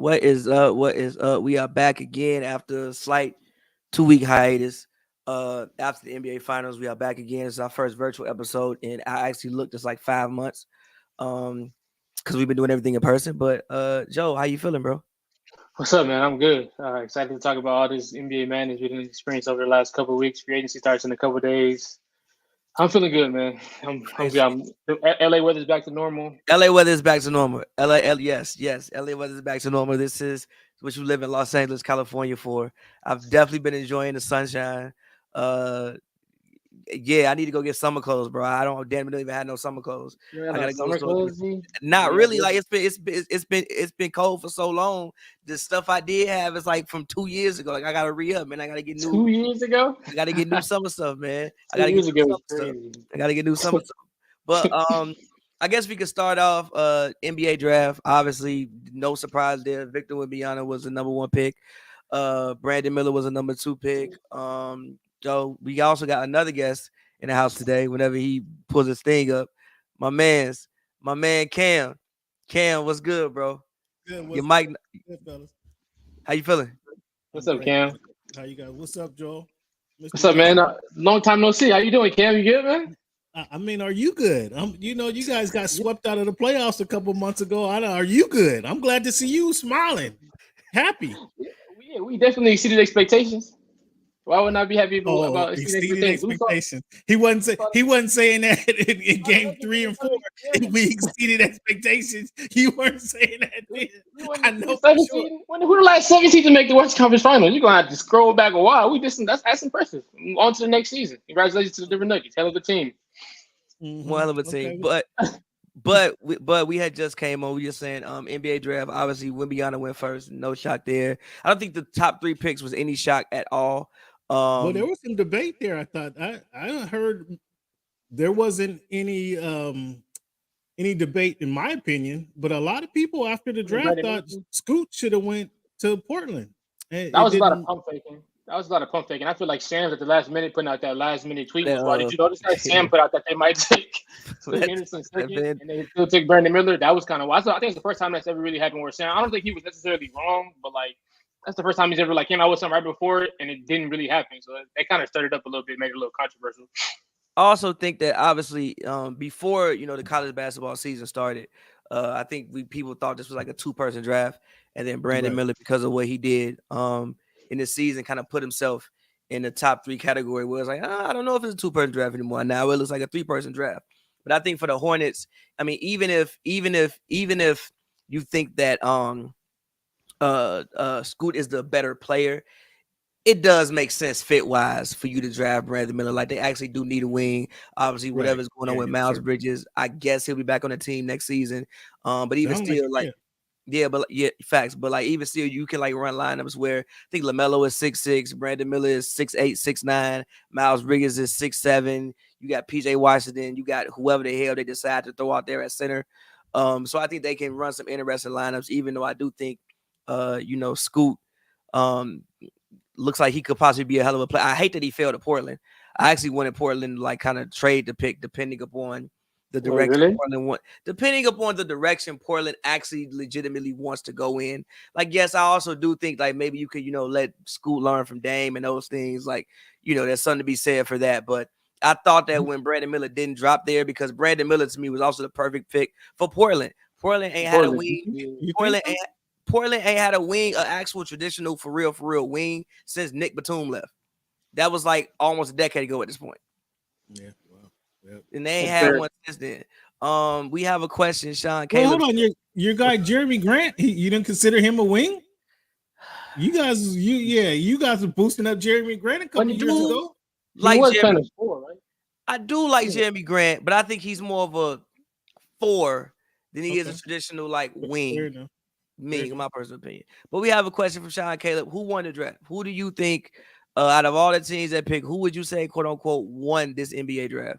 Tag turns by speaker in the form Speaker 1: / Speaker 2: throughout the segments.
Speaker 1: What is up? What is up? We are back again after a slight 2 week hiatus. After the NBA Finals, we are back again. It's our first virtual episode, and I actually looked. It's like 5 months, because we've been doing everything in person. But Joe, how you feeling, bro?
Speaker 2: What's up, man? I'm good. Excited to talk about all this NBA madness we didn't experience over the last couple of weeks. Free agency starts in a couple of days. I'm feeling good, man. LA weather's back to normal.
Speaker 1: LA weather is back to normal. Yes. LA weather is back to normal. This is what you live in Los Angeles, California for. I've definitely been enjoying the sunshine. Yeah, I need to go get summer clothes, bro. I don't even have no summer clothes. I gotta go. Not really. Like it's been cold for so long. The stuff I did have is like from 2 years ago. Like I gotta re-up, man. I gotta get new.
Speaker 2: 2 years ago.
Speaker 1: I gotta get new summer stuff, man. I
Speaker 2: 2
Speaker 1: gotta
Speaker 2: years
Speaker 1: get new
Speaker 2: ago.
Speaker 1: summer stuff. I gotta get new summer stuff. But I guess we could start off NBA draft. Obviously, no surprise there. Victor Wembanyama was the #1 pick. Brandon Miller was a #2 pick. So we also got another guest in the house today. Whenever he pulls his thing up, my man Cam. Cam, what's good, bro?
Speaker 3: Good.
Speaker 1: Your mic.
Speaker 3: Good, fellas.
Speaker 1: How you feeling?
Speaker 2: What's up, Cam?
Speaker 3: How you guys? What's up, Joel?
Speaker 2: What's up, man? Long time no see. How you doing, Cam? You good, man?
Speaker 3: I mean, are you good? You guys got swept out of the playoffs a couple months ago. Are you good? I'm glad to see you smiling, happy.
Speaker 2: Yeah, we definitely exceeded expectations. Why wouldn't I be happy about
Speaker 3: exceeded expectations? He wasn't saying that in game 3 and 4. We exceeded expectations. You weren't saying that then. I know.
Speaker 2: Sure. When the last 17 to make the Western Conference Finals, you're gonna have to scroll back a while. That's impressive. On to the next season. Congratulations to the Denver Nuggets. Hell of a team.
Speaker 1: One hell of a team. But we had just came on. We just saying NBA draft. Obviously, Wembanyama went first. No shock there. I don't think the top 3 picks was any shock at all.
Speaker 3: Well, there was some debate there. I thought I heard there wasn't any debate in my opinion, but a lot of people after the draft thought Scoot should have went to Portland.
Speaker 2: That was a lot of pump faking. I feel like Sam's at the last minute putting out that last minute tweet. Why did you notice that Sam put out that they might take Henderson second and they still take Brandon Miller? That was kind of wild. I think it's the first time that's ever really happened where Sam. I don't think he was necessarily wrong, but like. That's the first time he's ever came out with something right before it, and it didn't really happen. So they kind of stirred it up a little bit, made it a little controversial.
Speaker 1: I also think that obviously before the college basketball season started, I think people thought this was like a 2-person draft, and then Brandon Miller, because of what he did in the season, kind of put himself in the top 3 category. Where it's like I don't know if it's a 2-person draft anymore. Now it looks like a 3-person draft. But I think for the Hornets, I mean, even if you think that Scoot is the better player, it does make sense fit-wise for you to draft Brandon Miller. Like, they actually do need a wing. Obviously, whatever's going on with Miles Bridges, I guess he'll be back on the team next season. But even still, facts. But like, even still, you can like run lineups where I think LaMelo is 6'6", Brandon Miller is 6'8", 6'9", Miles Bridges is 6'7". You got PJ Washington, you got whoever the hell they decide to throw out there at center. So I think they can run some interesting lineups, even though I do think Scoot looks like he could possibly be a hell of a player. I hate that he fell to Portland. I actually wanted Portland to like kind of trade the pick depending upon the direction Portland actually legitimately wants to go in. Like, yes, I also do think like maybe you could, let Scoot learn from Dame and those things. Like, there's something to be said for that. But I thought that when Brandon Miller didn't drop there, because Brandon Miller to me was also the perfect pick for Portland. Portland ain't had a wing. Portland ain't had a wing, an actual traditional for real wing since Nick Batum left. That was like almost a decade ago at this point.
Speaker 3: Yeah, wow. Yep.
Speaker 1: And they ain't had one since then. We have a question, Sean Caleb.
Speaker 3: Hold on, your guy Jeremy Grant. You didn't consider him a wing? You guys are boosting up Jeremy Grant a couple years ago.
Speaker 1: Like Jeremy, right? I do like Jeremy Grant, but I think he's more of a 4 than he is a traditional like wing. My personal opinion. But we have a question from Sean Caleb. Who won the draft? Who do you think, out of all the teams that pick, who would you say, quote unquote, won this NBA draft?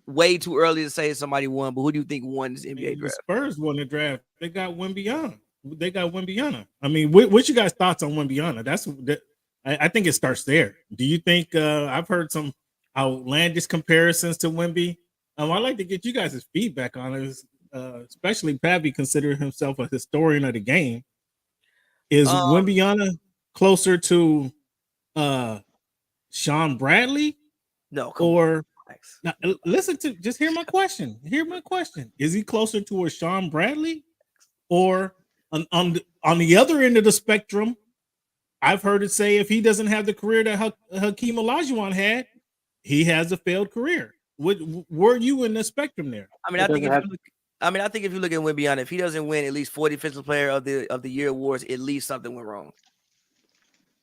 Speaker 1: Way too early to say somebody won, but who do you think won this NBA draft?
Speaker 3: The Spurs won the draft. They got Wembanyama. I mean, what's you guys' thoughts on Wembanyama? I think it starts there. Do you think I've heard some outlandish comparisons to Wemby? I'd like to get you guys' feedback on it. especially Pavy, considering himself a historian of the game. Is Wembanyama closer to Sean Bradley?
Speaker 1: No,
Speaker 3: or now, listen to just hear my question. Hear my question. Is he closer to a Sean Bradley, or on the other end of the spectrum? I've heard it say if he doesn't have the career that Hakeem Olajuwon had, he has a failed career. Were you in the spectrum there?
Speaker 1: I mean, I think if you look at Wembanyama, if he doesn't win at least 4 Defensive Player of the Year awards, at least something went wrong.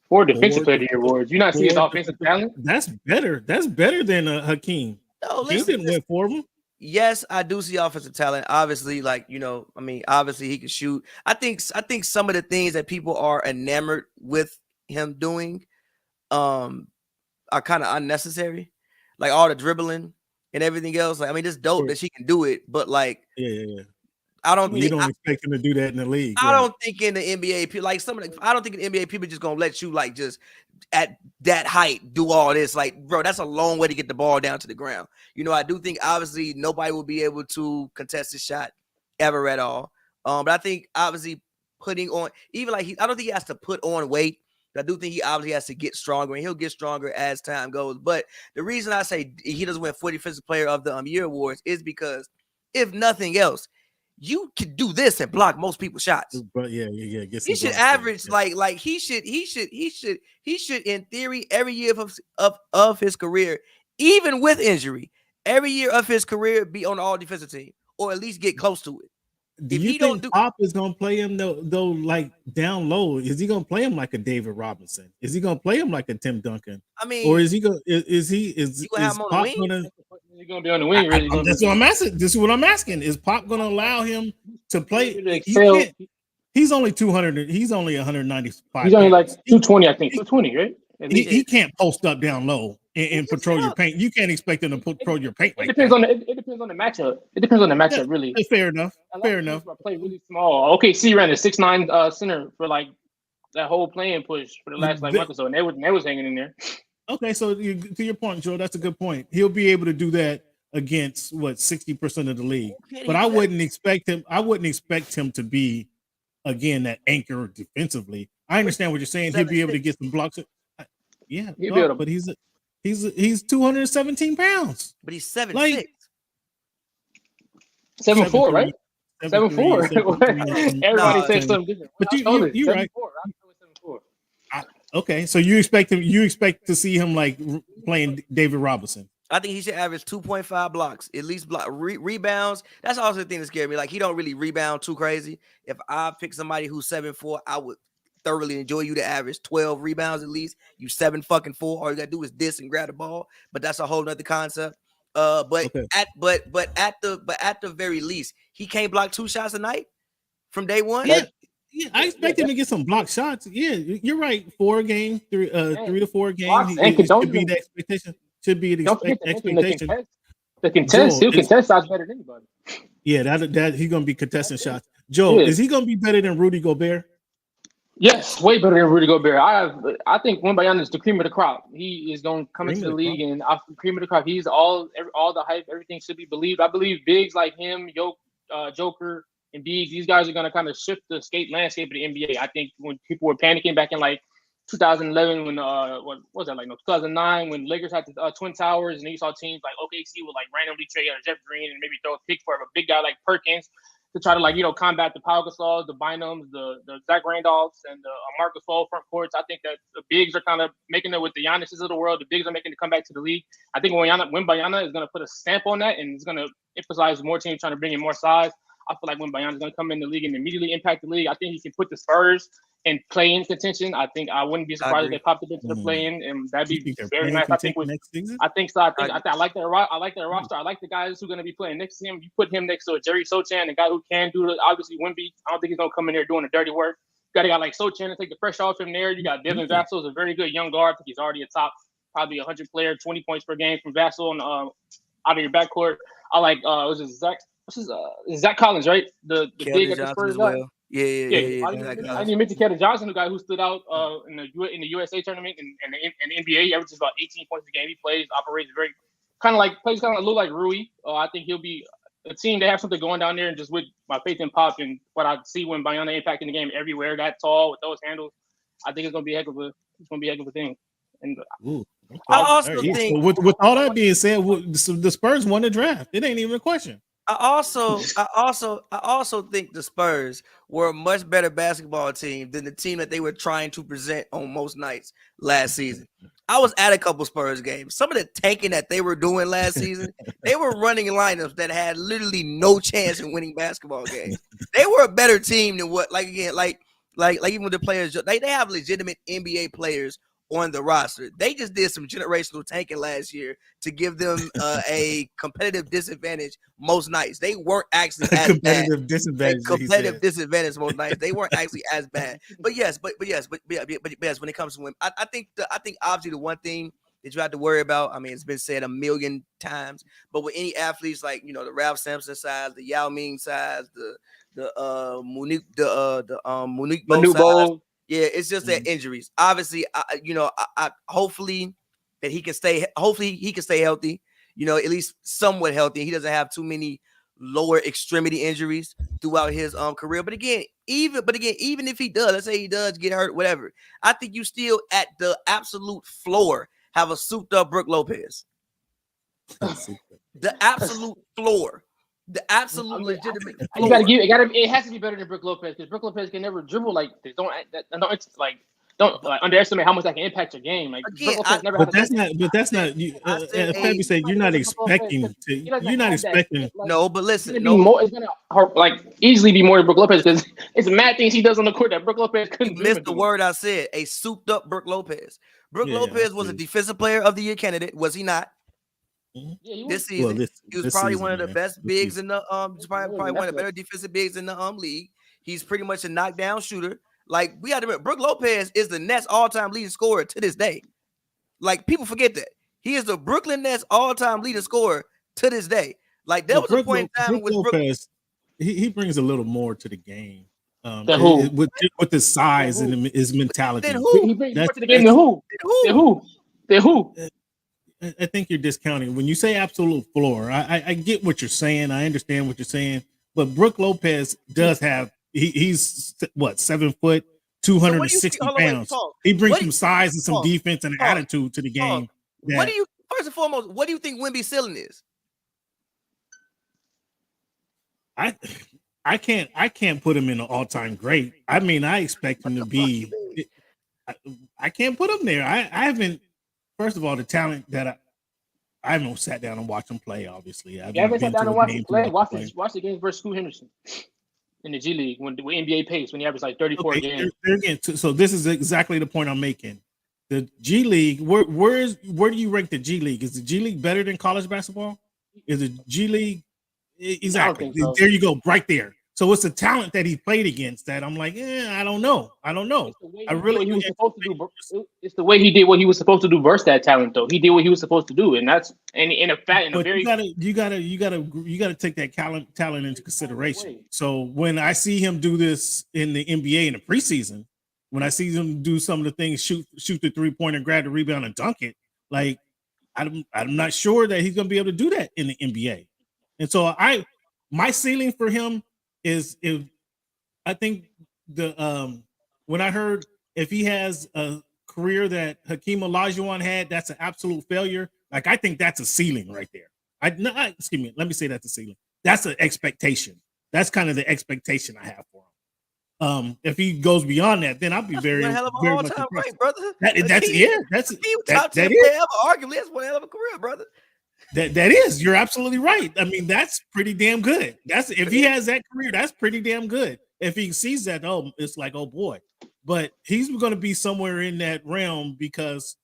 Speaker 2: 4 Defensive Player of the Year awards. You not see his offensive talent?
Speaker 3: That's better. That's better than Hakeem.
Speaker 1: No,
Speaker 3: he didn't win 4 of them.
Speaker 1: Yes, I do see offensive talent. Obviously, obviously he can shoot. I think some of the things that people are enamored with him doing, are kind of unnecessary. Like all the dribbling and everything else. Like, I mean, it's dope that she can do it, but like,
Speaker 3: yeah.
Speaker 1: I don't
Speaker 3: think you don't expect him to do that in the league.
Speaker 1: I don't think in the NBA, like I don't think in the NBA people just gonna let you like just at that height do all this. Like, bro, that's a long way to get the ball down to the ground. I do think obviously nobody will be able to contest the shot ever at all. But I think obviously putting on, even like I don't think he has to put on weight. But I do think he obviously has to get stronger, and he'll get stronger as time goes. But the reason I say he doesn't win 40 Defensive Player of the Year awards is because, if nothing else, you can do this and block most people's shots.
Speaker 3: But yeah.
Speaker 1: He should average like he should in theory every year of his career, even with injury, every year of his career be on the all defensive team or at least get close to it.
Speaker 3: Do you think Pop is gonna play him though like down low? Is he gonna play him like a David Robinson? Is he gonna play him like a Tim Duncan?
Speaker 1: I mean,
Speaker 3: or is he gonna is
Speaker 1: Pop
Speaker 3: gonna?
Speaker 2: He's gonna be on the wing.
Speaker 3: That's what I'm asking. This is what I'm asking. Is Pop gonna allow him to play? He's only 200. He's only 195.
Speaker 2: He's only like 220, I think. 220, right?
Speaker 3: He can't post up down low and patrol your paint. You can't expect him to patrol your paint.
Speaker 2: It depends on the matchup. It depends on the matchup, really.
Speaker 3: Fair enough. Fair enough.
Speaker 2: Play really small. OKC ran a 6'9" center for like that whole playing push for the last month or so, and they was hanging in there.
Speaker 3: Okay, so to your point, Joe, that's a good point. He'll be able to do that against 60% of the league. But I wouldn't expect him. I wouldn't expect him to be again that anchor defensively. I understand what you're saying. He'll be able to get some blocks. Yeah, but he's 217 pounds.
Speaker 1: But he's 7'6".
Speaker 2: 7'4", right? 7'4". Everybody says something different.
Speaker 3: But you're right. Okay, so you expect to see him like playing David Robinson.
Speaker 1: I think he should average 2.5 blocks, at least rebounds. That's also the thing that scared me. Like, he don't really rebound too crazy. If I pick somebody who's 7'4", I would thoroughly enjoy you to average 12 rebounds at least. You 7'4". All you gotta do is diss and grab the ball. But that's a whole nother concept. At the very least, he can't block 2 shots a night from day one.
Speaker 3: Yeah, I expect him to get some block shots. Yeah, you're right. 4 games, 3 to 4 games. Should be the expectation. Should be the expectation.
Speaker 2: The contest, he'll contest shots better than anybody.
Speaker 3: Yeah, that he's gonna be contesting shots. Joe, is he gonna be better than Rudy Gobert?
Speaker 2: Yes, way better than Rudy Gobert. I think Wembanyama is the cream of the crop. He is going to come into the league and cream of the crop. He's all the hype. Everything should be believed. I believe bigs like him, Joker, and Biggs, these guys are going to kind of shift the landscape of the NBA. I think when people were panicking back in like 2011, when what was that, like 2009, when Lakers had the Twin Towers, and then you saw teams like OKC would like randomly trade Jeff Green and maybe throw a pick for a big guy like Perkins to try to combat the Pau Gasols, the Bynums, the Zach Randolphs, and the Marcus Gasol front courts. I think that the bigs are kind of making it with the Giannis's of the world. The bigs are making it come back to the league. I think Wembanyama is going to put a stamp on that, and it's going to emphasize more teams trying to bring in more size. I feel like Wembanyama is going to come in the league and immediately impact the league. I think he can put the Spurs and play-in contention. I wouldn't be surprised if they popped up into the play-in, and that'd be very nice. I think so. I like that. I like that roster. I like the guys who are going to be playing next to him. You put him next to a Jerry Sochan, a guy who can do it. Obviously, Wemby, I don't think he's going to come in there doing the dirty work. You got a guy like Sochan to take the pressure off him there. You got Devin Vassell, a very good young guard. I think he's already a top, probably 100 player, 20 points per game from Vassell out of your backcourt. I like Zach Collins, right? The big at the Spurs. Well. Yeah. I didn't mention Keldon Johnson, the guy who stood out in the USA tournament and the NBA. He averages about 18 points a game. He operates very plays kind of a little like Rui. I think he'll be a team that have something going down there, and just with my faith in Pop and what I see when Bayana impacting the game everywhere, that tall with those handles, I think it's gonna be a heck of a thing. And
Speaker 3: Ooh, okay.
Speaker 1: I also think,
Speaker 3: so with all that being said, the Spurs won the draft. It ain't even a question.
Speaker 1: I also think the Spurs were a much better basketball team than the team that they were trying to present on most nights last season. I was at a couple Spurs games. Some of the tanking that they were doing last season, they were running lineups that had literally no chance in winning basketball games. They were a better team than what, like even with the players, they have legitimate NBA players on the roster. They just did some generational tanking last year to give them a competitive disadvantage most nights. They weren't actually as
Speaker 3: competitive
Speaker 1: bad.
Speaker 3: disadvantage.
Speaker 1: Competitive disadvantage most nights. They weren't actually as bad. But yes, when it comes to women, I think obviously the one thing that you have to worry about, I mean, it's been said a million times, but with any athletes like, you know, the Ralph Sampson size, the Yao Ming size, the Monique size. Yeah, it's just that injuries. Obviously, I hopefully that he can stay. Hopefully, he can stay healthy. You know, at least somewhat healthy. He doesn't have too many lower extremity injuries throughout his career. But again, even if he does, let's say he does get hurt, whatever, I think you still at the absolute floor have a souped up Brook Lopez. The absolute floor. The absolute legitimate.
Speaker 2: It has to be better than Brook Lopez, because Brook Lopez can never dribble like this. Don't underestimate how much that can impact your game. Like,
Speaker 3: again, but that's not. Pavy said you're not expecting to. You're not expecting.
Speaker 1: No, but listen,
Speaker 2: it's gonna easily be more than Brook Lopez, because it's mad things he does on the court that Brook Lopez couldn't.
Speaker 1: You missed the word I said. A souped up Brook Lopez. Brook Lopez was a defensive player of the year candidate, was he not?
Speaker 2: Yeah,
Speaker 1: this season, he was probably one of the best bigs in the probably one of the better defensive bigs in the league. He's pretty much a knockdown shooter. Like, we got to remember, Brook Lopez is the Nets all-time leading scorer to this day. Like, people forget that he is the Brooklyn Nets all-time leading scorer to this day. Like, there was a point in time with
Speaker 3: Lopez, he brings a little more to the game. With his size and his mentality.
Speaker 2: Then who? He brings more to the game than who? Then who?
Speaker 3: I think you're discounting when you say absolute floor. I get what you're saying. I understand what you're saying, but Brook Lopez does have. He's what, 7 foot, 260 pounds. He brings some size and some defense and attitude to the game.
Speaker 1: First and foremost, what do you think Wemby's ceiling is?
Speaker 3: I can't put him in an all-time great. I mean, I expect him to be. I can't put him there. I haven't. First of all, the talent that I haven't sat down and watched him play. Obviously, I haven't sat down and watched him play. Watch
Speaker 2: the games versus Scoot Henderson in the G League when the NBA pace, when he averaged like 34 games.
Speaker 3: Again, so this is exactly the point I'm making. The G League, where do you rank the G League? Is the G League better than college basketball? Is the G League exactly? So. There you go, right there. So it's the talent that he played against that I'm like, I don't know. I really he was
Speaker 2: supposed to do. It's the way he did what he was supposed to do versus that talent, though. He did what he was supposed to do, and that's you gotta take that talent into consideration. So when I see him do this in the NBA in the preseason, when I see him do some of the things, shoot the 3-pointer, grab the rebound, and dunk it, like I'm not sure that he's gonna be able to do that in the NBA. And so my ceiling for him is, if I think when I heard if he has a career that Hakeem Olajuwon had, that's an absolute failure. Like, I think that's a ceiling right there. Excuse me, let me say that's a ceiling. That's an expectation. That's kind of the expectation I have for him. If he goes beyond that, then I'll be very much impressed.
Speaker 1: Right, brother.
Speaker 3: That's
Speaker 1: top 10 player ever. Arguably, that's one hell of a career, brother.
Speaker 3: That is, you're absolutely right. I mean, that's pretty damn good. That's, if he has that career, that's pretty damn good. If he sees that, it's like, oh boy. But he's going to be somewhere in that realm, because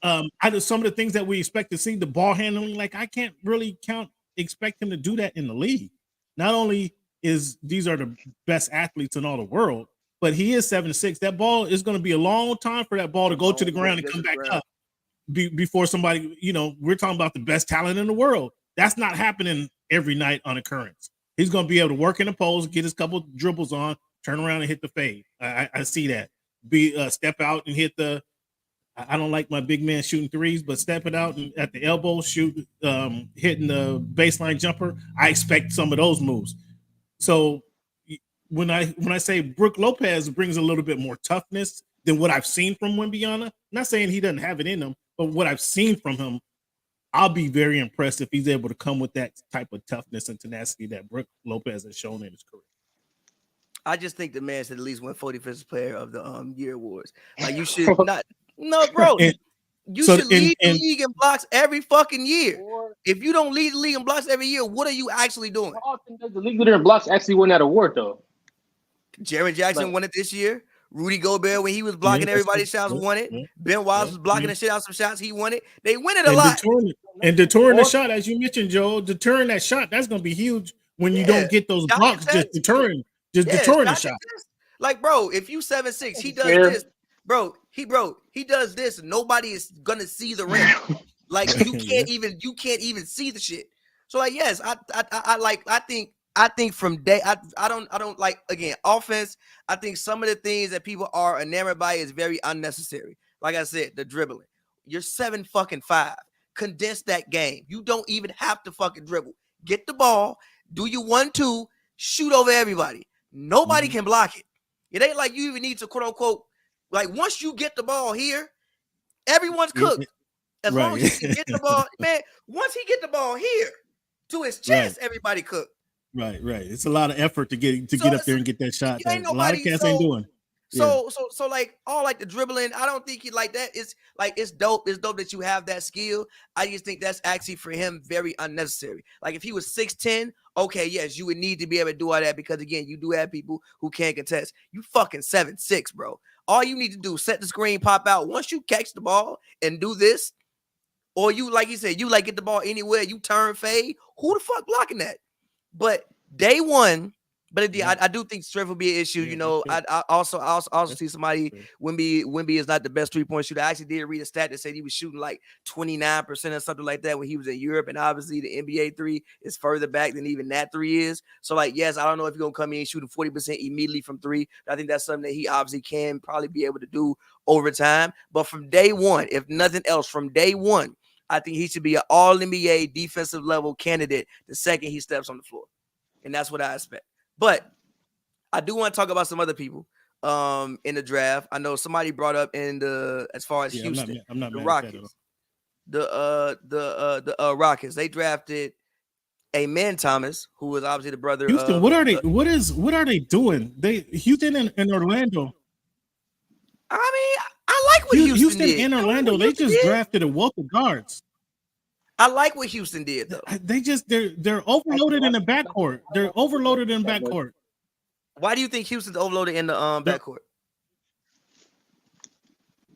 Speaker 3: some of the things that we expect to see, the ball handling, like, I can't really expect him to do that in the league. Not only these are the best athletes in all the world, but he is 7'6". That ball is going to be a long time for that ball to go to the ground and come back up. Before somebody, we're talking about the best talent in the world. That's not happening every night on occurrence. He's going to be able to work in the post, get his couple dribbles on, turn around and hit the fade. I see that. Step out and hit the I don't like my big man shooting threes, but stepping out and at the elbow, hitting the baseline jumper, I expect some of those moves. So when I say Brook Lopez brings a little bit more toughness than what I've seen from Wembanyama, not saying he doesn't have it in him, but what I've seen from him, I'll be very impressed if he's able to come with that type of toughness and tenacity that Brook Lopez has shown in his career.
Speaker 1: I just think the man should at least win 45th player of the year awards. Like, you should not. No, bro. You should lead the league in blocks every fucking year. If you don't lead the league in blocks every year, what are you actually doing?
Speaker 2: How often does the league leader in blocks actually win that award, though?
Speaker 1: Jaren Jackson won it this year. Rudy Gobert, when he was blocking everybody's shots, won it. Ben Wallace was blocking the shit out some shots. He won it. They win it a lot.
Speaker 3: Deterring the shot, as you mentioned, Joe, deterring that shot, that's going to be huge when you don't get those blocks. Just deterring the shot.
Speaker 1: Like, bro, if you 7'6", he does this. Bro, he does this. Nobody is gonna see the rim. Like, you can't even see the shit. So, like, yes, I think from day I don't like, again, offense. I think some of the things that people are enamored by is very unnecessary. Like I said, the dribbling. You're 7'5". Condense that game. You don't even have to fucking dribble. Get the ball, do your 1-2, shoot over everybody. Nobody can block it. It ain't like you even need to, quote unquote, like, once you get the ball here, everyone's cooked. As long as he can get the ball, man, once he get the ball here to his chest, everybody cooked.
Speaker 3: Right. It's a lot of effort to get up there and get that shot. A lot of cats ain't doing.
Speaker 1: So like, all like the dribbling, I don't think he like that. It's like, it's dope. It's dope that you have that skill. I just think that's actually for him very unnecessary. Like, if he was 6'10", okay, yes, you would need to be able to do all that because, again, you do have people who can't contest. You fucking 7'6", bro. All you need to do, set the screen, pop out. Once you catch the ball and do this, or you, like you said, you like get the ball anywhere, you turn, fade, who the fuck blocking that? But day one, but I do think strength will be an issue. You know, I also see somebody, Wemby is not the best three-point shooter. I actually did read a stat that said he was shooting like 29% or something like that when he was in Europe. And obviously the NBA three is further back than even that three is. So, like, yes, I don't know if he's going to come in shooting 40% immediately from three. I think that's something that he obviously can probably be able to do over time. But from day one, if nothing else, from day one, I think he should be an all-NBA defensive level candidate the second he steps on the floor. And that's what I expect. But I do want to talk about some other people in the draft. I know somebody brought up as far as Houston,
Speaker 3: I'm not
Speaker 1: the Rockets. The Rockets. They drafted Amen Thomas, who was obviously the brother
Speaker 3: Houston.
Speaker 1: of,
Speaker 3: what are they doing? Houston and Orlando.
Speaker 1: I mean, I like what Houston did.
Speaker 3: And Orlando, they just drafted a wealth of guards.
Speaker 1: I like what Houston did, though.
Speaker 3: They're overloaded in the backcourt. They're overloaded in the backcourt.
Speaker 1: Why do you think Houston's overloaded in the backcourt?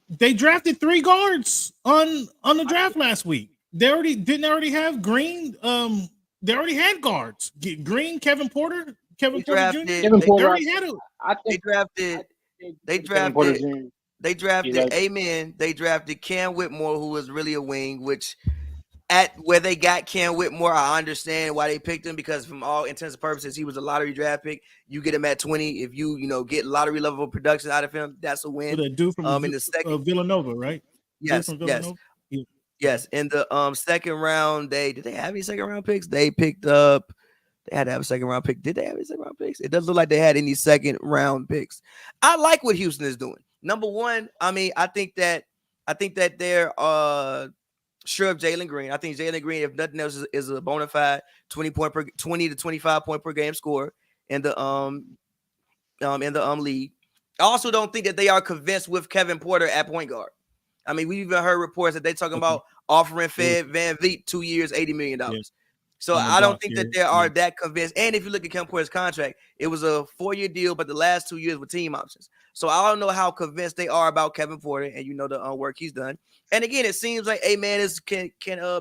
Speaker 3: They drafted 3 guards on the draft last week. They already have Green. They already had guards. Green, Kevin Porter Jr. They
Speaker 1: drafted Amen. They drafted Cam Whitmore, who was really a wing, which at where they got Cam Whitmore, I understand why they picked him, because from all intents and purposes, he was a lottery draft pick. You get him at 20. If you get lottery level production out of him, that's a win.
Speaker 3: That dude from in the second Villanova, right?
Speaker 1: Yes. Yes. In the second round, did they have any second round picks? They picked up. They had to have a second round pick. Did they have any second round picks? It doesn't look like they had any second round picks. I like what Houston is doing. Number one, I mean, I think that they're sure of Jalen Green. I think Jalen Green, if nothing else, is a bona fide 20 to 25 point per game scorer in the league. I also don't think that they are convinced with Kevin Porter at point guard. I mean, we've even heard reports that they're talking about offering Fed Van Vliet 2 years, $80 million. So I don't think that they are that convinced. And if you look at Kevin Porter's contract, it was a 4-year deal, but the last 2 years were team options. So I don't know how convinced they are about Kevin Porter and the work he's done. And again, it seems like man can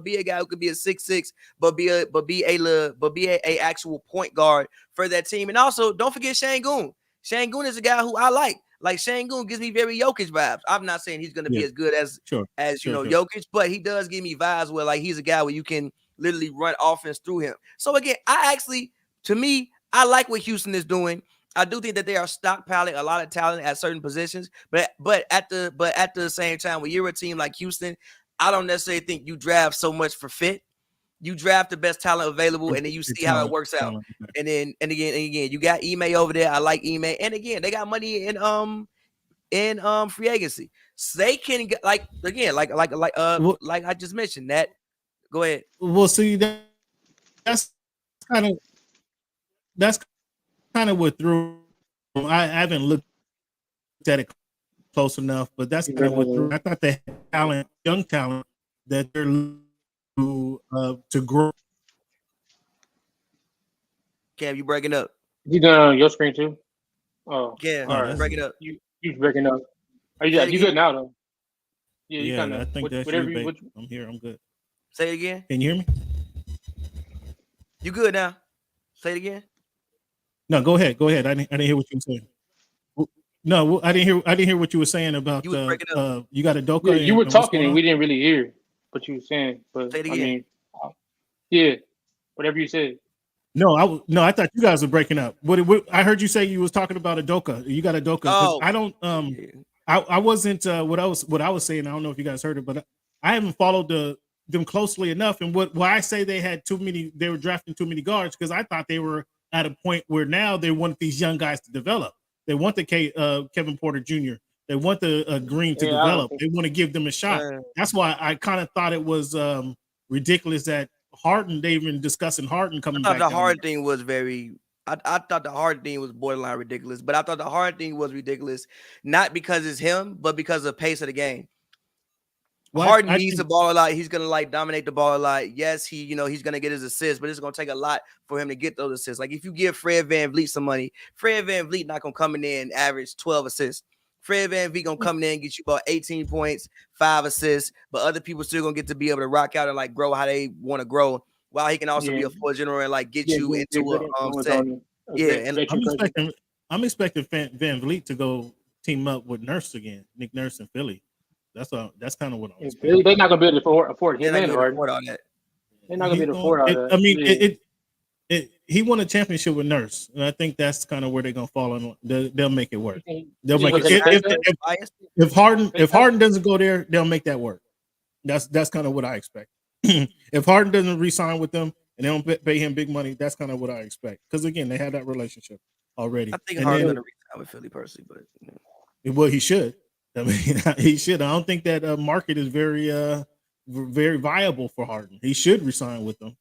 Speaker 1: be a guy who could be a 6'6", but be a actual point guard for that team. And also, don't forget Shane Goon. Shane Goon is a guy who I like. Like, Shane Goon gives me very Jokic vibes. I'm not saying he's going to be as good as Jokic, but he does give me vibes where, like, he's a guy where you can literally run offense through him. So again, I like what Houston is doing. I do think that they are stockpiling a lot of talent at certain positions, but at the same time, when you're a team like Houston, I don't necessarily think you draft so much for fit. You draft the best talent available, and then you see how it works out. And then again, you got Ime over there. I like Ime, and again, they got money in free agency, so they can get like I just mentioned that. Go ahead.
Speaker 3: Well, see, that's kind of what threw. I haven't looked at it close enough, but that's kind of what threw. I thought they had talent, young talent, that they're to grow.
Speaker 1: Cam, you breaking up?
Speaker 2: You done on your screen too? Oh,
Speaker 1: yeah,
Speaker 2: all right.
Speaker 1: Break it up.
Speaker 2: You breaking up? You good now though? Yeah, you kind of.
Speaker 3: I think that's
Speaker 2: whatever.
Speaker 3: I'm here. I'm good.
Speaker 1: Say it again.
Speaker 3: Can you hear me?
Speaker 1: You good now? Say it again.
Speaker 3: No, go ahead. Go ahead. I didn't hear what you were saying. No, I didn't hear what you were saying about you got a Doka.
Speaker 2: Yeah, you were talking and we didn't really hear what you were saying. But
Speaker 1: say it again.
Speaker 2: I mean, yeah, whatever you said.
Speaker 3: No, I thought you guys were breaking up. What I heard you say you was talking about a Doka. You got a Doka.
Speaker 1: Oh,
Speaker 3: I don't. I wasn't. What I was saying. I don't know if you guys heard it, but I haven't followed them closely enough. And why I say they had too many. They were drafting too many guards because I thought they were at a point where now they want these young guys to develop. They want the Kevin Porter Jr. They want the Green to develop. They want to give them a shot. That's why I kind of thought it was ridiculous that Harden. They've been discussing Harden coming back.
Speaker 1: I thought the Harden thing was very. I thought the Harden thing was borderline ridiculous, but I thought the Harden thing was ridiculous not because it's him, but because of the pace of the game. Well, Harden needs the ball a lot. He's gonna like dominate the ball a lot. Yes, he's gonna get his assists, but it's gonna take a lot for him to get those assists. Like if you give Fred VanVleet some money, Fred VanVleet not gonna come in there and average 12 assists. Fred VanVleet gonna come in there and get you about 18 points, 5 assists, but other people still gonna get to be able to rock out and like grow how they want to grow. While he can also be a floor general and like get you into a set. And
Speaker 3: I'm expecting VanVleet to go team up with Nurse again, Nick Nurse in Philly. That's kind of what I'm expecting.
Speaker 2: They're not gonna be able to afford him. They're not gonna be able to afford all that.
Speaker 3: I mean, he won a championship with Nurse, and I think that's kind of where they're gonna fall in. They'll make it work. They'll make it. If Harden doesn't go there, they'll make that work. That's kind of what I expect. If Harden doesn't re-sign with them and they don't pay him big money, that's kind of what I expect. Because again, they had that relationship already.
Speaker 1: I think Harden's gonna re-sign with Philly personally, but
Speaker 3: well, he should. I mean, he should. I don't think that market is very viable for Harden. He should resign with them.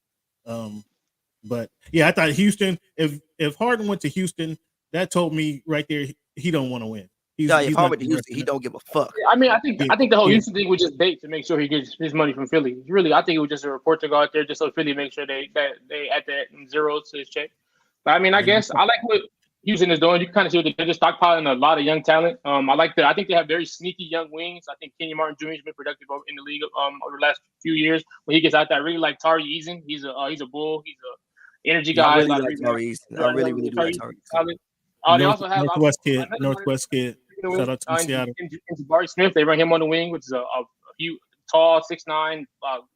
Speaker 3: But yeah, I thought Houston. If Harden went to Houston, that told me right there he don't want to win.
Speaker 1: If Harden went to Houston, he don't give a fuck.
Speaker 2: I mean, I think the whole Houston thing was just bait to make sure he gets his money from Philly. Really, I think it was just a report to go out there just so Philly make sure they add that zeros to his check. But I mean, I guess I like what Houston is doing. You can kind of see what they're just stockpiling a lot of young talent. I like that. I think they have very sneaky young wings. I think Kenyon Martin Jr. has been productive in the league over the last few years. When he gets out there, I really like Tari Eason. He's a bull. He's a energy guy.
Speaker 1: I really like Tari Eason. I really do like Tari Eason.
Speaker 2: They also have
Speaker 3: Northwest kid. Shout out to Seattle.
Speaker 2: Jabari Smith. They run him on the wing, which is a huge, tall, 6'9",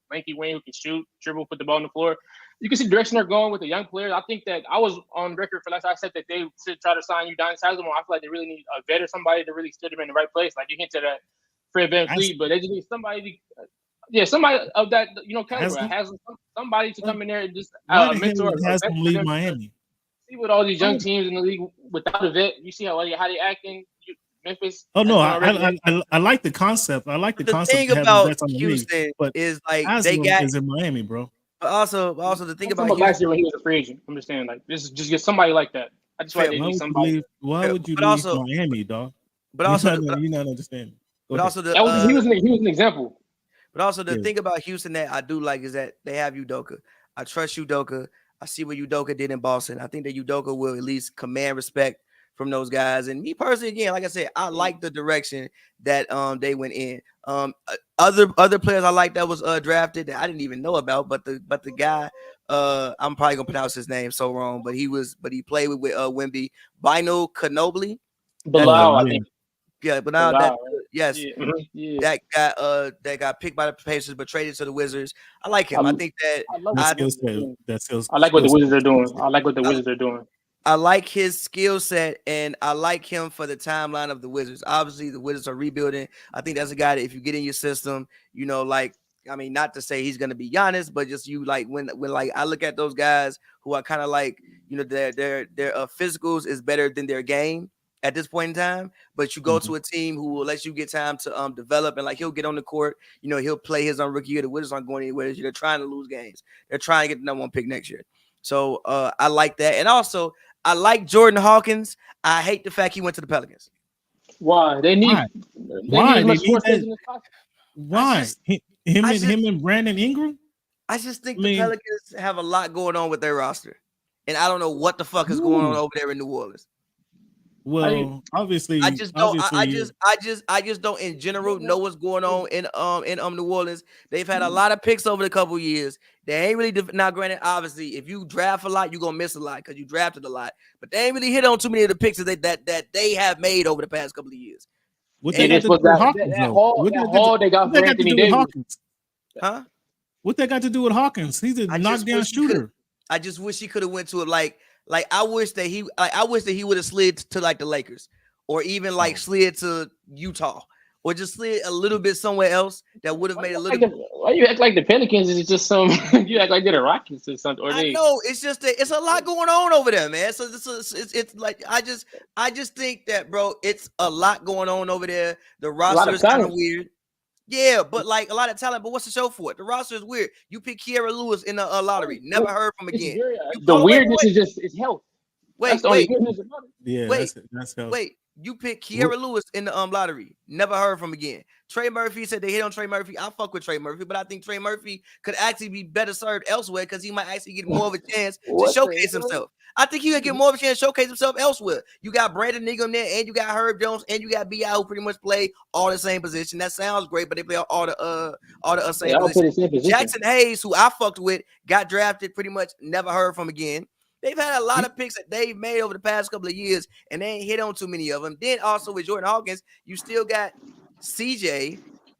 Speaker 2: lanky wing who can shoot, dribble, put the ball on the floor. You can see the direction they're going with the young players. I think that I was on record for last I said that they should try to sign Udonis Haslem. I feel like they really need a vet or somebody to really steer them in the right place. Like you hinted at Fred VanVleet, but they just need somebody somebody of that caliber. Haslem, somebody to come in there and just mentor.
Speaker 3: Haslem leave Miami.
Speaker 2: See what all these young teams in the league without a vet. You see how they acting. Memphis.
Speaker 3: Oh no, I like the concept. I like the concept.
Speaker 1: The thing about Houston is like they got
Speaker 3: is in Miami, bro.
Speaker 1: But also the thing about
Speaker 2: last year when he was a free agent, I'm just saying like this is just get somebody like that. I just like somebody.
Speaker 3: Why would you leave Miami, dog?
Speaker 1: But also
Speaker 3: you're not understanding.
Speaker 1: But also
Speaker 2: he was an example.
Speaker 1: But also the thing about Houston that I do like is that they have Udoka. I trust Udoka. I see what Udoka did in Boston. I think that Udoka will at least command respect from those guys. And me personally, again, like I said, I like the direction that they went in. Other players I like that was drafted that I didn't even know about, but the guy, I'm probably gonna pronounce his name so wrong, but he played with Wemby, Bino Ginobili.
Speaker 2: Bilal, I think.
Speaker 1: Yeah, but now that got picked by the Pacers but traded to the Wizards. I like him. I think that
Speaker 2: I like what the Wizards are doing.
Speaker 1: I like his skill set, and I like him for the timeline of the Wizards. Obviously, the Wizards are rebuilding. I think that's a guy that if you get in your system, like, I mean, not to say he's going to be Giannis, but just you like when like I look at those guys who are kind of like, their physicals is better than their game at this point in time. But you go to a team who will let you get time to develop, and like he'll get on the court. He'll play his own rookie year. The Wizards aren't going anywhere. They're trying to lose games. They're trying to get the #1 pick next year. So I like that, and also I like Jordan Hawkins. I hate the fact he went to the Pelicans.
Speaker 2: Why? They need
Speaker 3: Why? Him and Brandon Ingram?
Speaker 1: I just think the Pelicans have a lot going on with their roster. And I don't know what the fuck is going on over there in New Orleans.
Speaker 3: Well, obviously,
Speaker 1: I just don't in general know what's going on in New Orleans. They've had a lot of picks over the couple of years. They ain't really now. Granted, obviously, if you draft a lot, you're gonna miss a lot because you drafted a lot. But they ain't really hit on too many of the picks that they have made over the past couple of years.
Speaker 3: What they got to do with Hawkins?
Speaker 2: What they got for Anthony Davis?
Speaker 1: Huh?
Speaker 3: What they got to do with Hawkins? He's a knockdown shooter.
Speaker 1: I just wish he could have went to it like I wish that he would have slid to like the Lakers, or even like slid to Utah, or just slid a little bit somewhere else that would have made a little.
Speaker 2: Why you act like the Pelicans is just some? You act like they're the Rockets or something. Or
Speaker 1: I know it's just that it's a lot going on over there, man. So it's like I just think that, bro, it's a lot going on over there. The roster is kind of weird. Yeah, but like a lot of talent. But what's the show for it? The roster is weird. You pick Kiera Lewis in the lottery. Never heard from again.
Speaker 2: The weirdness is just it's health.
Speaker 1: Wait.
Speaker 3: Yeah, that's health.
Speaker 1: Wait. You pick Kiera Lewis in the lottery. Never heard from again. Trey Murphy said they hit on Trey Murphy. I fuck with Trey Murphy, but I think Trey Murphy could actually be better served elsewhere because he might actually get more of a chance to showcase himself. I think he would get more of a chance to showcase himself elsewhere. You got Brandon Ingram there, and you got Herb Jones, and you got B.I. who pretty much play all the same position. That sounds great, but they play all the same position. Jackson Hayes, who I fucked with, got drafted, pretty much never heard from again. They've had a lot of picks that they've made over the past couple of years, and they ain't hit on too many of them. Then also with Jordan Hawkins, you still got CJ,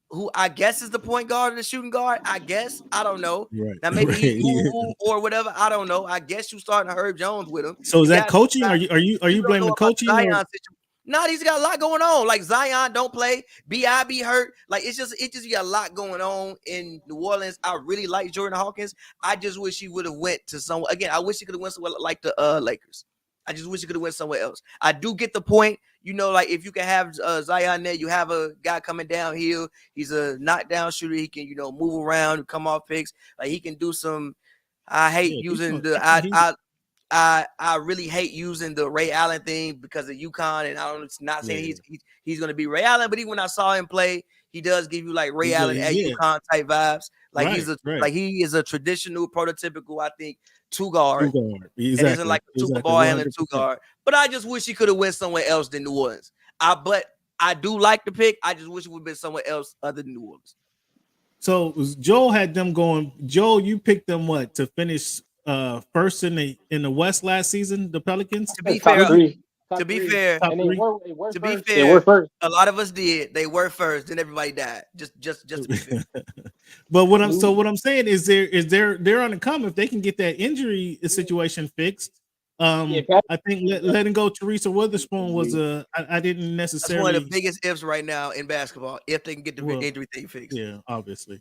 Speaker 1: who I guess is the point guard or the shooting guard. I guess. I don't know.
Speaker 3: Right.
Speaker 1: Now maybe or whatever. I don't know. I guess you starting Herb Jones with him.
Speaker 3: So is that coaching? Are you blaming the coaching?
Speaker 1: No, he's got a lot going on. Like Zion don't play, B.I. be hurt. Like it's just you got a lot going on in New Orleans. I really like Jordan Hawkins. I just wish he would have went to somewhere. Again, I wish he could have went somewhere like the Lakers. I just wish he could have went somewhere else. I do get the point. Like if you can have Zion there, you have a guy coming downhill. He's a knockdown shooter. He can move around, come off picks. Like he can do some. I hate using I really hate using the Ray Allen thing because of UConn, and I'm not saying he's going to be Ray Allen, but even when I saw him play, he does give you like Ray Allen at UConn type vibes. Like he is a traditional, prototypical, I think, two guard. Exactly. And isn't like a super ball handling 2 guard. But I just wish he could have went somewhere else than New Orleans. But I do like the pick. I just wish it would have been somewhere else other than New Orleans.
Speaker 3: So Joel had them going. Joel, you picked them to finish first in the West last season, the Pelicans?
Speaker 1: To be fair, they were first. A lot of us did. They were first, then everybody died. Just to be fair.
Speaker 3: But what I'm saying is they're on the come if they can get that injury situation fixed. I think letting go Teresa Witherspoon was I didn't necessarily.
Speaker 1: That's one of the biggest ifs right now in basketball. If they can get the injury thing fixed.
Speaker 3: Yeah, obviously.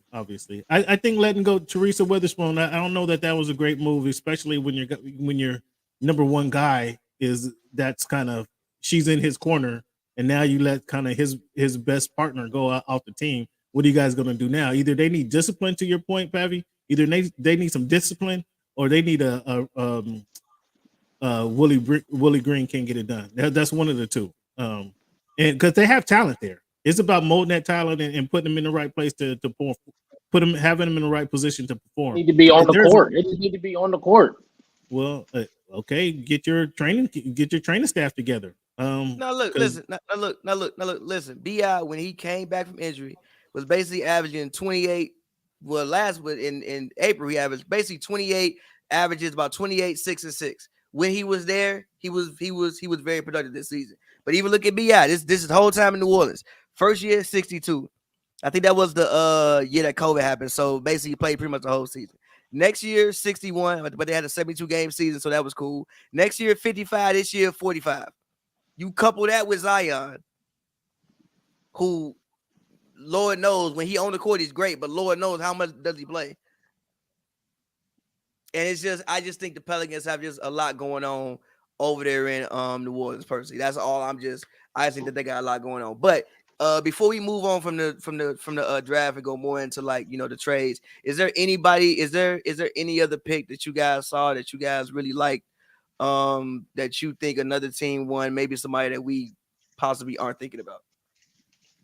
Speaker 3: I think letting go Teresa Witherspoon. I don't know that was a great move, especially when your number one guy that's kind of she's in his corner, and now you let kind of his best partner go off the team. What are you guys going to do now? Either they need discipline, to your point, Pavy. Either they need some discipline, or they need Willie Green can't get it done. That's one of the two. And because they have talent there, it's about molding that talent and putting them in the right place to perform. Having them in the right position to perform.
Speaker 2: Need to be on the court. They just need to be on the court.
Speaker 3: Well, okay, get your training staff together.
Speaker 1: Now look, listen. B.I. when he came back from injury was basically averaging 28. Well, in April he averaged basically 28 averages, about 28, 6 and 6. When he was there, he was very productive this season. But even look at B.I. This is the whole time in New Orleans. First year, 62. I think that was the year that COVID happened. So basically, he played pretty much the whole season. Next year, 61, but they had a 72-game season, so that was cool. Next year, 55. This year, 45. You couple that with Zion, who, Lord knows, when he on the court, he's great, but Lord knows how much does he play. And it's just, I just think the Pelicans have just a lot going on over there in New Orleans. Personally, that's all. I think that they got a lot going on. But before we move on from the draft and go more into the trades, is there any other pick that you guys saw that you guys really liked, that you think another team won, maybe somebody that we possibly aren't thinking about?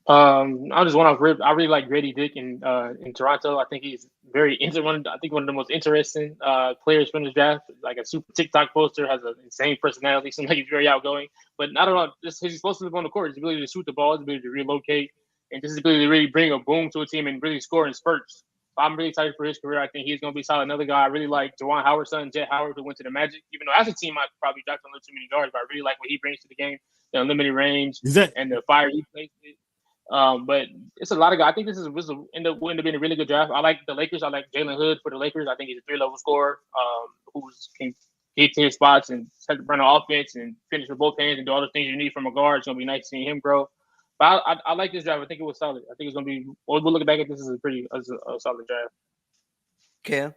Speaker 2: I just want to. I really like Grady Dick in Toronto. I think he's one of the most interesting players from this draft. Like a super TikTok poster, has an insane personality. Seems like he's very outgoing. But I don't know, just his explosiveness on the court, his ability to shoot the ball, his ability to relocate, and just his ability to really bring a boom to a team and really score in spurts. So I'm really excited for his career. I think he's going to be solid. Another guy I really like, Juwan Howard's son, Jet Howard, who went to the Magic. Even though as a team, I probably dropped a little too many guards, but I really like what he brings to the game, the unlimited range and the fire he plays. But it's a lot of guys. I think this will end up being a really good draft. I like the Lakers. I like Jalen Hood for the Lakers. I think he's a 3-level scorer who can get to his spots and set the run on offense and finish with both hands and do all the things you need from a guard. It's going to be nice seeing him grow. But I like this draft. I think it was solid. I think it's going to be – we'll look back at this as a solid draft.
Speaker 1: Cam?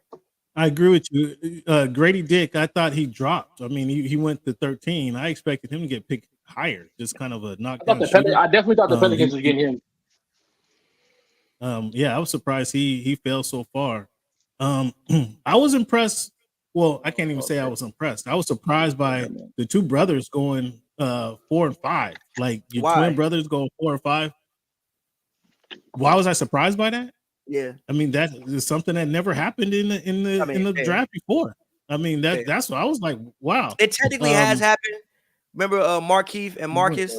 Speaker 3: I agree with you. Grady Dick, I thought he dropped. I mean, he went to 13. I expected him to get picked higher, just kind of a knockdown shooter.
Speaker 2: I definitely thought the Pelicans was getting
Speaker 3: him. Yeah, I was surprised he fell so far. I was impressed. Well, I can't even say I was impressed. I was surprised by the two brothers going 4 and 5. Like your twin brothers going 4 and 5. Why was I surprised by that?
Speaker 1: Yeah,
Speaker 3: I mean that is something that never happened in the draft before. I mean that's what I was like. Wow,
Speaker 1: it technically has happened. Remember Markeith and Marcus?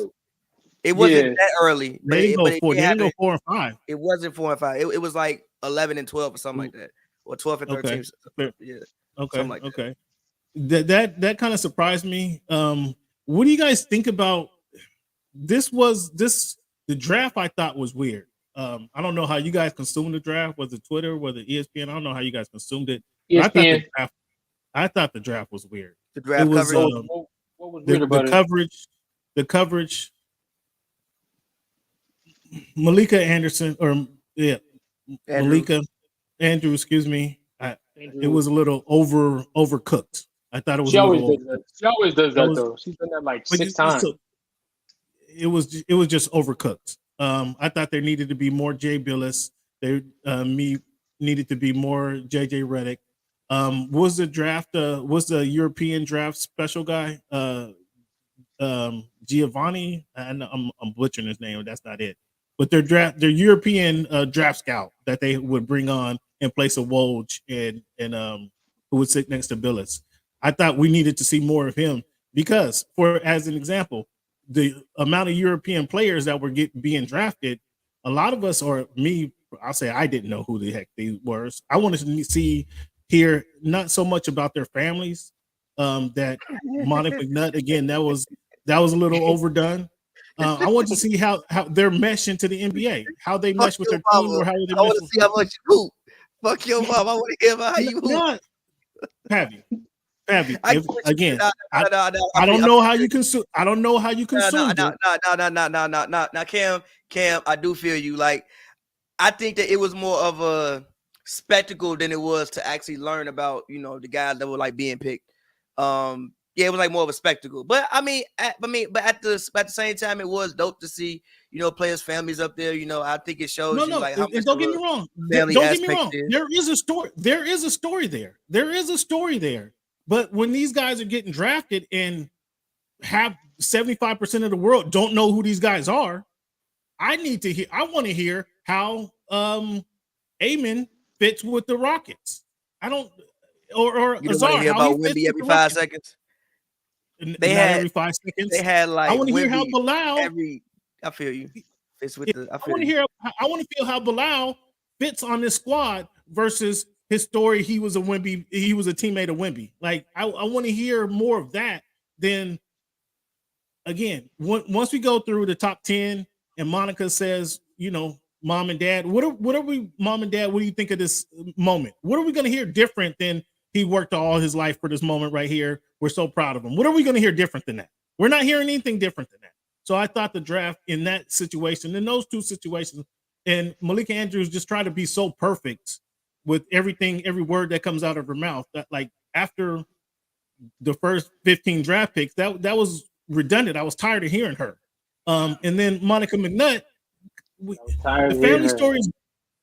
Speaker 1: It wasn't that early.
Speaker 3: They didn't go 4 and 5.
Speaker 1: It wasn't 4 and 5. It was like 11 and 12 or something like that, or 12 and 13.
Speaker 3: Okay.
Speaker 1: Yeah.
Speaker 3: Okay. Like okay. That kind of surprised me. What do you guys think about this? The draft I thought was weird. I don't know how you guys consumed the draft. Was it Twitter? Was it ESPN? I don't know how you guys consumed it.
Speaker 2: ESPN.
Speaker 3: I thought the draft was weird.
Speaker 1: The draft
Speaker 3: coverage.
Speaker 2: What was weird about it?
Speaker 3: The coverage. Malika Anderson, Malika Andrew. Excuse me. It was a little overcooked. I thought it was. She
Speaker 2: always does that though. She's done that like 6 times.
Speaker 3: It was just overcooked. I thought there needed to be more Jay Billis. There needed to be more JJ Redick. Was the European draft special guy Giovanni? I'm butchering his name. That's not it. But their European draft scout that they would bring on in place of Woj and who would sit next to Billis. I thought we needed to see more of him because, as an example, the amount of European players that were being drafted, a lot of us, or me, I'll say I didn't know who the heck they were. I wanted to hear not so much about their families. That Monica McNutt, again, that was a little overdone. I want to see how they're meshing to the NBA, how they mesh with their team, or how they mesh.
Speaker 1: I want to see how much you hoop. Fuck your mom. I want to hear about how you hoop.
Speaker 3: Pavy. Again, I don't know how you consume. I don't know how you consume.
Speaker 1: Now, Cam, I do feel you. Like, I think that it was more of a spectacle than it was to actually learn about, the guys that were like being picked. Yeah, it was like more of a spectacle. But at the same time, it was dope to see, players' families up there. I think it shows like how much.
Speaker 3: Don't get me wrong. Don't get me wrong. There is a story. There is a story there. There is a story there. But when these guys are getting drafted and have 75% of the world don't know who these guys are, I want to hear how Amen fits with the Rockets. I don't or
Speaker 1: you don't want to hear about Wemby every 5 seconds.
Speaker 3: They had every 5 seconds.
Speaker 1: They had like
Speaker 3: I want to hear how Bilal
Speaker 1: I feel you. Fits with the.
Speaker 3: I want to feel how Bilal fits on this squad versus his story. He was a Wemby. He was a teammate of Wemby. Like I want to hear more of that. Then again, once we go through the top 10, and Monica says, mom and dad, what are we, mom and dad, what do you think of this moment? What are we going to hear different than he worked all his life for this moment right here? We're so proud of him. What are we going to hear different than that? We're not hearing anything different than that. So I thought the draft in that situation, in those two situations, and Malika Andrews just tried to be so perfect with everything, every word that comes out of her mouth, that like after the first 15 draft picks, that was redundant. I was tired of hearing her. And then Monica McNutt, the family story,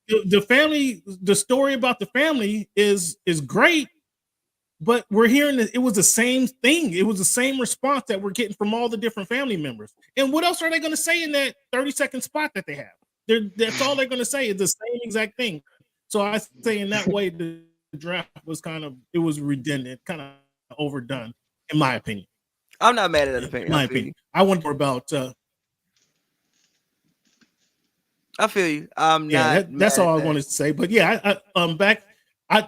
Speaker 3: the story about the family is great, but we're hearing that it was the same thing. It was the same response that we're getting from all the different family members. And what else are they going to say in that 30-second spot that they have? That's all they're going to say is the same exact thing. So I say in that way, the draft was it was redundant, kind of overdone, in my opinion.
Speaker 1: I'm not mad at that opinion.
Speaker 3: In my opinion. I wonder about.
Speaker 1: I feel you. I'm not.
Speaker 3: That's all I wanted to say. But yeah, I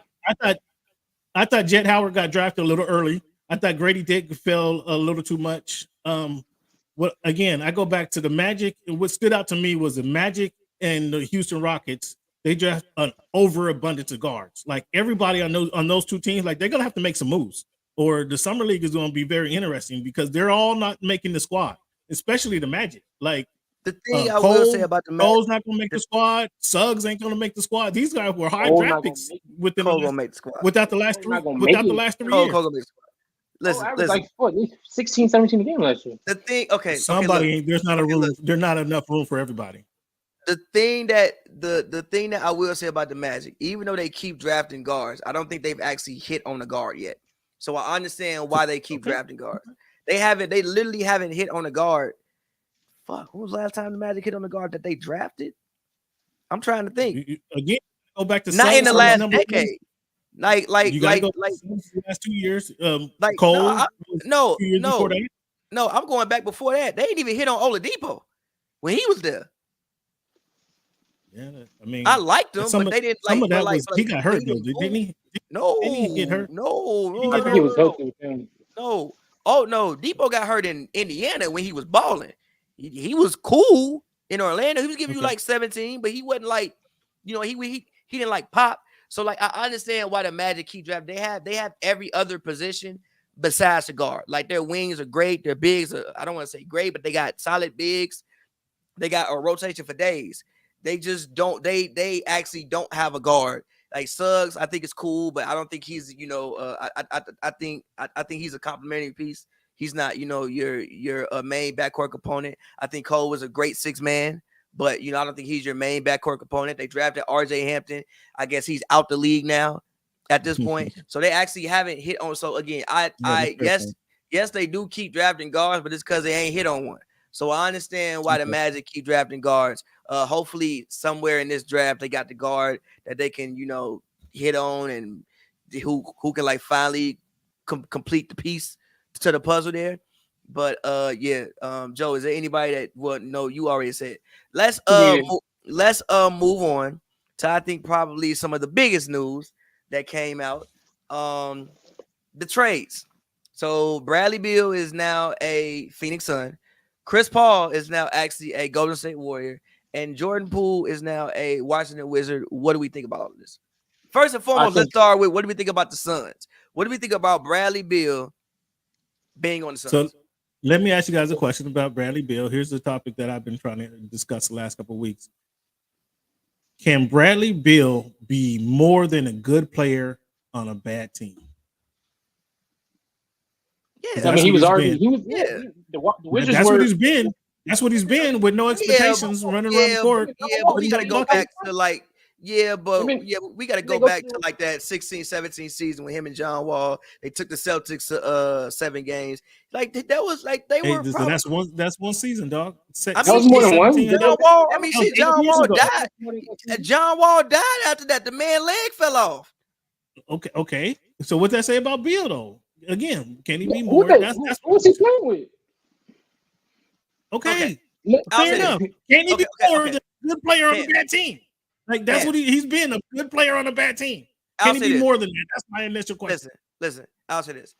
Speaker 3: thought Jet Howard got drafted a little early. I thought Grady Dick fell a little too much. Again, I go back to the Magic. And what stood out to me was the Magic and the Houston Rockets. They draft an overabundance of guards. Like everybody on those two teams, like they're gonna have to make some moves, or the summer league is gonna be very interesting because they're all not making the squad, especially the Magic. Like
Speaker 1: the thing I will say about the Magic,
Speaker 3: Cole's not gonna make the squad. Suggs ain't gonna make the squad. These guys were high draft picks within without the last 3 years.
Speaker 1: Listen,
Speaker 2: like 16, 17 a game last year.
Speaker 1: The thing,
Speaker 3: there's not a room. There's not enough room for everybody.
Speaker 1: The thing that I will say about the Magic, even though they keep drafting guards, I don't think they've actually hit on a guard yet. So I understand why they keep drafting guards. They literally haven't hit on a guard. Fuck, when was the last time the Magic hit on a guard that they drafted? I'm trying to think.
Speaker 3: Again, go back to
Speaker 1: not in the last decade. Like
Speaker 3: the last 2 years.
Speaker 1: Like
Speaker 3: Cole.
Speaker 1: No, I'm going back before that. They didn't even hit on Oladipo when he was there.
Speaker 3: Yeah, I mean,
Speaker 1: I liked him, but they didn't like.
Speaker 3: Some of that was he got hurt though, didn't he?
Speaker 1: No,
Speaker 3: didn't he get hurt?
Speaker 1: No,
Speaker 2: I think he was healthy.
Speaker 1: No, oh no, Depot got hurt in Indiana when he was balling. He was cool in Orlando. He was giving you like 17, but he wasn't like, he didn't like pop. So like I understand why the Magic keep drafting. They have every other position besides the guard. Like their wings are great, their bigs are, I don't want to say great, but they got solid bigs. They got a rotation for days. They just don't. They actually don't have a guard. Like Suggs, I think it's cool, but I don't think he's. I think he's a complimentary piece. He's not. Your main backcourt component. I think Cole was a great 6-man, but I don't think he's your main backcourt component. They drafted R.J. Hampton. I guess he's out the league now at this point. So they actually haven't hit on. So again, yes, they do keep drafting guards, but it's because they ain't hit on one. So I understand why the Magic keep drafting guards. Hopefully somewhere in this draft, they got the guard that they can, hit on and who can like finally complete the piece to the puzzle there. But Joe, is there anybody that no, you already said. Let's move on to I think probably some of the biggest news that came out. The trades. So Bradley Beal is now a Phoenix Sun. Chris Paul is now actually a Golden State Warrior, and Jordan Poole is now a Washington Wizard. What do we think about all of this? First and foremost, let's start with what do we think about the Suns? What do we think about Bradley Beal being on the Suns?
Speaker 3: So let me ask you guys a question about Bradley Beal. Here's the topic that I've been trying to discuss the last couple of weeks. Can Bradley Beal be more than a good player on a bad team?
Speaker 2: Yeah, I mean, he was already. The Wizards
Speaker 3: that's what he's been. That's what he's been with no expectations, running around the court.
Speaker 1: Yeah, but we got to go back to like. Yeah, but we got to go back to like that 16-17 season with him and John Wall. They took the Celtics to 7 games. Like that was like they were.
Speaker 3: That's one season, dog.
Speaker 2: That was more than one.
Speaker 1: John Wall. I mean, shit. John Wall died. John Wall died after that. The man leg fell off.
Speaker 3: Okay. So what that say about Beal though? Again, can he be more?
Speaker 2: What's he playing with?
Speaker 3: Okay. Fair enough. Can he be more than a good player on a bad team? Like that's what he's been, a good player on a bad team. Can he be more than that? That's my initial question.
Speaker 1: Listen. I'll say this: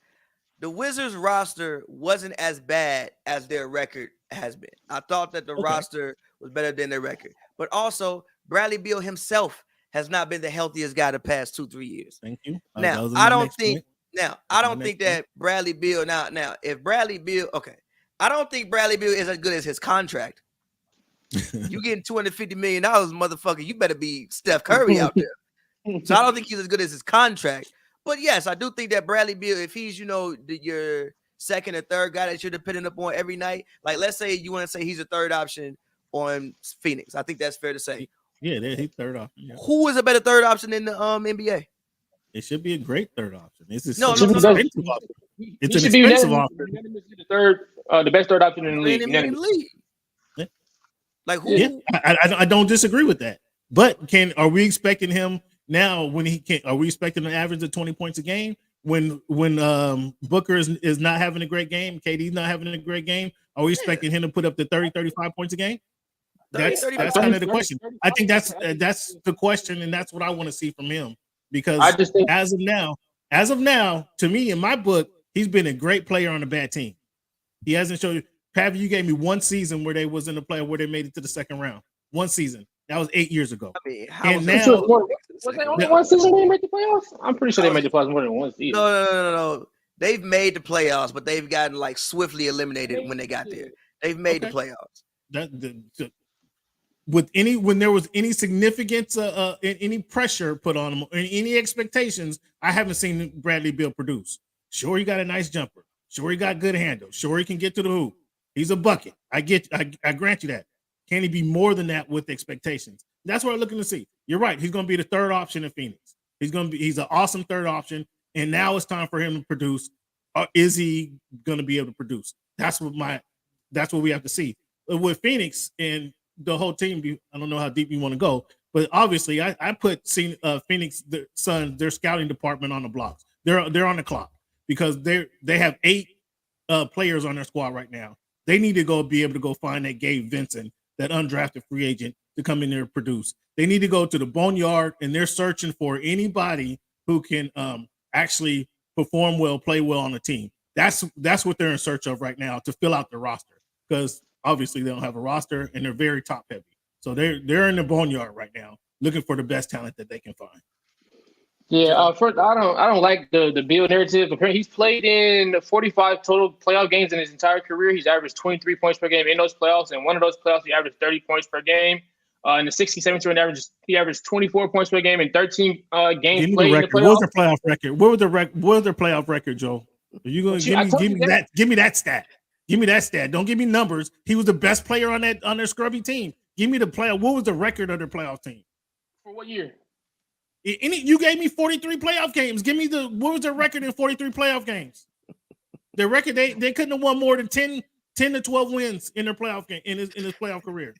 Speaker 1: the Wizards roster wasn't as bad as their record has been. I thought that the roster was better than their record, but also Bradley Beal himself has not been the healthiest guy the past 2-3 years.
Speaker 3: Thank you.
Speaker 1: Now, I don't think that Bradley Beal now if Bradley Beal, okay, I don't think Bradley Beal is as good as his contract. You getting $250 million, motherfucker, you better be Steph Curry out there. So I don't think he's as good as his contract. But yes, I do think that Bradley Beal, if he's, your second or third guy that you're depending upon every night, like let's say you want to say he's a third option on Phoenix. I think that's fair to say.
Speaker 3: Yeah, he's third option. Yeah.
Speaker 1: Who is a better third option in the NBA?
Speaker 3: It should be a great third option. It's an
Speaker 2: expensive option. The best third option in the league.
Speaker 1: Yeah. Like who?
Speaker 3: Yeah, I don't disagree with that. But are we expecting him now when he can? Are we expecting an average of 20 points a game when Booker is not having a great game? KD's not having a great game. Are we expecting him to put up the 30-35 points a game? That's kind of the question. I think that's the question, and that's what I want to see from him. Because I just think as of now, to me, in my book, he's been a great player on a bad team. He hasn't shown you. Pavy, you gave me one season where they was in the play where they made it to the second round. One season. That was 8 years ago.
Speaker 1: I mean,
Speaker 2: was they only one season they made the playoffs? I'm pretty sure they made the playoffs more than one season.
Speaker 1: No. They've made the playoffs, but they've gotten like swiftly eliminated when they got there. They've made the playoffs.
Speaker 3: When there was any significance, any pressure put on him, or any expectations, I haven't seen Bradley Beal produce. Sure, he got a nice jumper. Sure, he got good handle. Sure, he can get to the hoop. He's a bucket. I grant you that. Can he be more than that with expectations? That's what I'm looking to see. You're right. He's going to be the third option in Phoenix. He's an awesome third option, and now it's time for him to produce. Is he going to be able to produce? That's what we have to see. With Phoenix and the whole team, I don't know how deep you want to go, but obviously I put Phoenix Suns, their scouting department on the blocks. They're on the clock because they have 8 players on their squad right now. They need to be able to go find that Gabe Vincent, that undrafted free agent, to come in there and produce. They need to go to the boneyard, and they're searching for anybody who can actually perform well, play well on the team. That's what they're in search of right now to fill out the roster, because obviously they don't have a roster and they're very top heavy. So they're in the boneyard right now looking for the best talent that they can find.
Speaker 2: Yeah, first I don't like the Beal narrative. Apparently, he's played in 45 total playoff games in his entire career. He's averaged 23 points per game in those playoffs. And one of those playoffs, he averaged 30 points per game. In the 16-17 he averaged 24 points per game in 13 games played in the playoffs.
Speaker 3: What was their playoff record? What was their playoff record, Joe? Are you going to give me that? Give me that stat. Give me that stat. Don't give me numbers. He was the best player on their scrubby team. Give me the playoff. What was the record of their playoff team?
Speaker 2: For what year?
Speaker 3: You gave me 43 playoff games. Give me what was their record in 43 playoff games? Their record, they couldn't have won more than 10 to 12 wins in their playoff game in his playoff career.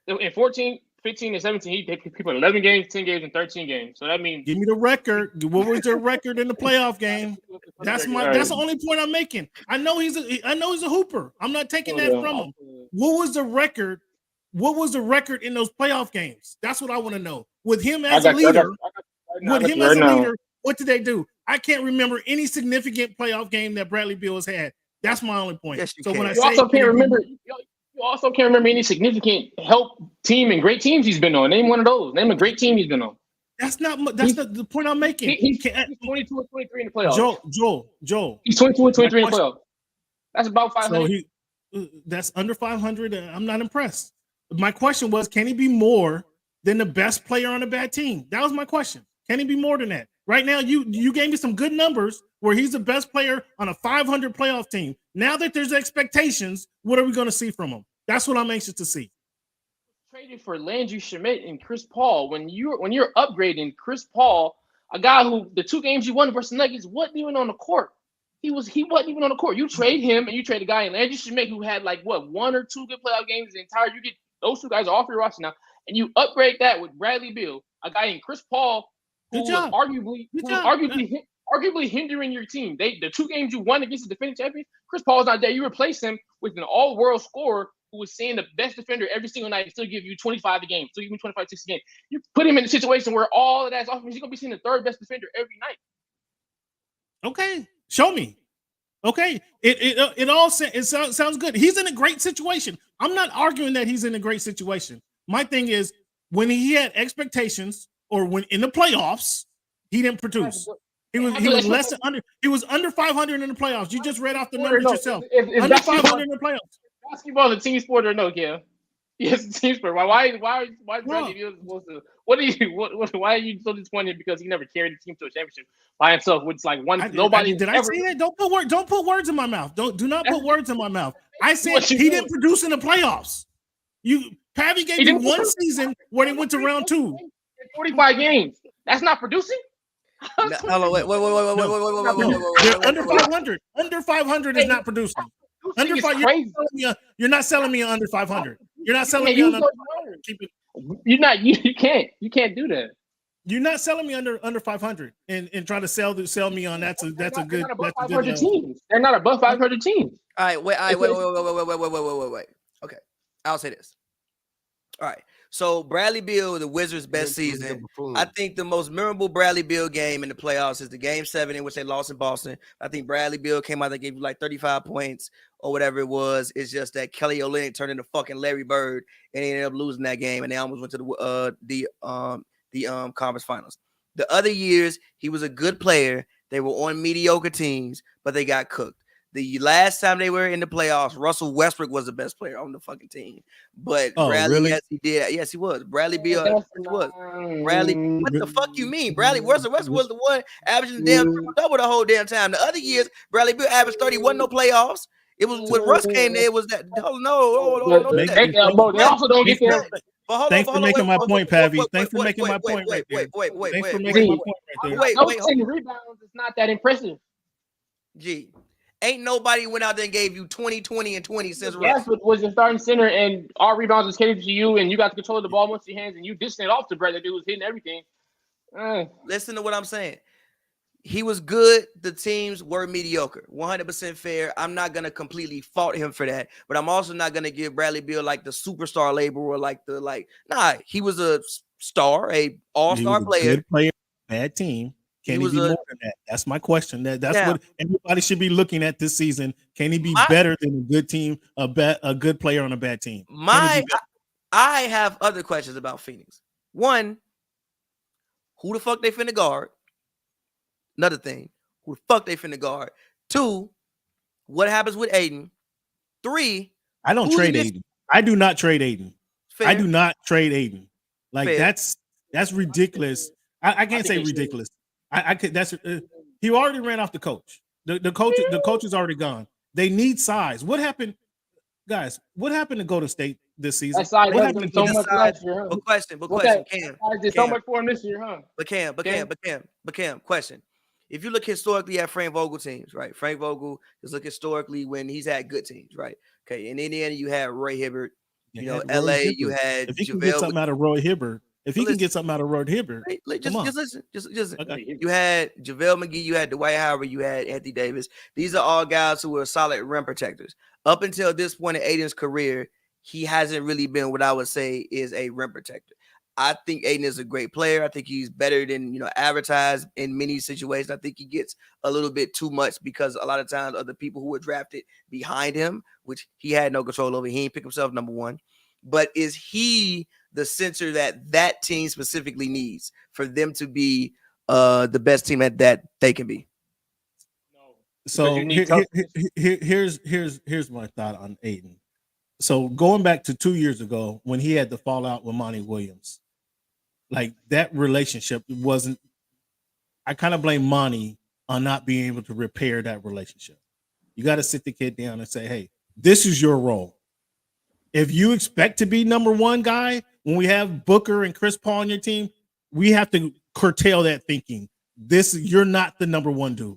Speaker 2: In 14, 15, and 17, he played 11 games, 10 games, and 13 games. So that means
Speaker 3: give me the record. What was their record in the playoff game? That's the only point I'm making. I know he's a hooper. I'm not taking that from him. What was the record? What was the record in those playoff games? That's what I want to know. With him as a leader, what did they do? I can't remember any significant playoff game that Bradley Beal has had. That's my only point.
Speaker 1: Yes,
Speaker 2: you also can't remember any significant help team and great teams he's been on. Name one of those. Name a great team he's been on.
Speaker 3: That's the point I'm making.
Speaker 2: He's 22 and 23 in the playoffs.
Speaker 3: Joel.
Speaker 2: He's 22 and 23 in the playoffs. That's about 500.
Speaker 3: So that's under 500. I'm not impressed. My question was, can he be more than the best player on a bad team? That was my question. Can he be more than that? Right now, you gave me some good numbers where he's the best player on a 500 playoff team. Now that there's expectations, what are we going to see from him? That's what I'm anxious to see.
Speaker 2: Traded for Landry Shamet and Chris Paul. When you're upgrading Chris Paul, a guy who the 2 games you won versus Nuggets wasn't even on the court. He wasn't even on the court. You trade him and you trade a guy in Landry Shamet who had 1 or 2 good playoff games the entire. You get those 2 guys off your roster now, and you upgrade that with Bradley Beal, a guy in Chris Paul who was arguably hindering your team. The 2 games you won against the defending champions, Chris Paul's not there. You replace him with an all-world scorer who was seeing the best defender every single night and still give you 25 a game, still give you 25, 6 a game. You put him in a situation where all of that's off, he's going to be seeing the 3rd best defender every night.
Speaker 3: Okay, show me. Okay, it all sounds good. He's in a great situation. I'm not arguing that he's in a great situation. My thing is when he had expectations or when in the playoffs, he didn't produce. He was less than under. He was under 500 in the playoffs. You just read off the numbers yourself. Under 500 in the playoffs.
Speaker 2: Basketball a team sport or no, Kim? Yes, it's a team sport. Why Bradley Beal supposed to? Why are you so disappointed because he never carried the team to a championship by himself? With like nobody.
Speaker 3: Did I say that? Don't put words in my mouth. Do not put words in my mouth. I said he didn't produce in the playoffs. Pavy gave you one season where they went to round 2.
Speaker 2: 45 games. That's not producing.
Speaker 1: No, wait.
Speaker 3: They're under 500. Under 500 is not producing. Under 500, you're not selling me under 500. You're not selling me under 500.
Speaker 2: You can't do that.
Speaker 3: You're not selling me under 500 and trying to sell me on that's a good
Speaker 2: teams. They're not above 500 teams.
Speaker 1: All right, wait. Okay, I'll say this. All right. So Bradley Beal, the Wizards' best season. I think the most memorable Bradley Beal game in the playoffs is the Game 7 in which they lost in Boston. I think Bradley Beal came out, they gave you like 35 points or whatever it was. It's just that Kelly Olynyk turned into fucking Larry Bird and they ended up losing that game, and they almost went to the conference finals. The other years, he was a good player. They were on mediocre teams, but they got cooked. The last time they were in the playoffs, Russell Westbrook was the best player on the fucking team. But Bradley,
Speaker 3: really?
Speaker 1: Yes, he did. Yes, he was. Bradley Beal was. Bradley, what the fuck you mean? Russell Westbrook was the one averaging the damn triple-double the whole damn time. The other years, Bradley Beal averaged 30. Wasn't no playoffs. It was when Russ came there. It was that.
Speaker 2: They also don't get there.
Speaker 3: Thanks for making my point, Pavy. Thanks for making my point right there.
Speaker 2: Wait. Rebounds is not that impressive.
Speaker 1: Gee. Ain't nobody went out there and gave you 20, 20, and 20 since
Speaker 2: Russ was your starting center, and all rebounds was catered to you, and you got the control of the ball once your hands, and you dishing it off to Brad. That dude was hitting everything.
Speaker 1: Listen to what I'm saying. He was good. The teams were mediocre. 100% fair. I'm not going to completely fault him for that, but I'm also not going to give Bradley Beal like the superstar label or he was a star, a all-star player.
Speaker 3: Good player, bad team. Can he be more than that? That's my question. That's what everybody should be looking at this season. Can he be better than a good team, a good player on a bad team?
Speaker 1: I have other questions about Phoenix. One, who the fuck they finna guard? Another thing, who the fuck they finna guard? Two, what happens with Aiden? Three,
Speaker 3: I don't trade Aiden. I do not trade Aiden.
Speaker 1: Fair.
Speaker 3: I do not trade Aiden. Like
Speaker 1: Fair.
Speaker 3: that's ridiculous. I can't say ridiculous. I could. That's he already ran off the coach. The coach is already gone. They need size. What happened, guys? What happened to Golden State this season?
Speaker 2: What happened
Speaker 1: so much last year? Huh? Question, Cam.
Speaker 2: Did so much for him this year, huh?
Speaker 1: But Cam. Question. If you look historically at Frank Vogel teams, right? Frank Vogel, just look historically when he's had good teams, right? Okay. In Indiana, you had Roy Hibbert. LA, you had.
Speaker 3: If he can get something out of Roy Hibbert. If he can get something out of Roy Hibbert,
Speaker 1: just listen.
Speaker 3: Okay.
Speaker 1: You had JaVale McGee, you had Dwight Howard, you had Anthony Davis. These are all guys who were solid rim protectors. Up until this point in Aiden's career, he hasn't really been what I would say is a rim protector. I think Aiden is a great player. I think he's better than advertised in many situations. I think he gets a little bit too much because a lot of times other people who were drafted behind him, which he had no control over, he didn't pick himself number one. But is he the center that team specifically needs for them to be the best team that they can be?
Speaker 2: No.
Speaker 3: So here's my thought on Aiden. So going back to 2 years ago when he had the fallout with Monty Williams, like that relationship wasn't. I kind of blame Monty on not being able to repair that relationship. You got to sit the kid down and say, "Hey, this is your role. If you expect to be number one guy, when we have Booker and Chris Paul on your team, we have to curtail that thinking. You're not the number one dude.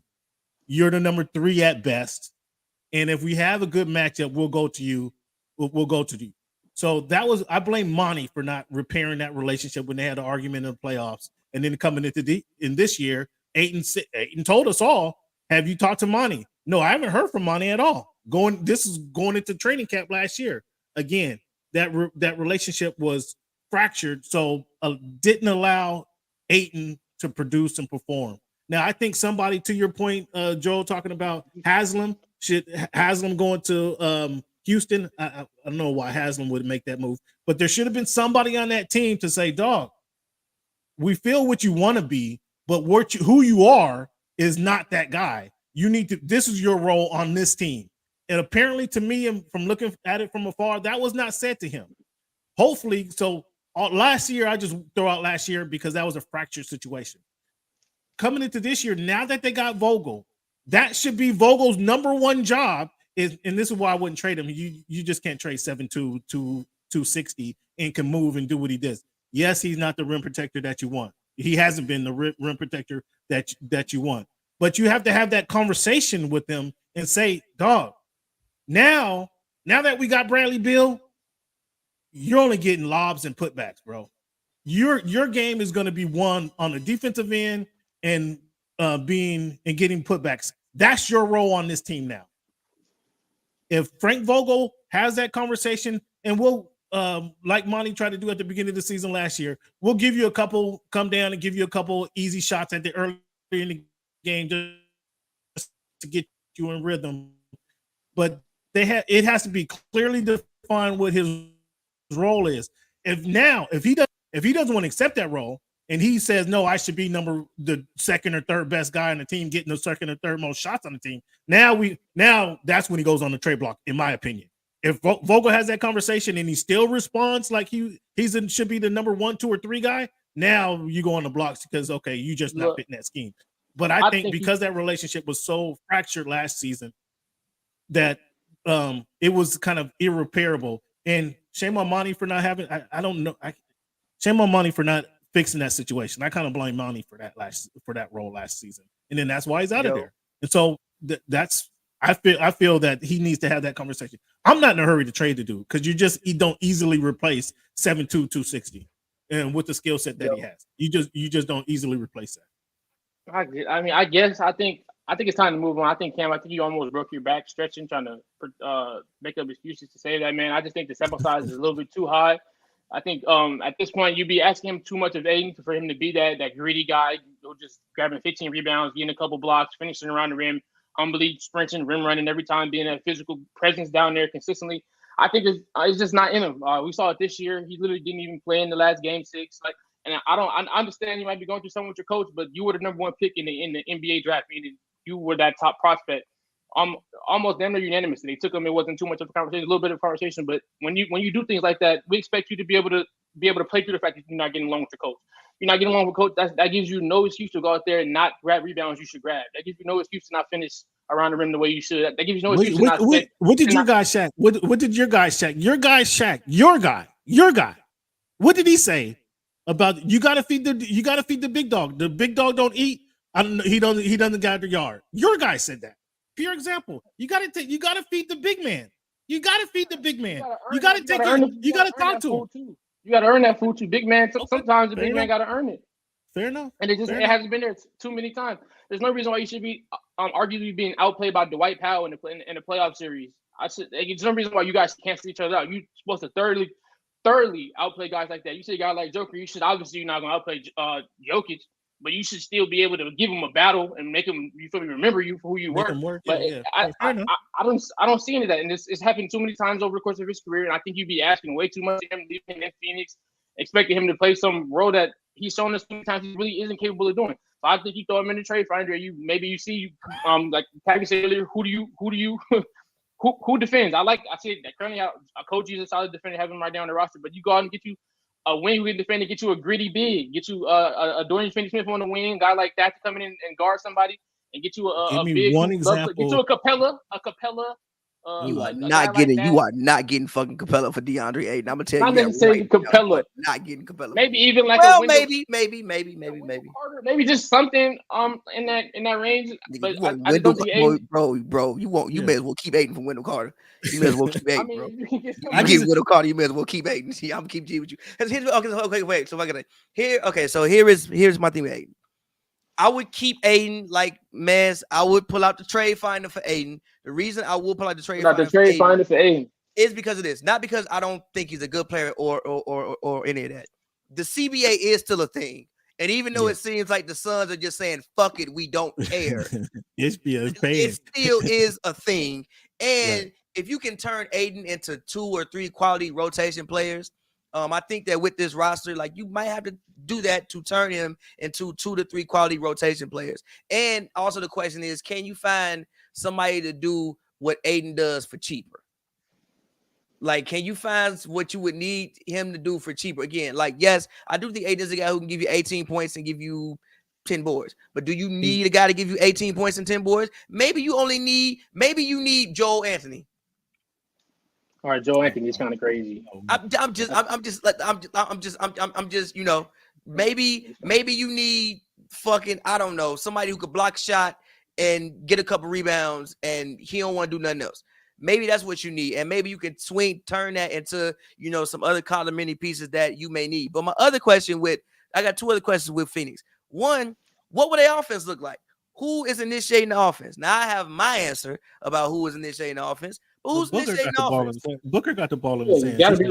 Speaker 3: You're the number three at best. And if we have a good matchup, we'll go to you. We'll go to you." So I blame Monty for not repairing that relationship when they had an argument in the playoffs. And then coming in this year, Aiden told us all, "Have you talked to Monty?" No, I haven't heard from Monty at all. This is going into training camp last year. Again, that relationship was fractured, so didn't allow Ayton to produce and perform. Now, I think somebody, to your point, Joel, talking about Haslam going to Houston, I don't know why Haslam would make that move, but there should have been somebody on that team to say, dog, we feel what you want to be, but who you are is not that guy. You need to, this is your role on this team. And apparently to me, and from looking at it from afar, that was not said to him. Hopefully, so last year, I just throw out last year because that was a fractured situation. Coming into this year, now that they got Vogel, that should be Vogel's number one job. And this is why I wouldn't trade him. You just can't trade 7'2", 260 and can move and do what he does. Yes, he's not the rim protector that you want. He hasn't been the rim protector that you want. But you have to have that conversation with them and say, dog, now that we got Bradley Beal, you're only getting lobs and putbacks, bro. Your game is going to be won on the defensive end and getting putbacks. That's your role on this team now. If Frank Vogel has that conversation, and we'll like Monty tried to do at the beginning of the season last year, we'll give you a couple, come down and give you a couple easy shots at the early in the game just to get you in rhythm. But it has to be clearly defined what his role is. If he doesn't want to accept that role, and he says, no, I should be the second or third best guy on the team, getting the second or third most shots on the team. Now that's when he goes on the trade block, in my opinion. If Vogel has that conversation and he still responds like should be the number 1, 2, or 3 guy, now you go on the blocks because, okay, you just not fitting that scheme. But I think because that relationship was so fractured last season that it was kind of irreparable. And shame on Monty for not having, I don't know. Shame on Monty for not fixing that situation. I kind of blame Monty for that role last season, and then that's why he's out of there. And so I feel that he needs to have that conversation. I'm not in a hurry to trade the dude because you don't easily replace 7'2", 260, and with the skill set that he has, you just don't easily replace that.
Speaker 2: I guess I think it's time to move on. I think Cam, you almost broke your back stretching trying to make up excuses to say that, man. I just think the sample size is a little bit too high. I think at this point you'd be asking him too much of Aiden for him to be that greedy guy, just grabbing 15 rebounds, getting a couple blocks, finishing around the rim, humbly sprinting, rim running every time, being a physical presence down there consistently. I think it's just not in him. We saw it this year. He literally didn't even play in the last game 6. And I understand you might be going through something with your coach, but you were the number 1 pick in the NBA draft, meaning you were that top prospect. Almost damn near unanimous. They took him. It wasn't too much of a conversation, a little bit of a conversation. But when you do things like that, we expect you to be able to play through the fact that you're not getting along with your coach. You're not getting along with coach. That gives you no excuse to go out there and not grab rebounds you should grab. That gives you no excuse to not finish around the rim the way you should. That gives you no excuse to not.
Speaker 3: What did your guy Shaq? What did your guy Shaq? Your guy Shaq. Your guy. What did he say about you? Got to feed the big dog. The big dog don't eat. He doesn't guard the yard. Your guy said that. Pure example. You got to feed the big man. You got to feed the big man. You got to talk to him.
Speaker 2: You got to earn that food too. Big man. Sometimes the big man got to earn it.
Speaker 3: Fair enough.
Speaker 2: And it hasn't been there too many times. There's no reason why you should be arguably being outplayed by Dwight Powell in the playoff series. There's no reason why you guys cancel each other out. You're supposed to thoroughly outplay guys like that. You say a guy like Joker, you're not going to outplay Jokic. But you should still be able to give him a battle and make him, remember you for who you were. But I don't see any of that, and it's happened too many times over the course of his career. And I think you'd be asking way too much of him leaving in Phoenix, expecting him to play some role that he's shown us many times he really isn't capable of doing. So I think you throw him in the trade finder. You see like Pavy said earlier, who defends? I said that currently a coach is a solid defender, have him right down on the roster. But you go out and get you a wing who can defend and get you a gritty big, get you a Dorian Finney-Smith on the wing, guy like that to come in and guard somebody, and get you a big one example. Get you a Capella.
Speaker 1: You are not getting fucking Capella for DeAndre Ayton. I'm gonna tell you.
Speaker 2: I'm gonna say Capella.
Speaker 1: Not getting Capella.
Speaker 2: Maybe even like
Speaker 1: maybe.
Speaker 2: Maybe just something in that range. But
Speaker 1: bro, you may as well keep Ayton from Wendell Carter. You may as well keep Ayton, bro. You get Wendell Carter, you may as well keep Ayton. See, I'm gonna keep G with you. Okay, wait. So I gotta here. Okay, so here's my thing with Ayton. I would keep Ayton like Mez. I would pull out the trade finder for Ayton. The reason I will pull out the trade finder for Ayton is because of this, not because I don't think he's a good player or any of that. The CBA is still a thing, and even though it seems like the Suns are just saying "fuck it," we don't care.
Speaker 3: It still
Speaker 1: is a thing, and if you can turn Ayton into 2 or 3 quality rotation players, I think that with this roster, like you might have to do that to turn him into 2 to 3 quality rotation players. And also the question is, can you find somebody to do what Ayton does for cheaper? Like, can you find what you would need him to do for cheaper? Again, like, yes, I do think Ayton is a guy who can give you 18 points and give you 10 boards. But do you need a guy to give you 18 points and 10 boards? Maybe you need Joel Anthony.
Speaker 2: All right, Joel Anthony is kind of crazy.
Speaker 1: I'm just, you know, maybe you need fucking, I don't know, somebody who could block a shot and get a couple rebounds and he don't want to do nothing else. Maybe that's what you need. And maybe you can turn that into, you know, some other complementary pieces that you may need. But I got 2 other questions with Phoenix. One, what would their offense look like? Who is initiating the offense? Now, I have my answer about who is initiating the offense. But who's initiating the offense?
Speaker 3: Booker got the ball in his hands. He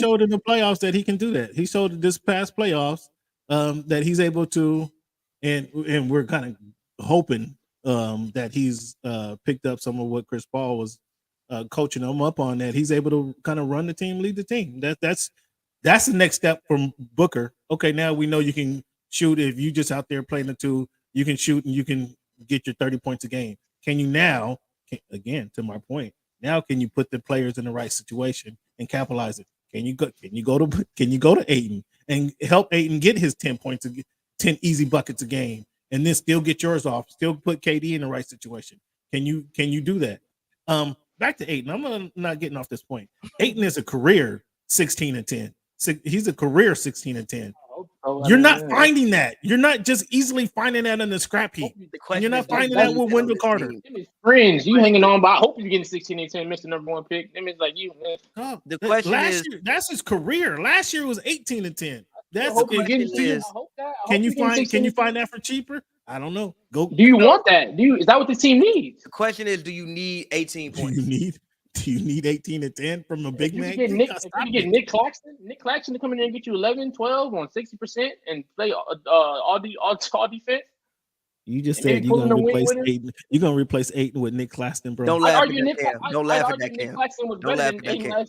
Speaker 3: showed in the playoffs that he can do that. He showed this past playoffs that he's able to, and we're kind of hoping that he's picked up some of what Chris Paul was coaching him up on, that he's able to kind of run the team, lead the team. That's the next step from Booker. Okay, now we know you can shoot. If you just out there playing the 2, you can shoot and you can get your 30 points a game. Can you now, again, to my point, now can you put the players in the right situation and capitalize it? Can you go to Ayton and help Ayton get his 10 points, 10 easy buckets a game, and then still get yours off, still put KD in the right situation? Can you do that? Back to Ayton. I'm not getting off this point. Ayton is a career 16-10. He's a career 16-10. You're not finding that. You're not just easily finding that in the scrap heap. You're not finding that with Wendell Carter.
Speaker 2: Friends, you hanging on by. I hope you're getting 16-10, Mr. Number 1 pick. That means like you.
Speaker 3: Oh, the question is, that's his career. Last year was 18-10. That's can you find that for cheaper? I don't know. Do
Speaker 2: you want that? Is that what the team needs?
Speaker 1: The question is, do you need 18 points?
Speaker 3: Do you need 18-10 from a big man?
Speaker 2: If you get Nick Claxton to come in there and get you 11, 12 on 60% and play all defense.
Speaker 3: You just said you're gonna replace Ayton. You're gonna replace Ayton with Nick Claxton, bro.
Speaker 1: Don't laugh at that, Cam. Don't laugh at that, Cam. Don't laugh at that, Cam.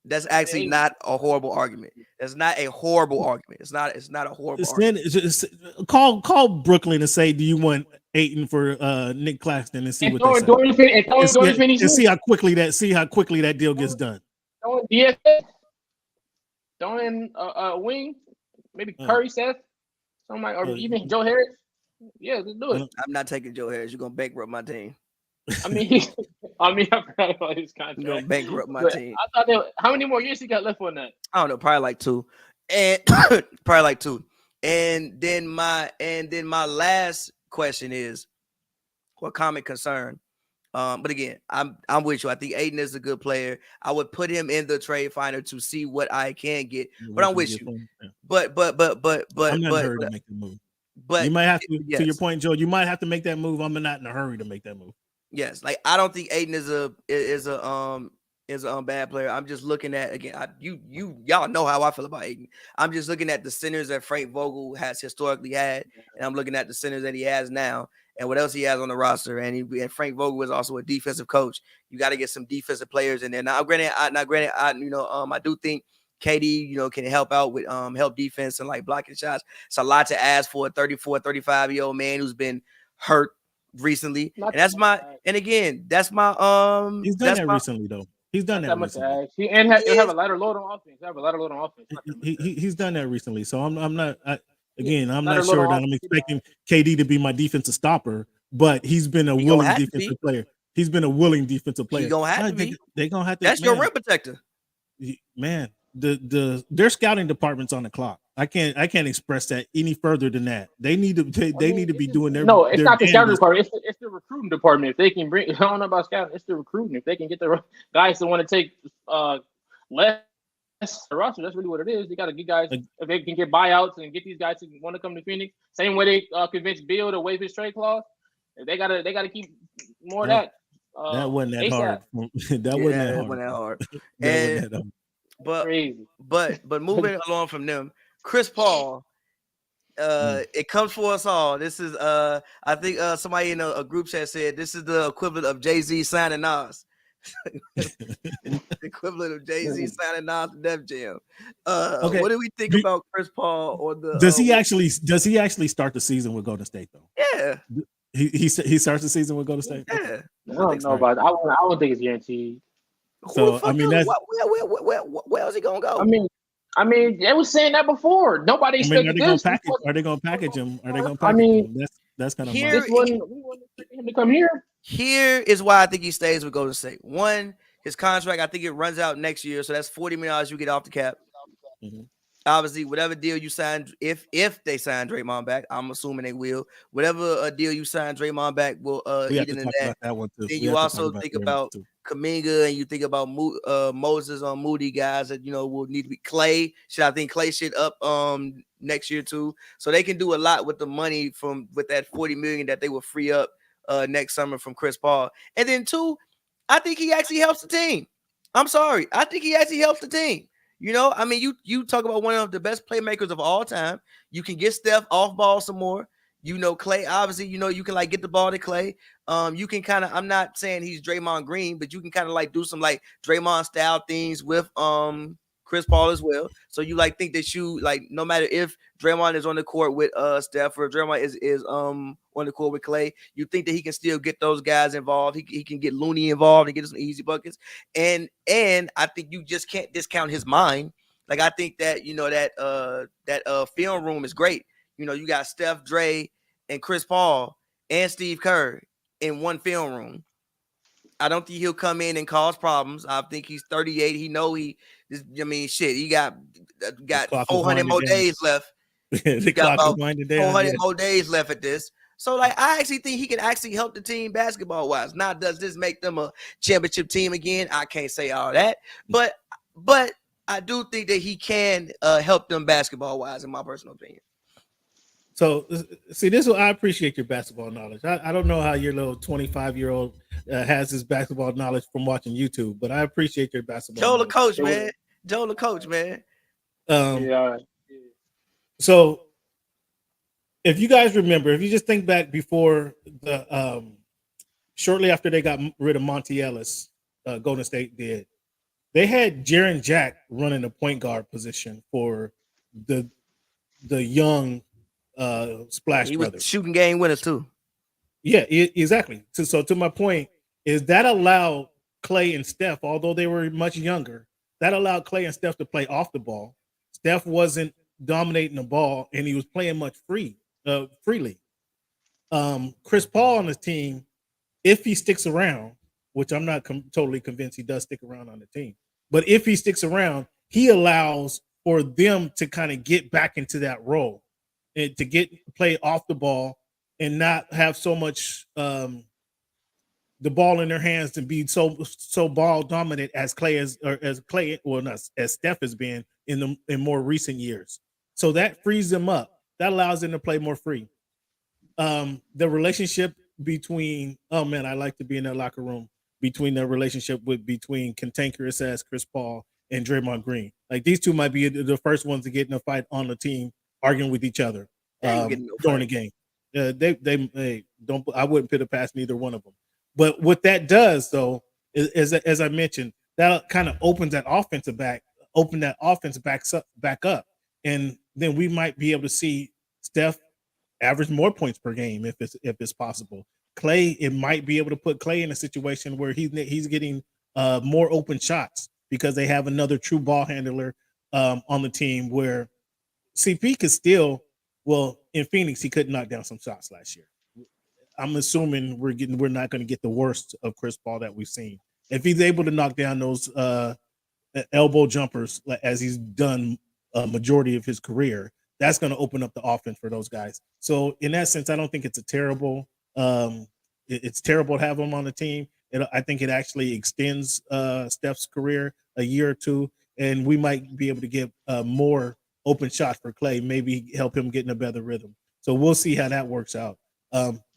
Speaker 1: That's actually not a horrible argument. That's not a horrible argument. It's not a horrible argument.
Speaker 3: Call Brooklyn and say, do you want Ayton for Nick Claxton, and see what they say. And see how quickly that deal gets done.
Speaker 2: Throwing a wing, maybe Curry, Seth, somebody, or even Joe Harris. Yeah, let's do it.
Speaker 1: I'm not taking Joe Harris. You're gonna bankrupt my team.
Speaker 2: I forgot about his contract.
Speaker 1: You're gonna bankrupt my team.
Speaker 2: I thought how many more years he got left on that?
Speaker 1: I don't know, probably like 2. And probably like 2. And then my last question is, what common concern? But again, I'm with you. I think Ayton is a good player. I would put him in the trade finder to see what I can get. But I'm with you. But I'm not
Speaker 3: in a hurry to make the move. But you might have to. Yes. To your point, Joe, you might have to make that move. I'm not in a hurry to make that move.
Speaker 1: Yes, like I don't think Ayton is a bad player. I'm just looking at, again, y'all know how I feel about Ayton. I'm just looking at the centers that Frank Vogel has historically had, and I'm looking at the centers that he has now, and what else he has on the roster. And Frank Vogel is also a defensive coach. You got to get some defensive players in there. Now, granted, I do think KD, can help out with help defense and like blocking shots. It's a lot to ask for a 34, 35-year-old man who's been hurt recently. He's done
Speaker 3: that recently though. He's done that recently.
Speaker 2: He'll have a lighter load on offense.
Speaker 3: He's done that recently. So I'm not sure that I'm expecting KD to be my defensive stopper, but he's been a willing defensive player. He's been a willing defensive player.
Speaker 1: He's gonna have to be.
Speaker 3: They're gonna have to.
Speaker 1: That's your rim protector.
Speaker 3: Man, their scouting department's on the clock. I can't express that any further than that. They need to be doing their.
Speaker 2: No, it's not the scouting department. It's the recruiting department. If they can bring, I don't know about scouting. It's the recruiting. If they can get the guys that want to take less roster, that's really what it is. They got to get guys. If they can get buyouts and get these guys to want to come to Phoenix, same way they convinced Bill to waive his trade clause. They gotta keep more of that.
Speaker 3: That wasn't that hard. That wasn't that hard.
Speaker 1: But moving along from them, Chris Paul, It comes for us all. This is I think somebody in a group chat said this is the equivalent of Jay-Z signing Nas. The equivalent of Jay-Z signing Nas to Def Jam.
Speaker 3: Okay.
Speaker 1: What do we think about Chris Paul or the?
Speaker 3: Does he actually start the season with Golden State though?
Speaker 1: Yeah.
Speaker 3: He starts the season with Golden State.
Speaker 1: Yeah.
Speaker 3: Okay.
Speaker 2: I don't know about. I don't think it's guaranteed.
Speaker 3: So I mean, that's
Speaker 1: where else he gonna go?
Speaker 2: I mean, they was saying that before. Nobody expected this.
Speaker 3: Are they gonna package him? Are they gonna package him? That's kind of
Speaker 1: we
Speaker 2: wouldn't expect him to come here.
Speaker 1: Here is why I think he stays with Golden State. One, his contract, I think it runs out next year, so that's $40 million you get off the cap. Mm-hmm. Obviously, whatever deal you sign, if they sign Draymond back, I'm assuming they will. Whatever deal you sign Draymond back will eat into that one too. Then you also think about Kuminga and you think about Moses on Moody guys that will need to be Clay. I think Clay should up next year too. So they can do a lot with the money with that $40 million that they will free up next summer from Chris Paul. And then two, I think he actually helps the team. I'm sorry, I think he actually helps the team. I mean, you talk about one of the best playmakers of all time. You can get Steph off ball some more. Clay, obviously, you can like get the ball to Clay. You can kind of, I'm not saying he's Draymond Green, but you can kind of like do some like Draymond style things with Chris Paul as well. So you like think that you like no matter if Draymond is on the court with Steph or Draymond is on the court with Clay, you think that he can still get those guys involved. He can get Looney involved and get some easy buckets. And I think you just can't discount his mind. Like I think that that film room is great. You got Steph, Dre, and Chris Paul and Steve Kerr in one film room. I don't think he'll come in and cause problems. I think he's 38. He got 400 more days left. He got about 400 more days left at this. So, like, I actually think he can actually help the team basketball-wise. Now, does this make them a championship team again? I can't say all that. But I do think that he can help them basketball-wise, in my personal opinion.
Speaker 3: So, see, this is I appreciate your basketball knowledge. I don't know how your little 25-year-old has his basketball knowledge from watching YouTube, but I appreciate your basketball
Speaker 1: Joe
Speaker 3: knowledge.
Speaker 1: Joe the coach, man.
Speaker 2: Yeah.
Speaker 3: So, if you guys remember, if you just think back before the shortly after they got rid of Monty Ellis, Golden State did, they had Jaren Jack running the point guard position for the young Splash
Speaker 1: he
Speaker 3: brothers.
Speaker 1: Was shooting game winners too.
Speaker 3: Yeah, exactly. So to my point is that allowed Clay and Steph, although they were much younger, that allowed Clay and Steph to play off the ball. Steph wasn't dominating the ball, and he was playing much freely. Chris Paul on his team, if he sticks around, which I'm not totally convinced he does stick around on the team, but if he sticks around, he allows for them to kind of get back into that role and to play off the ball and not have so much the ball in their hands and be so ball dominant as Steph has been in more recent years. So that frees them up. That allows them to play more free. The relationship between I like to be in that locker room between cantankerous as Chris Paul and Draymond Green. Like these two might be the first ones to get in a fight on the team, arguing with each other during the game. They don't. I wouldn't put it past neither one of them. But what that does, though, is as I mentioned, that kind of opens that offense back up, and then we might be able to see Steph average more points per game if it's possible. Clay, it might be able to put Clay in a situation where he's getting more open shots because they have another true ball handler on the team. Where CP could still, in Phoenix, he could knock down some shots last year. I'm assuming we're not going to get the worst of Chris Paul that we've seen. If he's able to knock down those elbow jumpers as he's done a majority of his career, that's going to open up the offense for those guys. So in that sense, I don't think it's a terrible. It's terrible to have him on the team. I think it actually extends Steph's career a year or two, and we might be able to get more open shots for Clay. Maybe help him get in a better rhythm. So we'll see how that works out.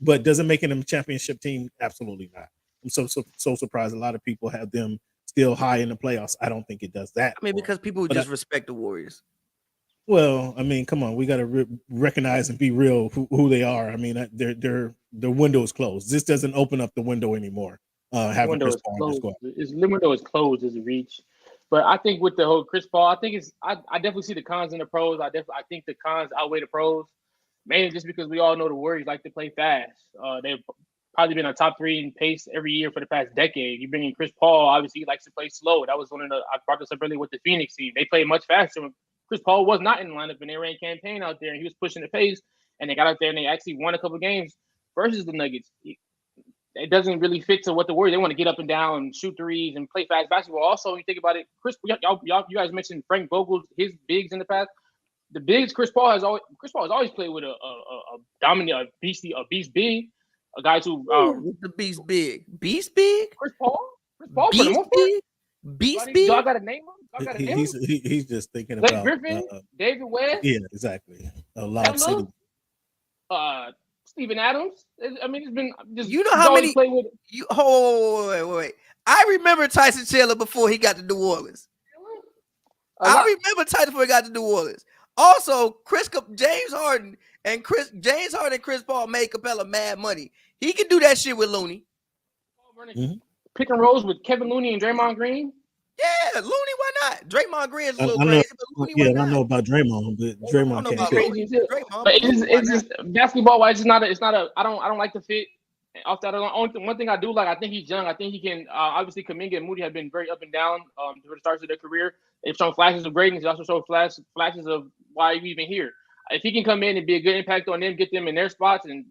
Speaker 3: But does it make him a championship team? Absolutely not. I'm so surprised a lot of people have them still high in the playoffs. I don't think it does that.
Speaker 1: I mean, because people just respect the Warriors.
Speaker 3: Well, I mean, come on, we got to recognize and be real who they are. I mean, their window is closed. This doesn't open up the window anymore. Having Chris Paul in the squad.
Speaker 2: The window is closed as a reach. But I think with the whole Chris Paul, I think I definitely see the cons and the pros. I think the cons outweigh the pros, mainly just because we all know the Warriors like to play fast. They've probably been a top 3 in pace every year for the past decade. You bring in Chris Paul, obviously he likes to play slow. That was one of I brought this up earlier with the Phoenix team. They played much faster. Chris Paul was not in the lineup, and they ran campaign out there, and he was pushing the pace, and they got out there and they actually won a couple of games versus the Nuggets. It doesn't really fit to what the Warriors. They want to get up and down and shoot threes and play fast basketball. Also, you think about it, you guys mentioned Frank Vogel, his bigs in the past. The bigs Chris Paul has always played with a dominant, a beast big, a guy who
Speaker 1: the beast big,
Speaker 2: Chris Paul for the most part.
Speaker 1: Beast big.
Speaker 2: Do I got to name him?
Speaker 3: He's just thinking
Speaker 2: Blake
Speaker 3: about
Speaker 2: Griffin, David West.
Speaker 3: Yeah, exactly. A lot City.
Speaker 2: Steven Adams. I mean, it's been just.
Speaker 1: You know how many? Wait. I remember Tyson Chandler before he got to New Orleans. I remember Tyson before he got to New Orleans. Also, James Harden and Chris Paul made Capella mad money. He can do that shit with Looney.
Speaker 2: Mm-hmm. Pick and rolls with Kevin Looney and Draymond Green.
Speaker 1: Yeah, Looney, why not? Draymond Green is a little crazy, but Looney, why not?
Speaker 3: I don't know about Draymond, but Draymond can't.
Speaker 2: But it's just basketball wise, it's not a. I don't like the fit. Off that, one thing I do like, I think he's young. I think he can. Obviously, Kuminga and Moody have been very up and down for the starts of their career. They've shown flashes of greatness. They also show flashes of why you even here. If he can come in and be a good impact on them, get them in their spots, and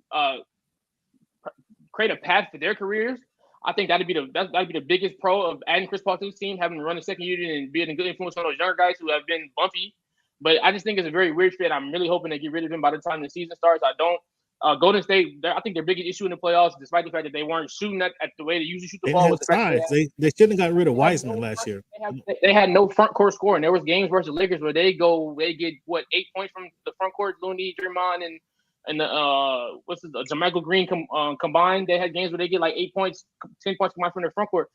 Speaker 2: create a path for their careers, I think that'd be the biggest pro of adding Chris Paul to his team, having him run the second unit and being a good influence on those younger guys who have been bumpy. But I just think it's a very weird fit. I'm really hoping they get rid of him by the time the season starts. I don't. Golden State, I think their biggest issue in the playoffs, despite the fact that they weren't shooting at the way they usually shoot the ball, was the fact
Speaker 3: they shouldn't have got rid of Wiseman last year.
Speaker 2: They had no front court scoring. There was games versus Lakers where they get 8 points from the front court, Looney, Draymond, and JaMychal Green combined. They had games where they get like 8 points, 10 points combined from their front court.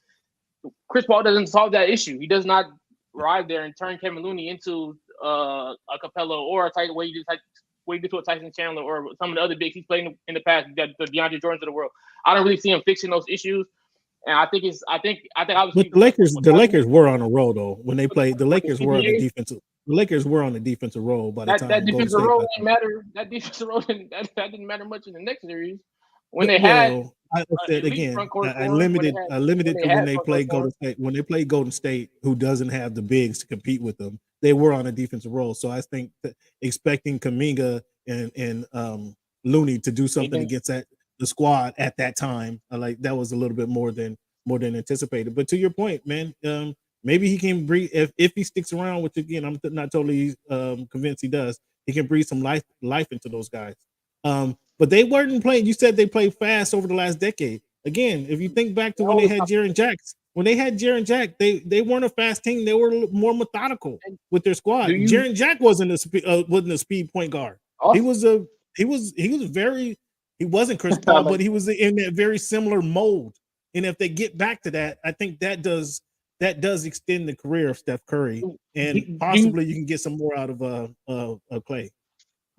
Speaker 2: Chris Paul doesn't solve that issue. He does not arrive there and turn Kevin Looney into a Capella or a tight way you do to a Tyson Chandler or some of the other bigs he's played in the past, the DeAndre Jordans of the world. I don't really see him fixing those issues. And I think obviously.
Speaker 3: But the Lakers were on a roll though when they played. The Lakers were on the defensive. The Lakers were on the defensive roll by the time
Speaker 2: that defensive roll didn't matter. That defensive roll that didn't matter much in the next series. When they had,
Speaker 3: I said again, I limited to when they played Golden State. When they played Golden State, who doesn't have the bigs to compete with them, they were on a defensive role. So I think that expecting Kuminga and Looney to do something against the squad at that time, like that was a little bit more than anticipated. But to your point, man, maybe he can breathe if he sticks around. Which again, I'm not totally convinced he does. He can breathe some life into those guys. But they weren't playing. You said they played fast over the last decade. Again, if you think back to when they had Jaren Jack, they weren't a fast team. They were more methodical with their squad. Jaren Jack wasn't a speed point guard. He wasn't Chris Paul, but he was in that very similar mold. And if they get back to that, I think that does extend the career of Steph Curry, and possibly you can get some more out of Clay.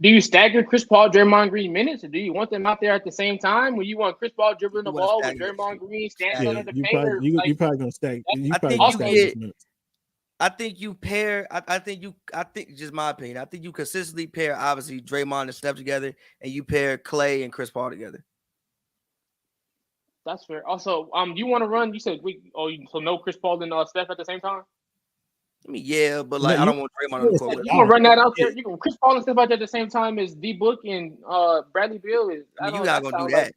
Speaker 2: Do you stagger Chris Paul, Draymond Green minutes, or do you want them out there at the same time? When you want Chris Paul dribbling the ball with Draymond Green standing under the painter?
Speaker 3: You probably gonna stagger.
Speaker 1: I think you pair. I think just my opinion. I think you consistently pair obviously Draymond and Steph together, and you pair Clay and Chris Paul together.
Speaker 2: That's fair. Also, you want to run? You said so no Chris Paul and Steph at the same time.
Speaker 1: I mean, yeah, but like I don't want Draymond on the court.
Speaker 2: You gonna run that out there? You can Chris Paul and Steph out there at the same time as D Book and Bradley Beal is.
Speaker 1: You're not gonna do that.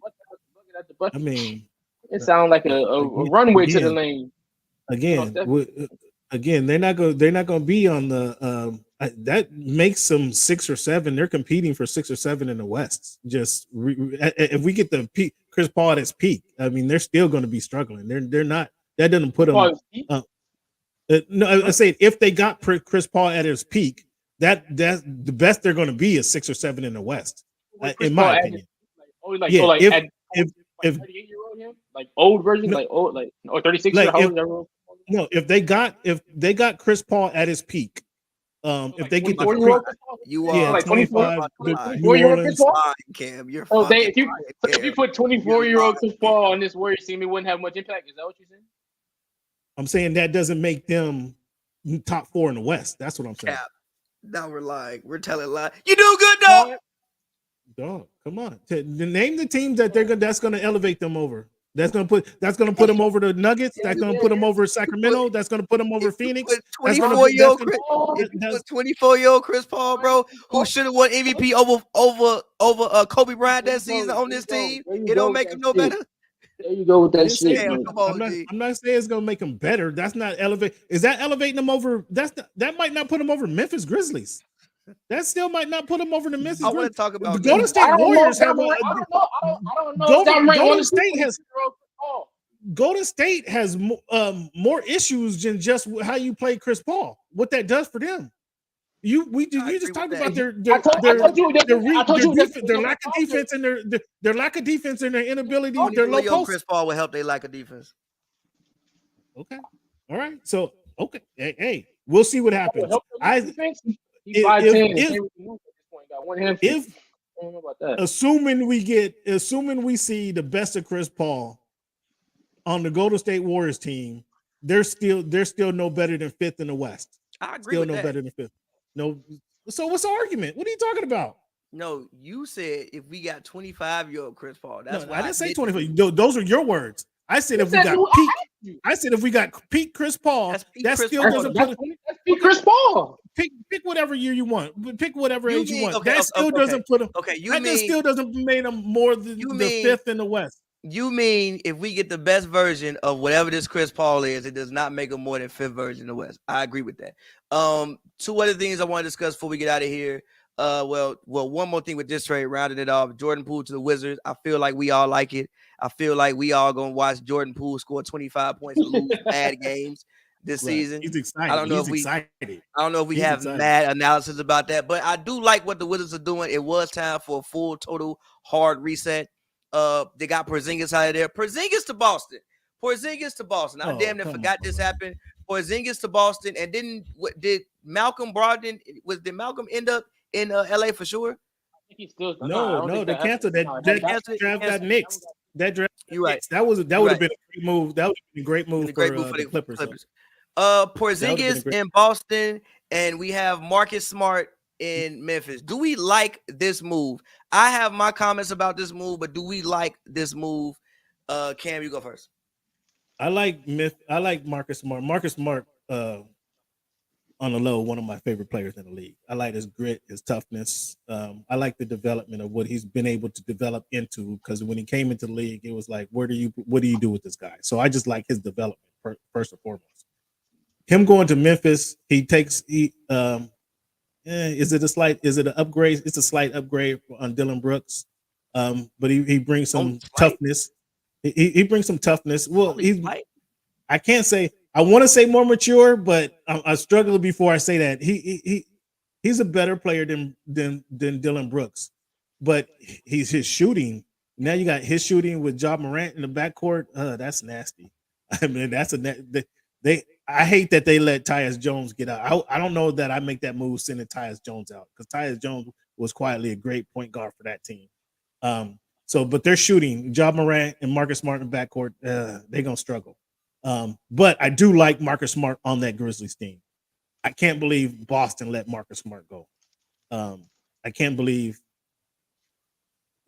Speaker 3: I mean,
Speaker 2: it sounds like a runway to the lane.
Speaker 3: Again, they're not going to be on the. That makes them 6 or 7. They're competing for 6 or 7 in the West. Just if we get the peak, Chris Paul at his peak, I mean, they're still going to be struggling. They're not. That doesn't put them. No, I say if they got Chris Paul at his peak, that's the best they're going to be is 6 or 7 in the West, in my opinion.
Speaker 2: If 38-year-old him, like old version, or 36 year old.
Speaker 3: No, if they got Chris Paul at his peak, If they get
Speaker 1: you are
Speaker 2: like
Speaker 3: 25,
Speaker 2: 24-year-old Chris Paul.
Speaker 1: Cam, you're
Speaker 2: if you put 24-year-old Chris Paul on this Warriors team, it wouldn't have much impact. Is that what you're saying?
Speaker 3: I'm saying that doesn't make them top 4 in the West. That's what I'm saying.
Speaker 1: Cap. Now we're lying. We're telling lies. You do good, dog.
Speaker 3: Dog, come on. Name the teams that's gonna elevate them over. That's gonna put them over the Nuggets. That's gonna put them over Sacramento. That's gonna put them over Phoenix.
Speaker 1: 24-year-old Chris Paul, bro, who should have won MVP over Kobe Bryant that season on this team. It don't make him no better.
Speaker 2: There you go with that shit.
Speaker 3: I'm not saying it's gonna make them better. That's not elevate. Is that elevating them over? That might not put them over Memphis Grizzlies. That still might not put them over the Memphis.
Speaker 1: I want to talk about
Speaker 3: the Golden State Warriors have. I don't know. Golden State has more issues than just how you play Chris Paul. What that does for them. You just talked about their lack of defense and their lack of defense and their inability. Their low post.
Speaker 1: Chris Paul will help their lack of defense.
Speaker 3: Okay, all right. So okay, hey, we'll see what happens. Assuming we see the best of Chris Paul on the Golden State Warriors team, they're still no better than 5th in the West.
Speaker 1: I agree with that.
Speaker 3: Better than 5th. No. So what's the argument? What are you talking about?
Speaker 1: No, you said if we got 25-year-old Chris Paul. That's why
Speaker 3: I didn't say 25. Those are your words. I said if we got peak. I said if we got peak Chris Paul, that still doesn't put
Speaker 2: peak Chris Paul.
Speaker 3: Pick whatever year you want. Pick whatever age you want. That still doesn't put him.
Speaker 1: Okay,
Speaker 3: still doesn't make him more than the 5th in the West.
Speaker 1: You mean if we get the best version of whatever this Chris Paul is, it does not make him more than 5th version in the West. I agree with that. 2 other things I want to discuss before we get out of here. Well, one more thing with this trade, rounding it off. Jordan Poole to the Wizards. I feel like we all like it. I feel like we all gonna watch Jordan Poole score 25 points and lose bad games this season.
Speaker 3: He's excited.
Speaker 1: I don't know if we have mad analysis about that, but I do like what the Wizards are doing. It was time for a full, total, hard reset. They got Porzingis out of there. Porzingis to Boston. I damn near forgot this happened. Porzingis to Boston, and did Malcolm Brogdon? Did Malcolm end up in LA for sure?
Speaker 2: I think he's still
Speaker 3: no. They canceled that. That draft got nixed. That draft.
Speaker 1: You're right.
Speaker 3: That would have been a great move. That would have been a great move for the Clippers.
Speaker 1: Porzingis in Boston, and we have Marcus Smart in Memphis. Do we like this move? I have my comments about this move, but do we like this move? Cam, you go first.
Speaker 3: I like Marcus Smart. Marcus Smart, on the low, one of my favorite players in the league. I like his grit, his toughness. I like the development of what he's been able to develop into. Because when he came into the league, it was like, what do you do with this guy? So I just like his development first and foremost. Him going to Memphis, is it an upgrade? It's a slight upgrade on Dillon Brooks. But he brings some toughness. He brings some toughness. Well, I can't say, I want to say more mature, but I struggle before I say that. He's a better player than Dillon Brooks, but his shooting. Now you got his shooting with Ja Morant in the backcourt. That's nasty. I mean, I hate that they let Tyus Jones get out. I don't know that I make that move sending Tyus Jones out, because Tyus Jones was quietly a great point guard for that team. But they're shooting Ja Morant and Marcus Smart in the backcourt. They're gonna struggle. But I do like Marcus Smart on that Grizzlies team. I can't believe Boston let Marcus Smart go. I can't believe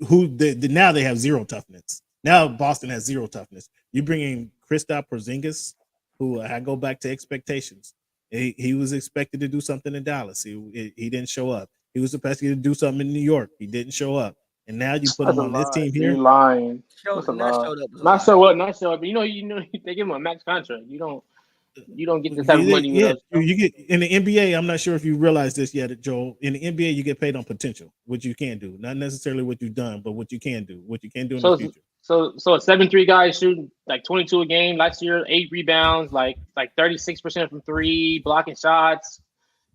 Speaker 3: now they have zero toughness. Now Boston has zero toughness. You bring in Kristaps Porzingis, who I go back to expectations. He was expected to do something in Dallas. He didn't show up. He was expected to do something in New York. He didn't show up. And now you put him on this team here.
Speaker 2: You're lying. Not show up. But you know, they give him a max contract. You don't get this type of money.
Speaker 3: Yeah, you get in the NBA. I'm not sure if you realize this yet, Joel. In the NBA, you get paid on potential, which you can do, not necessarily what you've done, but what you can do in the future.
Speaker 2: So a 7-3 guy shooting like 22 a game last year, 8 rebounds, like 36% from 3, blocking shots.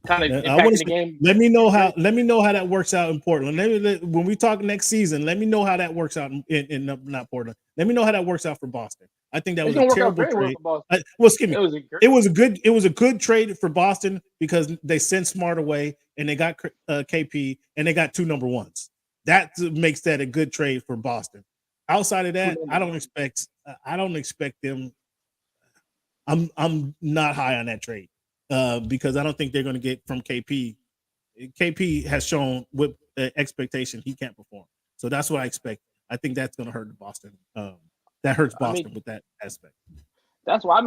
Speaker 2: Kind of impacting the game.
Speaker 3: Let me know how that works out in Portland. When we talk next season, let me know how that works out in not Portland. Let me know how that works out for Boston. I think that was a terrible trade. Excuse me. It was a good trade for Boston because they sent Smart away and they got KP and they got 2 number ones. That makes that a good trade for Boston. Outside of that, I don't expect them. I'm not high on that trade because I don't think they're going to get from KP. KP has shown with expectation he can't perform, so that's what I expect. I think that's going to hurt Boston. That hurts Boston with that aspect.
Speaker 2: That's why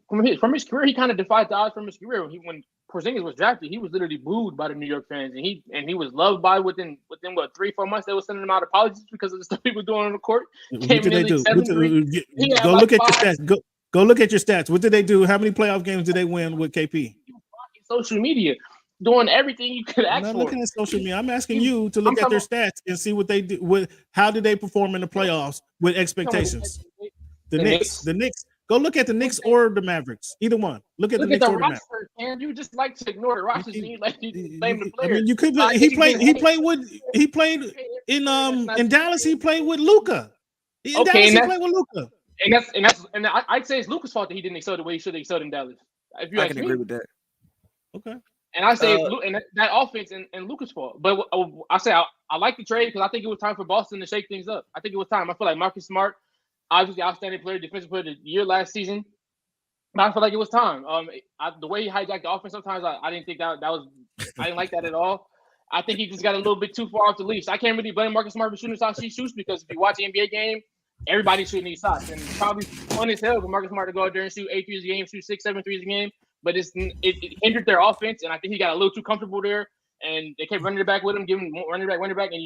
Speaker 2: from his career, he kind of defied the odds from his career. When Porzingis was drafted, he was literally booed by the New York fans, and he was loved by within what 3-4 months. They were sending him out apologies because of the stuff he was doing on the court.
Speaker 3: What did they do? Go look at your stats. Go look at your stats. What did they do? How many playoff games did they win with KP?
Speaker 2: Social media, doing everything you could ask for.
Speaker 3: I'm not looking at social media. I'm asking you to look at their stats and see what they do. How did they perform in the playoffs with expectations? The Knicks. Go look at the Knicks or the Mavericks. Either one. Look at the Knicks or the Mavericks.
Speaker 2: And you just like to ignore the rosters. You blame the players.
Speaker 3: I mean, you could. He played in Dallas. He played with Luka. In Dallas, he played with Luka.
Speaker 2: And I'd say it's Luka's fault that he didn't excel the way he should have excelled in Dallas.
Speaker 1: I can agree with that.
Speaker 3: Okay.
Speaker 2: And I say that offense and Luka's fault. But I say I like the trade because I think it was time for Boston to shake things up. I think it was time. I feel like Marcus Smart, obviously outstanding player, defensive player of the year last season. But I feel like it was time. The way he hijacked the offense sometimes, I didn't think that was – I didn't like that at all. I think he just got a little bit too far off the leash. I can't really blame Marcus Smart for shooting how he shoots because if you watch the NBA game, everybody's shooting these shots. And it's probably fun as hell for Marcus Smart to go out there and shoot 8 threes a game, shoot 6, 7 threes a game. But it hindered their offense, and I think he got a little too comfortable there. And they kept running it back with him, giving him running back, and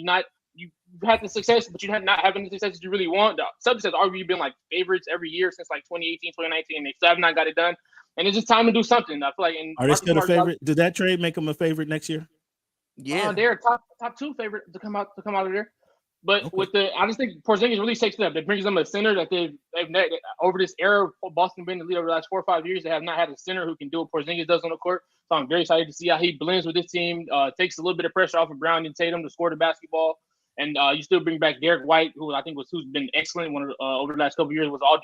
Speaker 2: you had the success, but you had not having the success that you really want. The Celtics has arguably been like favorites every year since like 2018, 2019, and they still have not got it done. And it's just time to do something. I feel like.
Speaker 3: Are they still a favorite? Did that trade make them a favorite next year?
Speaker 2: Yeah, they're top 2 favorite to come out of there. But I just think Porzingis really takes it up. It brings them a center that they've over this era of Boston being the lead over the last 4 or 5 years. They have not had a center who can do what Porzingis does on the court. So I'm very excited to see how he blends with this team. Takes a little bit of pressure off of Brown and Tatum to score the basketball. And you still bring back Derek White, who I think who's been excellent over the last couple of years. Was all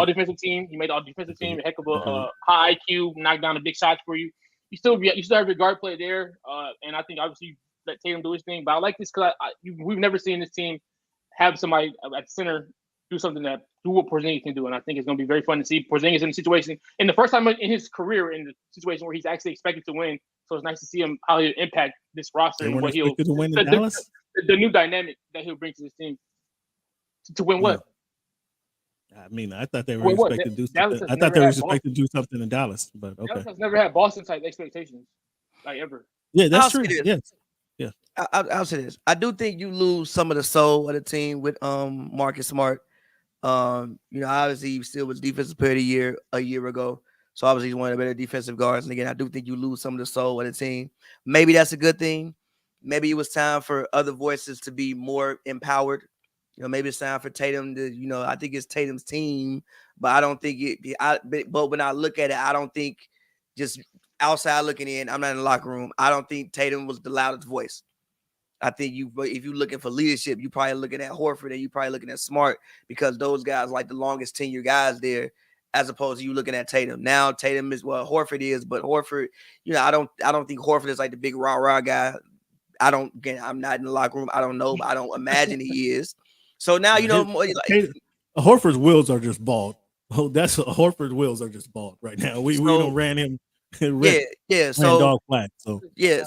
Speaker 2: defensive team. He made all defensive team. A heck of a high IQ, knock down the big shots for you. You still have your guard play there, and I think obviously let Tatum do his thing. But I like this because we've never seen this team have somebody at the center do something that do what Porzingis can do, and I think it's going to be very fun to see Porzingis in the situation in the first time in his career in the situation where he's actually expected to win. So it's nice to see him how he'll impact this roster and what he'll
Speaker 3: win in Dallas.
Speaker 2: The new dynamic that he'll bring to this team to win what.
Speaker 3: I mean, I thought they were expected to do something. I thought they were expected to do something in Dallas, but okay.
Speaker 2: Dallas has never had Boston type expectations, like ever.
Speaker 3: Yeah, that's true. Yes.
Speaker 1: Yeah. I'll say this. I do think you lose some of the soul of the team with Marcus Smart. Obviously he still was defensive player of the year a year ago. So obviously he's one of the better defensive guards. And again, I do think you lose some of the soul of the team. Maybe that's a good thing. Maybe it was time for other voices to be more empowered. Maybe it's time for Tatum to, I think it's Tatum's team, but I don't think but when I look at it, I don't think just outside looking in, I'm not in the locker room. I don't think Tatum was the loudest voice. I think if you're looking for leadership, you're probably looking at Horford and you're probably looking at Smart because those guys like the longest tenure guys there, as opposed to you looking at Tatum. Now Tatum is what Horford is, but Horford, I don't think Horford is like the big rah-rah guy. I'm not in the locker room. I don't know, but I don't imagine he is. So now,
Speaker 3: Horford's wheels are just bald. Oh, Horford's wheels are just bald right now. We don't ran him.
Speaker 1: So
Speaker 3: dog flat. So
Speaker 1: I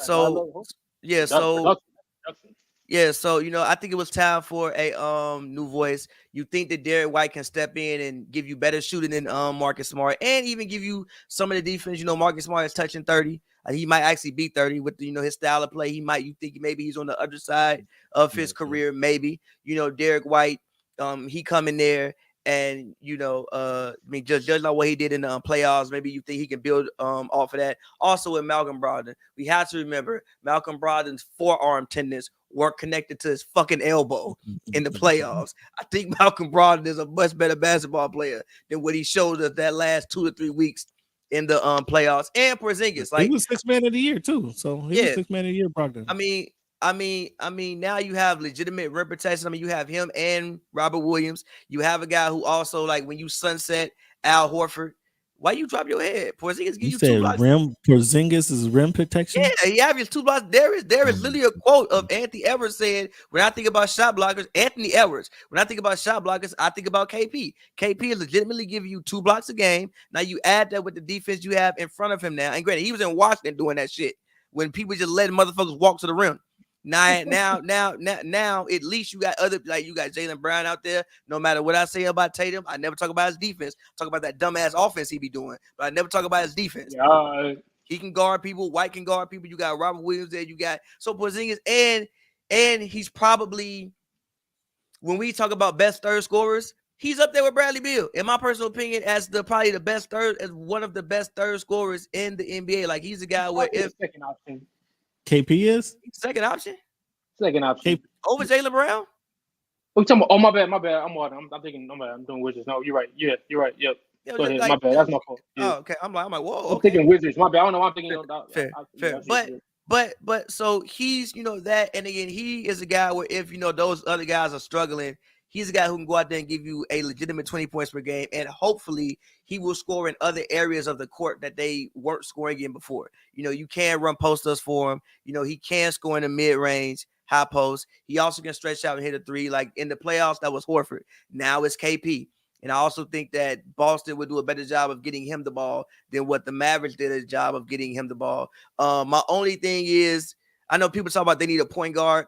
Speaker 1: think it was time for a new voice. You think that Derek White can step in and give you better shooting than Marcus Smart, and even give you some of the defense. Marcus Smart is touching 30. He might actually be 30 with his style of play. You think maybe he's on the other side of his career. Maybe Derek White. He come in there and judge on what he did in the playoffs. Maybe you think he can build off of that. Also with Malcolm Brogdon, we have to remember Malcolm Brogdon's forearm tendons were connected to his fucking elbow in the playoffs. I think Malcolm Brogdon is a much better basketball player than what he showed us that last 2 to 3 weeks in the playoffs. And Porzingis,
Speaker 3: he was 6th man of the year too. So he was 6th man of the year, Brogdon.
Speaker 1: I mean, I mean, now you have legitimate rim protection. I mean, you have him and Robert Williams. You have a guy who also, like, when you sunset Al Horford, why you drop your head? Porzingis give you 2 blocks.
Speaker 3: Porzingis is rim protection.
Speaker 1: Yeah, he averages 2 blocks. There is literally a quote of Anthony Edwards saying, "When I think about shot blockers, Anthony Edwards. When I think about shot blockers, I think about KP. KP is legitimately giving you 2 blocks a game. Now you add that with the defense you have in front of him now. And granted, he was in Washington doing that shit when people just letting motherfuckers walk to the rim. Now, at least you got you got Jaylen Brown out there. No matter what I say about Tatum, I never talk about his defense. Talk about that dumbass offense he be doing, but I never talk about his defense. He can guard people. White can guard people. You got Robert Williams there. You got Porzingis, and he's probably, when we talk about best third scorers, he's up there with Bradley Beal, in my personal opinion, as probably one of the best third scorers in the NBA. Like, he's a guy where if
Speaker 2: second option.
Speaker 3: KP is
Speaker 1: second option
Speaker 2: over
Speaker 1: Jaylen Brown.
Speaker 2: We're talking about, oh, my bad. I'm thinking, I'm doing Wizards. No, you're right. Yeah, you're right. Yep. Go ahead. My bad. That's my fault. Yeah.
Speaker 1: Oh, okay. I'm like, whoa.
Speaker 2: I'm thinking Wizards. My bad. I don't know why I'm thinking.
Speaker 1: Fair. But so he's, that, and again, he is a guy where if those other guys are struggling, he's a guy who can go out there and give you a legitimate 20 points per game, and hopefully he will score in other areas of the court that they weren't scoring in before. You can run posters for him. He can score in the mid-range, high post. He also can stretch out and hit a 3. Like in the playoffs, that was Horford. Now it's KP. And I also think that Boston would do a better job of getting him the ball than what the Mavericks did a job of getting him the ball. My only thing is, I know people talk about they need a point guard.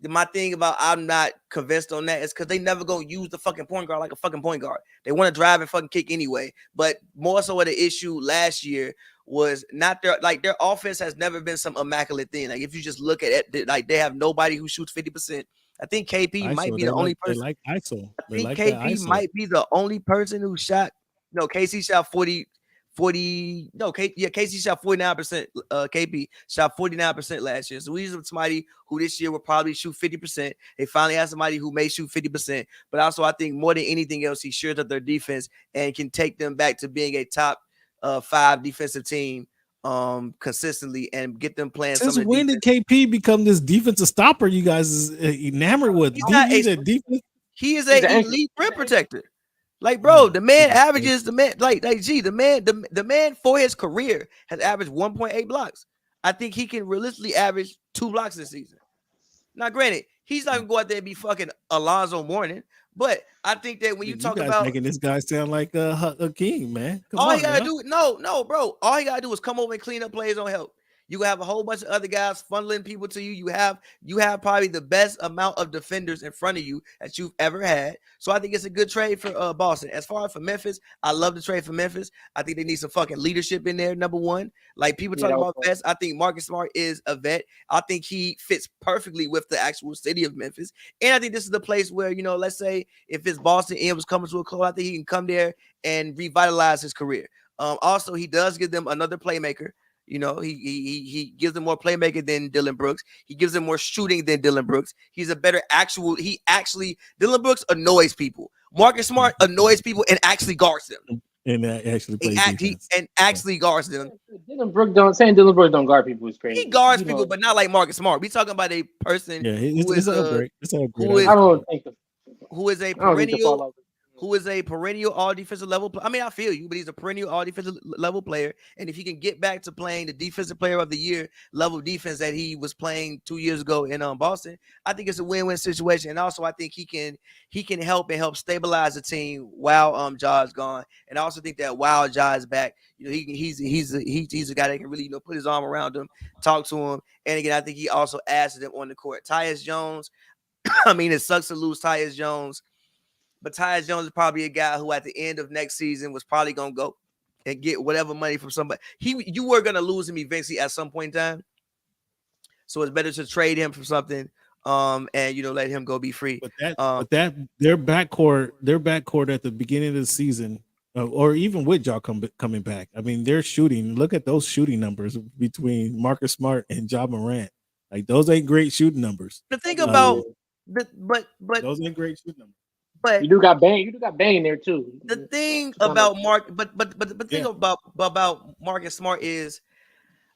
Speaker 1: My thing about I'm not convinced on that is because they never gonna use the fucking point guard like a fucking point guard. They want to drive and fucking kick anyway. But more so, what the issue last year was not their offense has never been some immaculate thing. Like if you just look at it, like they have nobody who shoots 50%. I think KP might be the only person.
Speaker 3: They like ISO.
Speaker 1: I think KP might be the only person who shot. No, KC shot 40. KC shot 49%. KP shot 49% last year. So we have somebody who this year will probably shoot 50%. They finally have somebody who may shoot 50%. But also, I think more than anything else, he shores up their defense and can take them back to being a top 5 defensive team consistently and get them playing.
Speaker 3: Since when did KP become this defensive stopper you guys is enamored with?
Speaker 1: He is an elite rim protector. Like, bro, the man averages the man for his career has averaged 1.8 blocks. I think he can realistically average 2 blocks this season. Now, granted, he's not gonna go out there and be fucking Alonzo Mourning, but I think that when you talk about
Speaker 3: making this guy sound like a king, man.
Speaker 1: All he gotta do, no, bro. All he gotta do is come over and clean up plays on help. You have a whole bunch of other guys funneling people to you. You have probably the best amount of defenders in front of you that you've ever had. So I think it's a good trade for Boston. As far as for Memphis, I love the trade for Memphis. I think they need some fucking leadership in there, number one. Like people talk about vets. I think Marcus Smart is a vet. I think he fits perfectly with the actual city of Memphis. And I think this is the place where, let's say if it's Boston and was coming to a close, I think he can come there and revitalize his career. Also, he does give them another playmaker. He gives them more playmaking than Dillon Brooks. He gives them more shooting than Dillon Brooks. He's a better Dillon Brooks annoys people. Marcus Smart annoys people and actually guards them.
Speaker 3: And actually
Speaker 1: guards them.
Speaker 2: Dillon Brooks don't guard people is crazy.
Speaker 1: He guards people, but not like Marcus Smart. We talking about a person who is a perennial. Who is a perennial all defensive level player. I mean, I feel you, but he's a perennial all defensive level player. And if he can get back to playing the defensive player of the year level defense that he was playing 2 years ago in Boston, I think it's a win-win situation. And also, I think he can help stabilize the team while Ja's gone. And I also think that while Ja is back, he's a guy that can really put his arm around him, talk to him. And again, I think he also adds to them on the court. Tyus Jones, I mean, it sucks to lose Tyus Jones. But Tyus Jones is probably a guy who at the end of next season was probably going to go and get whatever money from somebody. You were going to lose him eventually at some point in time. So it's better to trade him for something and let him go be free.
Speaker 3: But their backcourt at the beginning of the season, or even with Ja coming back, I mean, they're shooting. Look at those shooting numbers between Marcus Smart and Ja Morant. Like those ain't great shooting numbers.
Speaker 1: The thing about but
Speaker 3: those ain't great shooting numbers.
Speaker 2: But you do got Bang in there too.
Speaker 1: The thing about Mark, but the thing about Marcus Smart is,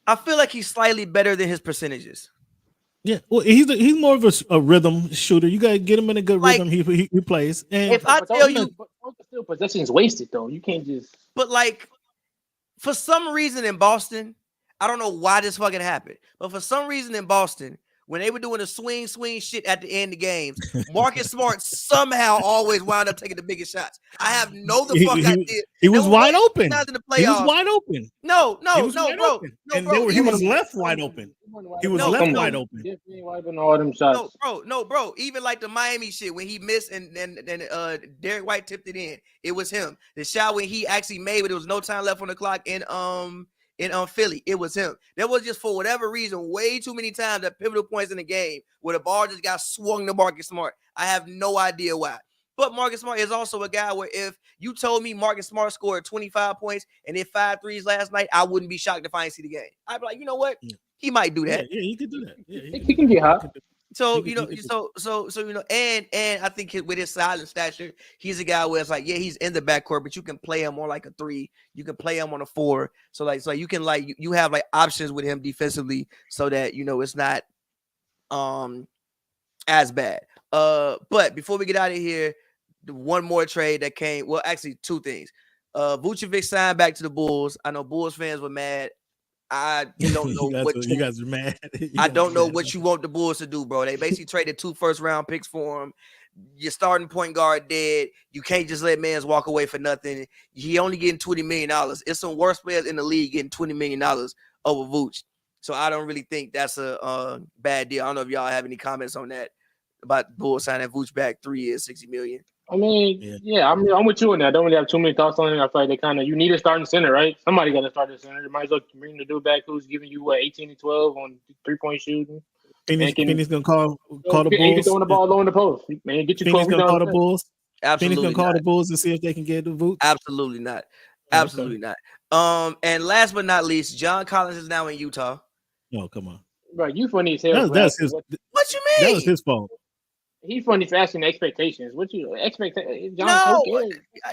Speaker 1: I feel like he's slightly better than his percentages.
Speaker 3: Yeah, well, he's more of a rhythm shooter. You gotta get him in a good rhythm. He plays. And
Speaker 1: if I tell you,
Speaker 2: still possessions wasted though. You can't just.
Speaker 1: But like, for some reason in Boston, I don't know why this fucking happened, but for some reason in Boston, when they were doing the swing shit at the end of games, Marcus Smart somehow always wound up taking the biggest shots. I have no idea.
Speaker 3: He was wide open.
Speaker 1: In the
Speaker 3: he was wide open.
Speaker 1: No, bro.
Speaker 3: He was left wide open. He was left wide open.
Speaker 2: All them shots.
Speaker 1: No, bro. Even like the Miami shit when he missed and Derek White tipped it in. It was him. The shot when he actually made, but there was no time left on the clock in Philly. It was him. There was just, for whatever reason, way too many times at pivotal points in the game where the ball just got swung to Marcus Smart. I have no idea why. But Marcus Smart is also a guy where if you told me Marcus Smart scored 25 points and hit 5 threes last night, I wouldn't be shocked if I didn't see the game. I'd be like, you know what? He might do that.
Speaker 3: Yeah, he could do that. Yeah,
Speaker 2: he can get hot.
Speaker 1: So and I think with his silent stature, he's a guy where it's like, yeah, he's in the backcourt, but you can play him on like a 3, you can play him on a 4, so you can you have like options with him defensively, so that it's not as bad. But before we get out of here, one more trade that came. Well, actually, 2 things. Vucevic signed back to the Bulls. I know Bulls fans were mad. I don't know what
Speaker 3: you guys are mad.
Speaker 1: I don't know what you want the Bulls to do, bro. They basically traded 2 first-round picks for him. Your starting point guard dead. You can't just let mans walk away for nothing. He only getting $20 million. It's some worse players in the league getting $20 million over Vooch. So I don't really think that's a bad deal. I don't know if y'all have any comments on that about Bulls signing Vooch back 3 years, $60 million.
Speaker 2: I mean, yeah, I'm with you on that. I don't really have too many thoughts on it. I feel like you need a starting center, right? Somebody got to start the center. You might as well bring the dude back who's giving you 18 and 12 on 3-point shooting.
Speaker 3: Phoenix gonna call the Bulls.
Speaker 2: He's throwing the ball low in the post. Man, get you
Speaker 3: Phoenix gonna call the Bulls.
Speaker 1: Absolutely
Speaker 3: Phoenix gonna call the Bulls and see if they can get the Vooch.
Speaker 1: Absolutely not. Absolutely not. And last but not least, John Collins is now in Utah.
Speaker 3: Oh, come on.
Speaker 2: Right, you funny as hell.
Speaker 1: What you mean?
Speaker 3: That was his fault.
Speaker 2: He's funny for asking expectations. What you expect?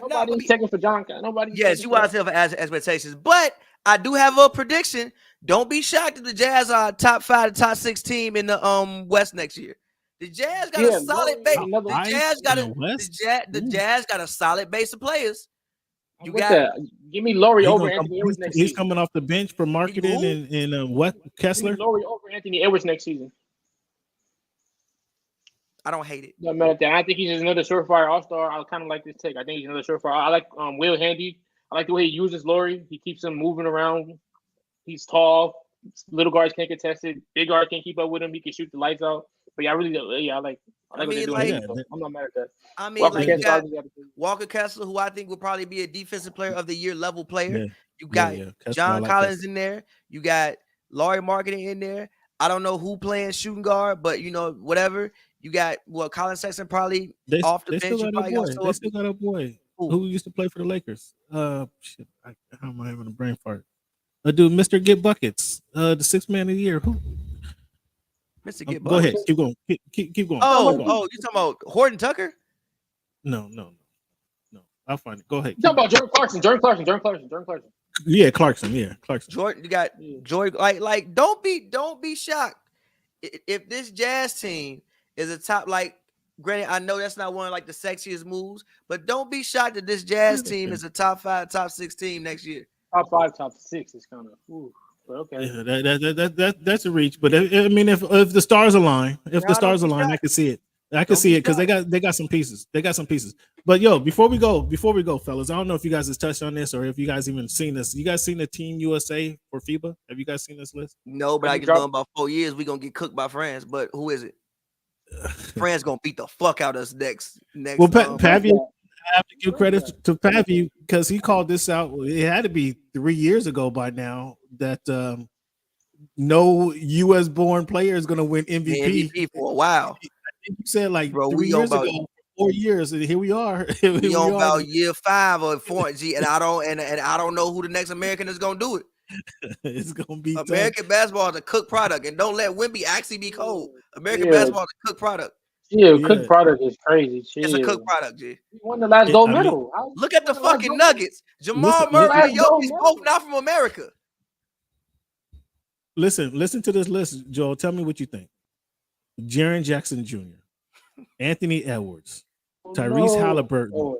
Speaker 2: Nobody's checking for John. Nobody.
Speaker 1: Yes, you are for expectations, but I do have a prediction. Don't be shocked if the Jazz are top 5 to top 6 team in the West next year. The Jazz got a solid base. The Jazz got a solid base of players.
Speaker 2: Give me Laurie over Anthony Edwards next season.
Speaker 3: He's coming off the bench for marketing and what Kessler.
Speaker 2: Give me Laurie over Anthony Edwards next season.
Speaker 1: I don't hate it.
Speaker 2: No matter that. I think he's just another surefire all-star. I kind of like this take. I think he's another surefire. I like Will Handy. I like the way he uses Laurie. He keeps him moving around. He's tall. Little guards can't contest it. Big guard can't keep up with him. He can shoot the lights out. But I like what they're doing. I'm not mad at that.
Speaker 1: I mean, Walker Kessler, who I think will probably be a defensive player of the year level player. Yeah. You got John Collins in there. You got Laurie Marketing in there. I don't know who playing shooting guard, but whatever. You got Colin Sexton probably off the bench.
Speaker 3: They still got a boy who used to play for the Lakers. Shit, how am I having a brain fart? Dude, Mr. Get Buckets, the 6th man of the year. Who?
Speaker 1: Mr. Get Buckets.
Speaker 3: Go ahead, keep going. Keep going.
Speaker 1: You talking about Horton Tucker?
Speaker 3: No. I'll find it. Go ahead.
Speaker 2: You talking about Jordan Clarkson.
Speaker 3: Yeah, Clarkson.
Speaker 1: Jordan, you got Jordan. Like, don't be shocked if this Jazz team is a top, granted, I know that's not one of the sexiest moves, but don't be shocked that this Jazz team is a top 5, top 6 team next year.
Speaker 2: Top 5, top 6 is kind of okay.
Speaker 3: Yeah, that's a reach, but I mean, if the stars align, I can see it. I can see it because they got some pieces. But before we go, fellas, I don't know if you guys have touched on this or if you guys even seen this. You guys seen the Team USA for FIBA? Have you guys seen this list?
Speaker 1: No, but I can know in about 4 years we're gonna get cooked by France. But who is it? France gonna beat the fuck out of us next.
Speaker 3: Well, Pavy, I have to give credit to Pavy because he called this out. It had to be 3 years ago by now that no U.S. born player is gonna win MVP
Speaker 1: for a while.
Speaker 3: I think you said 3 years ago, 4 years, and here we are.
Speaker 1: We on about year 5 or 4, and I don't know who the next American is gonna do it.
Speaker 3: It's gonna be
Speaker 1: American basketball is a cooked product, and don't let Wemby actually be cold. American basketball is a cooked product.
Speaker 2: Cooked product is crazy.
Speaker 1: It's a cooked product, G.
Speaker 2: He won the last gold medal.
Speaker 1: Look at the fucking Nuggets. Jamal Murray and Jokic both not from America.
Speaker 3: Listen to this list, Joel. Tell me what you think. Jaren Jackson Jr., Anthony Edwards, Tyrese Halliburton,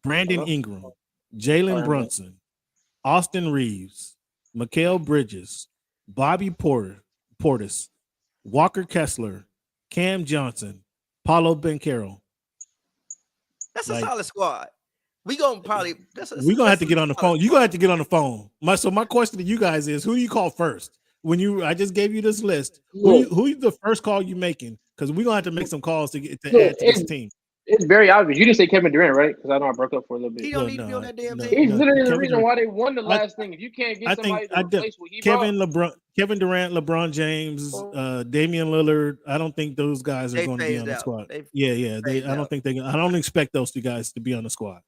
Speaker 3: Brandon Ingram, Jalen Brunson, Austin Reeves, Mikal Bridges, Bobby Portis, Walker Kessler, Cam Johnson, Paolo Banchero.
Speaker 1: That's a solid squad. We're gonna
Speaker 3: have to get on the phone. You're gonna have to get on the phone. My question to you guys is, who do you call first? I just gave you this list. Who's the first call you making? Because we're gonna have to make some calls to add to this team.
Speaker 2: It's very obvious. You didn't say Kevin Durant, right? Because I know I broke up for a little bit.
Speaker 1: He don't need to be on that damn team.
Speaker 2: He's literally the reason why they won the last thing. If you can't get somebody to replace what he brought.
Speaker 3: Kevin Durant, LeBron James, Damian Lillard. I don't think those guys are going to be on the squad. I don't think I don't expect those two guys to be on the squad.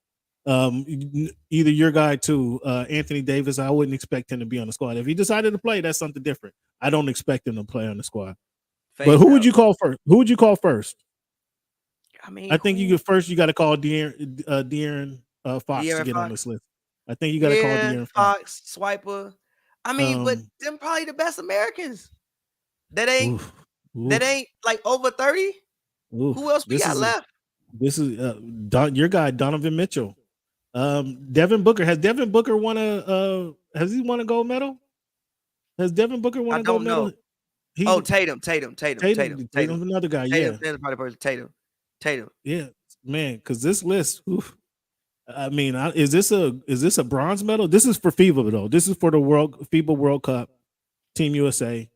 Speaker 3: Either your guy too, Anthony Davis. I wouldn't expect him to be on the squad. If he decided to play, that's something different. I don't expect him to play on the squad. But who would you call first? Who would you call first? I think you got to call De'Aaron Fox to get on this list. I think you got to call De'Aaron
Speaker 1: Fox, Swiper. I mean, but them probably the best Americans. That ain't like over 30. Who else we got left?
Speaker 3: This is your guy Donovan Mitchell. Devin Booker. Has Devin Booker won has he won a gold medal? Has Devin Booker won a gold medal?
Speaker 1: Tatum.
Speaker 3: Tatum's another guy.
Speaker 1: Tatum.
Speaker 3: Yeah, man, because this list, I mean, is this a bronze medal? This is for FIBA though. This is for the FIBA World Cup, Team USA.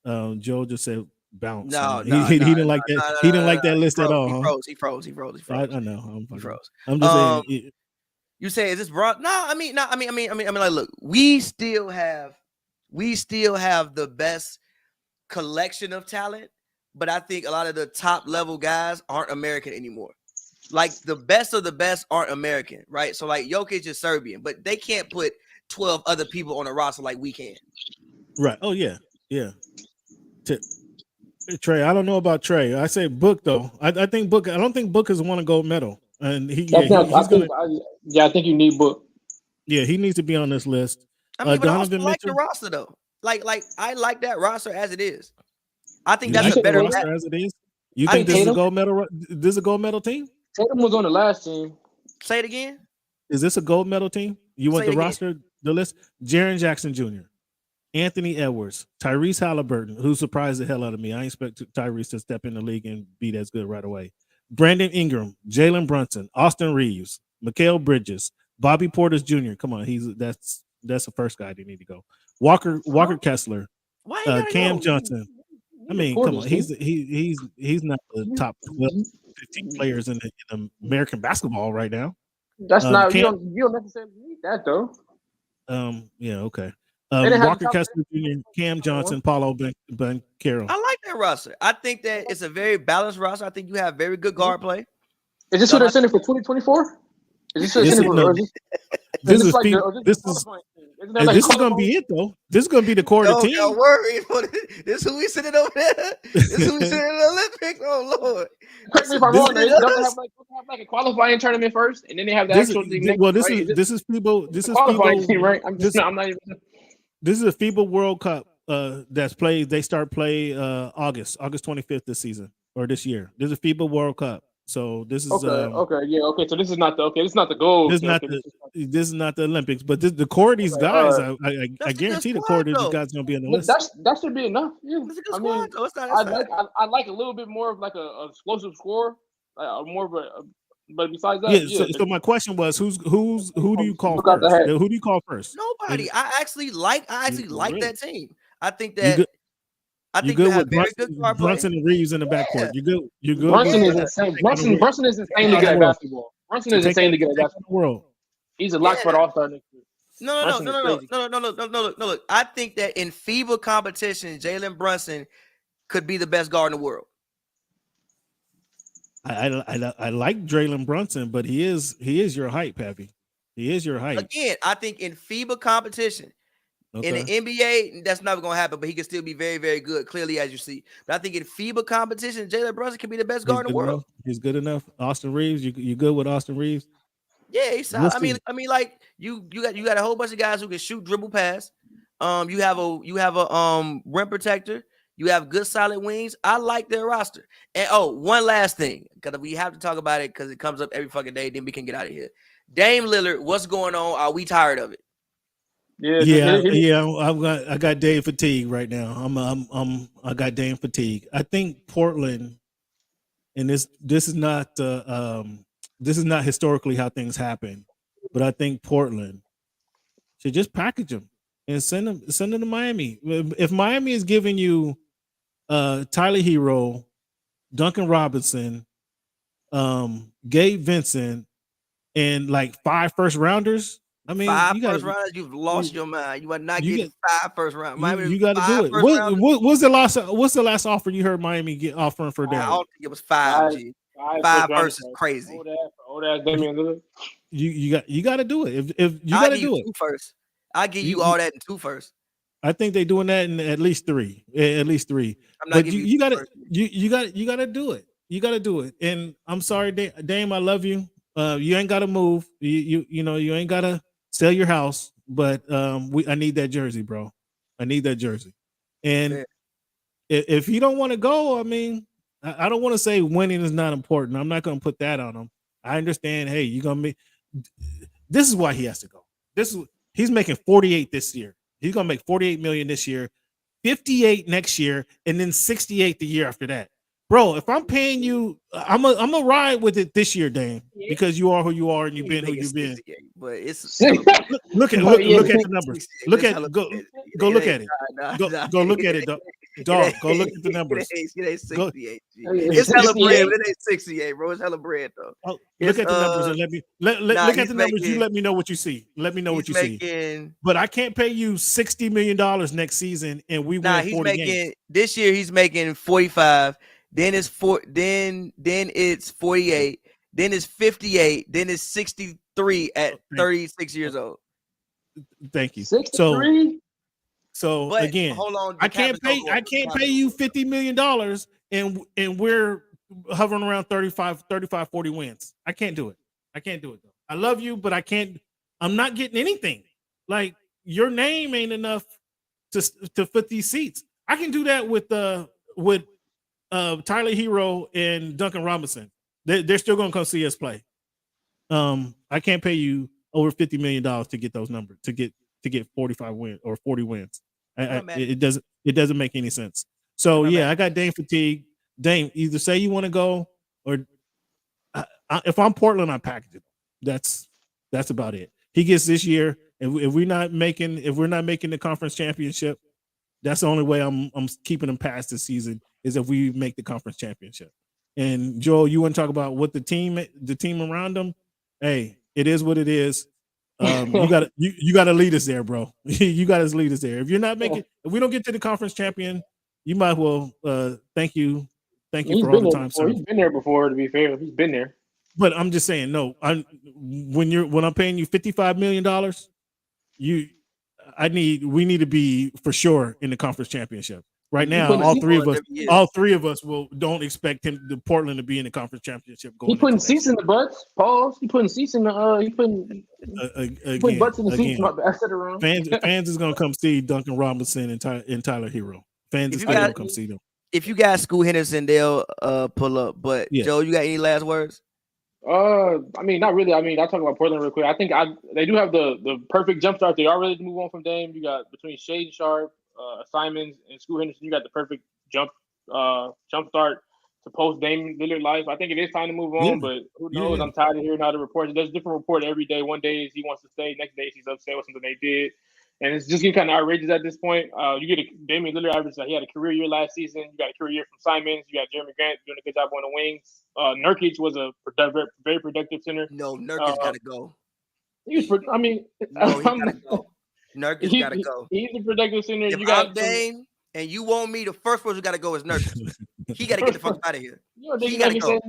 Speaker 3: Joe just said bounce. He didn't like that. He didn't like that list at all.
Speaker 1: He froze.
Speaker 3: I know.
Speaker 1: He froze.
Speaker 3: I'm just saying.
Speaker 1: You say is this bronze? No, I mean, like, look, we still have the best collection of talent. But I think a lot of the top level guys aren't American anymore. Like the best of the best aren't American, right? So like Jokic is Serbian, but they can't put 12 other people on a roster like we can.
Speaker 3: Right. Oh yeah. Trey, I don't know about Trey. I say Book though. I think Book. I don't think Book has won a gold medal, and I
Speaker 2: think you need Book.
Speaker 3: Yeah, he needs to be on this list.
Speaker 1: I mean, but I also like the roster though. Like I like that roster as it is. I think that's a better
Speaker 3: roster as it is. You think this is a gold medal? This is a gold medal team?
Speaker 2: Tatum was on the last team.
Speaker 1: Say it again.
Speaker 3: Is this a gold medal team? You want the roster, the list? Jaren Jackson Jr., Anthony Edwards, Tyrese Halliburton, who surprised the hell out of me. I expect Tyrese to step in the league and be that good right away. Brandon Ingram, Jalen Brunson, Austin Reeves, Mikal Bridges, Bobby Portis Jr. Come on, that's the first guy they need to go. Walker Kessler, Cam Johnson. I mean, come on, he's not the top 12, 15 players in the American basketball right now.
Speaker 2: That's not you don't necessarily need that though.
Speaker 3: Yeah, okay. Walker Kessler Jr., Cam Johnson, Paolo Banchero.
Speaker 1: I like that roster. I think that it's a very balanced roster. I think you have very good guard play.
Speaker 2: Is this what they're sending for 2024? Is this
Speaker 3: is going to be it though. This is going to be the core of the team.
Speaker 1: Don't worry. This is who we sitting over there. This is who we sitting in the Olympics. Oh Lord.
Speaker 2: Correct me if I'm wrong. They have like a qualifying tournament first, and then they have the actual thing.
Speaker 3: Well, this is FIBA. This is
Speaker 2: qualifying team, right? I'm not even.
Speaker 3: This is a FIBA World Cup that's played. They start play August 25th this season or this year. This is a FIBA World Cup. So this is
Speaker 2: okay. So this is not the goal.
Speaker 3: This is not the Olympics, but the core of these guys, I guarantee the core of these guys going to be on the list.
Speaker 2: That should be enough. Yeah. I like a little bit more of like a explosive score, more of a. But besides that,
Speaker 3: So my question was, who do you call first? Who do you call first?
Speaker 1: Nobody. I actually like that team. I think that. I think you have very good guard play.
Speaker 3: Brunson and Reeves in the backcourt. You good.
Speaker 2: Brunson is insane. Brunson is insanely good at basketball. Brunson is insanely good at basketball. He's a lock for the All-Star next year.
Speaker 1: No. Look, I think that in FIBA competition, Jalen Brunson could be the best guard in the world.
Speaker 3: I like Jalen Brunson, but he is your height, Pavy. He is your height.
Speaker 1: Again, I think in FIBA competition. Okay. In the NBA, that's never going to happen, but he can still be very, very good, clearly, as you see. But I think in FIBA competition, Jalen Brunson can be the best guard in the world.
Speaker 3: He's good enough. Austin Reeves, you good with Austin Reeves?
Speaker 1: Yeah, he's I mean, like you got a whole bunch of guys who can shoot, dribble, pass. You have a rim protector. You have good solid wings. I like their roster. And one last thing, because we have to talk about it because it comes up every fucking day. Then we can get out of here. Dame Lillard, what's going on? Are we tired of it?
Speaker 3: I got Dame fatigue right now. I got Dame fatigue. I think Portland, and this is not historically how things happen, but I think Portland should just package them and send them to Miami. If Miami is giving you Tyler Hero, Duncan Robinson, Gabe Vincent, and like 5 first rounders. I mean,
Speaker 1: 5 first rounders, you've lost your mind. You are not getting 5 first rounders.
Speaker 3: You got to do it. What's the last offer you heard Miami offering for Dame?
Speaker 1: I don't think it was 5. 5 versus crazy.
Speaker 2: Old ass Damian Lillard.
Speaker 3: You got to do it. If you got to do it
Speaker 1: 2 first. I'll give you all that in 2 first.
Speaker 3: I think they're doing that in at least 3. At least 3. But you got to do it. You got to do it. And I'm sorry, Dame, I love you. You ain't got to move. You ain't got to sell your house. But I need that jersey, bro. I need that jersey. And if you don't want to go, I mean, I don't want to say winning is not important. I'm not going to put that on him. I understand. Hey, you're gonna make. This is why he has to go. He's making 48 this year. He's gonna make 48 million this year, 58 next year, and then 68 the year after that. Bro, if I'm paying you, I'm a ride with it this year, Dame, because you are who you are and you've been who you've been.
Speaker 1: But it's
Speaker 3: look at the numbers. Look at go look at it. Go look at it, dog. Go look at the numbers.
Speaker 1: It ain't 68. It's hella bread, but it ain't 68, bro. It's hella bread though.
Speaker 3: Look at the numbers and look at the numbers. You let me know what you see. Let me know what you see. But I can't pay you $60 million next season, and we win 40 games.
Speaker 1: This year he's making 45. Then it's then it's 48, then it's 58, then it's 63 at 36 years old.
Speaker 3: Thank you.
Speaker 2: 63?
Speaker 3: So
Speaker 1: but
Speaker 3: again,
Speaker 1: hold on,
Speaker 3: I can't pay you $50 million and we're hovering around 35, 40 wins. I can't do it. I can't do it though. I love you, but I'm not getting anything. Like your name ain't enough to fit these seats. I can do that with Tyler Hero and Duncan Robinson. They're still going to come see us play. I can't pay you over $50 million to get those numbers, to get 45 wins or 40 wins. It doesn't make any sense. So yeah, I got Dame fatigue. Dame, either say you want to go or if I'm Portland, I package it. That's about it. He gets this year, and if we're not making the conference championship, that's the only way I'm keeping him past this season is if we make the conference championship. And Joel, you want to talk about what the team around them? Hey, it is what it is. You got to lead us there, bro. You got to lead us there. If you're not making, if we don't get to the conference champion, you might as well thank you for all the time.
Speaker 2: He's been there before. To be fair, he's been there.
Speaker 3: But I'm just saying, no. When I'm paying you $55 million, we need to be for sure in the conference championship. Right now, all three of us don't expect Portland to be in the conference championship.
Speaker 2: He putting seats in the butts. Pause. He putting seats in the. He putting butts in the seats.
Speaker 3: Fans is gonna come see Duncan Robinson and Tyler Hero. Fans is gonna come see them.
Speaker 1: If you got Scoot Henderson, they'll pull up. But Joe, you got any last words?
Speaker 2: I mean, not really. I mean, I'll talk about Portland real quick. I think they do have the perfect jump start. They are ready to move on from Dame. You got between Shade Sharp, Simons, and Scoot Henderson. You got the perfect jump start to post Dame Lillard life. I think it is time to move on, but who knows? I'm tired of hearing all the reports. There's a different report every day. One day is he wants to stay. Next day he's upset with something they did. And it's just getting kind of outrageous at this point. You get Damian Lillard average. He had a career year last season. You got a career year from Simons. You got Jeremy Grant doing a good job on the wings. Nurkic was a very productive center.
Speaker 1: No, Nurkic got to go.
Speaker 2: He gotta
Speaker 1: go. Nurkic got to go.
Speaker 2: He's a productive center.
Speaker 1: If I'm Dame and you want me, the first person who got to go is Nurkic. He got to get the fuck out of here. He got to go.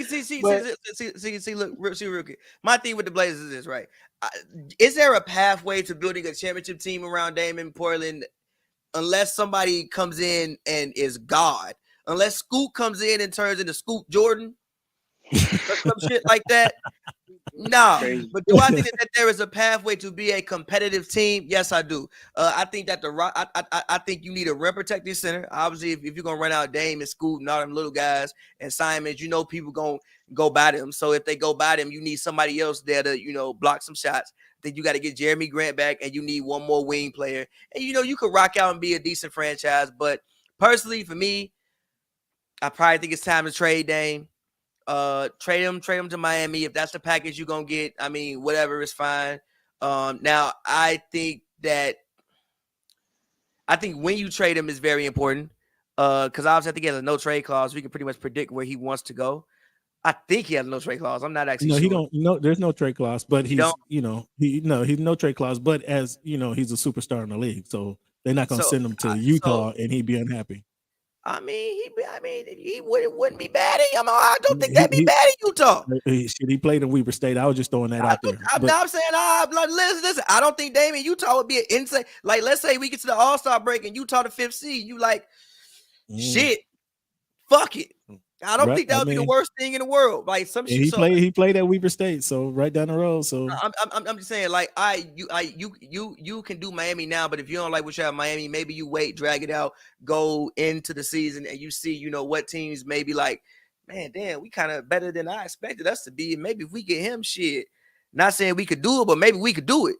Speaker 1: See, look, see real quick. My thing with the Blazers is this, right? Is there a pathway to building a championship team around Dame in Portland unless somebody comes in and is God? Unless Scoot comes in and turns into Scoot Jordan or some shit like that? No, but do I think that there is a pathway to be a competitive team? Yes, I do. I think that I think you need a rim protecting center. Obviously, if you're gonna run out Dame and Scoot and all them little guys and Simons, people gonna go by them. So if they go by them, you need somebody else there to block some shots. Then you got to get Jeremy Grant back, and you need one more wing player. And you could rock out and be a decent franchise. But personally, for me, I probably think it's time to trade Dame. Trade him to Miami. If that's the package you're gonna get, I mean, whatever is fine. Now I think when you trade him is very important. Because obviously I think he has a no trade clause. We can pretty much predict where he wants to go. I think he has no trade clause. I'm not actually sure.
Speaker 3: He don't. No, there's no trade clause, but he's no trade clause. But as he's a superstar in the league, so they're not gonna send him to Utah and he'd be unhappy.
Speaker 1: I mean, he wouldn't be bad. I don't think that'd be bad in Utah.
Speaker 3: He played in Weber State. I was just throwing that out there.
Speaker 1: I'm saying, listen. I don't think Damian Utah would be an insane. Like, let's say we get to the All-Star break and Utah the 5th seed. You like, shit, fuck it. I don't think that would be the worst thing in the world. Like some shit.
Speaker 3: He played at Weber State, so right down the road. So
Speaker 1: I'm just saying, like you can do Miami now, but if you don't like what you have in Miami, maybe you wait, drag it out, go into the season, and you see, what teams maybe like, man, damn, we kind of better than I expected us to be. And maybe if we get him, shit. Not saying we could do it, but maybe we could do it.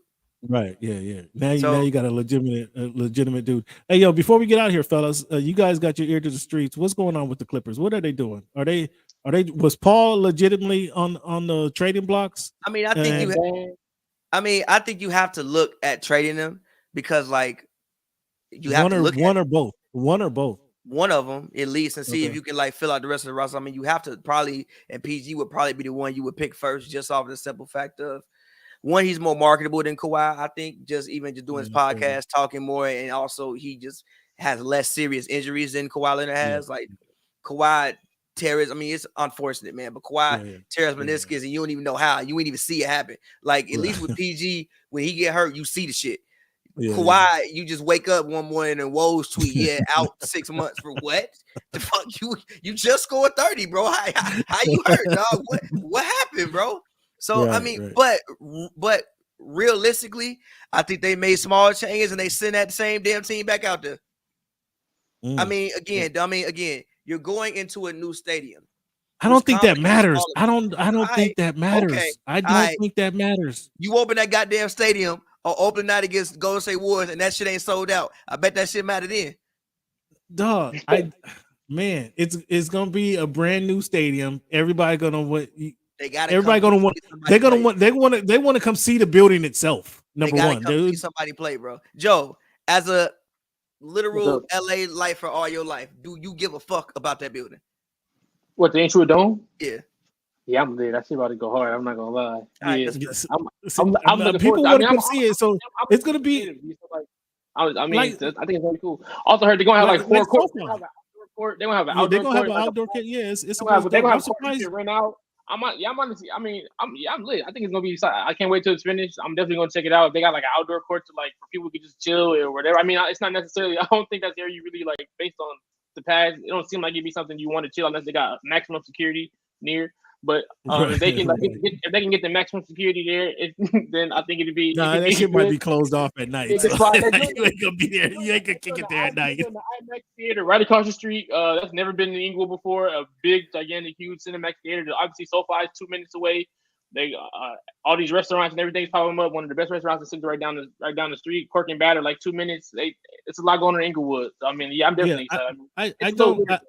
Speaker 3: Right, yeah. Now you got a legitimate dude. Hey, yo, before we get out here, fellas, you guys got your ear to the streets. What's going on with the Clippers? What are they doing? Was Paul legitimately on the trading blocks?
Speaker 1: I mean, I think you have to look at trading them because, like, you have to look
Speaker 3: one or both.
Speaker 1: One of them at least, and see if you can like fill out the rest of the roster. I mean, you have to probably, and PG would probably be the one you would pick first, just off the simple fact of, one, he's more marketable than Kawhi. I think just doing his podcast, talking more, and also he just has less serious injuries than Kawhi Leonard has. Like Kawhi tears, I mean, it's unfortunate, man, but Kawhi tears meniscus and you don't even know how. You ain't even see it happen. Like at least with PG, when he get hurt, you see the shit. Kawhi, you just wake up one morning and Woe's tweet, out 6 months for what? The fuck you just scored 30, bro. How you hurt, dog? What happened, bro? So but realistically, I think they made small changes and they sent that same damn team back out there. I mean, again, you're going into a new stadium.
Speaker 3: I don't think that matters. I don't think that matters. Okay. I don't think that matters.
Speaker 1: You open that goddamn stadium or open night against Golden State Warriors and that shit ain't sold out. I bet that shit mattered then.
Speaker 3: Dog, it's gonna be a brand new stadium. Everybody gonna what. They want to come see the building itself. Number one, dude.
Speaker 1: See somebody play, bro. Joe, as a literal LA lifer all your life, do you give a fuck about that building?
Speaker 2: What, the Intruder Dome?
Speaker 1: Yeah.
Speaker 2: Yeah, I'm there. That shit about to go hard. I'm not gonna lie. Yeah.
Speaker 3: I'm people want to come see it, so it's gonna be.
Speaker 2: I think it's really cool. Also heard they're gonna have like 4 courts. They're gonna have an outdoor court. They're gonna have an outdoor court.
Speaker 3: Yeah, it's
Speaker 2: they're gonna have courts to rent out. I'm honestly. I mean, I'm lit. I think it's gonna be. I can't wait till it's finished. I'm definitely gonna check it out. They got like an outdoor court to like for people who can just chill or whatever. I mean, it's not necessarily. I don't think that's area you really like based on the past. It don't seem like it'd be something you want to chill unless they got maximum security near. But if they can get the maximum security there, then I think it'd be.
Speaker 3: Nah, that shit might be closed off at night. So you ain't gonna be there. You ain't gonna kick it there at night.
Speaker 2: The IMAX theater right across the street. That's never been in Inglewood before. A big, gigantic, huge Cinemax theater. Obviously, SoFi is 2 minutes away. They all these restaurants and everything's popping up. One of the best restaurants is right down the street. Cork and Batter, like 2 minutes. It's a lot going on in Inglewood. So, I mean, I'm definitely excited.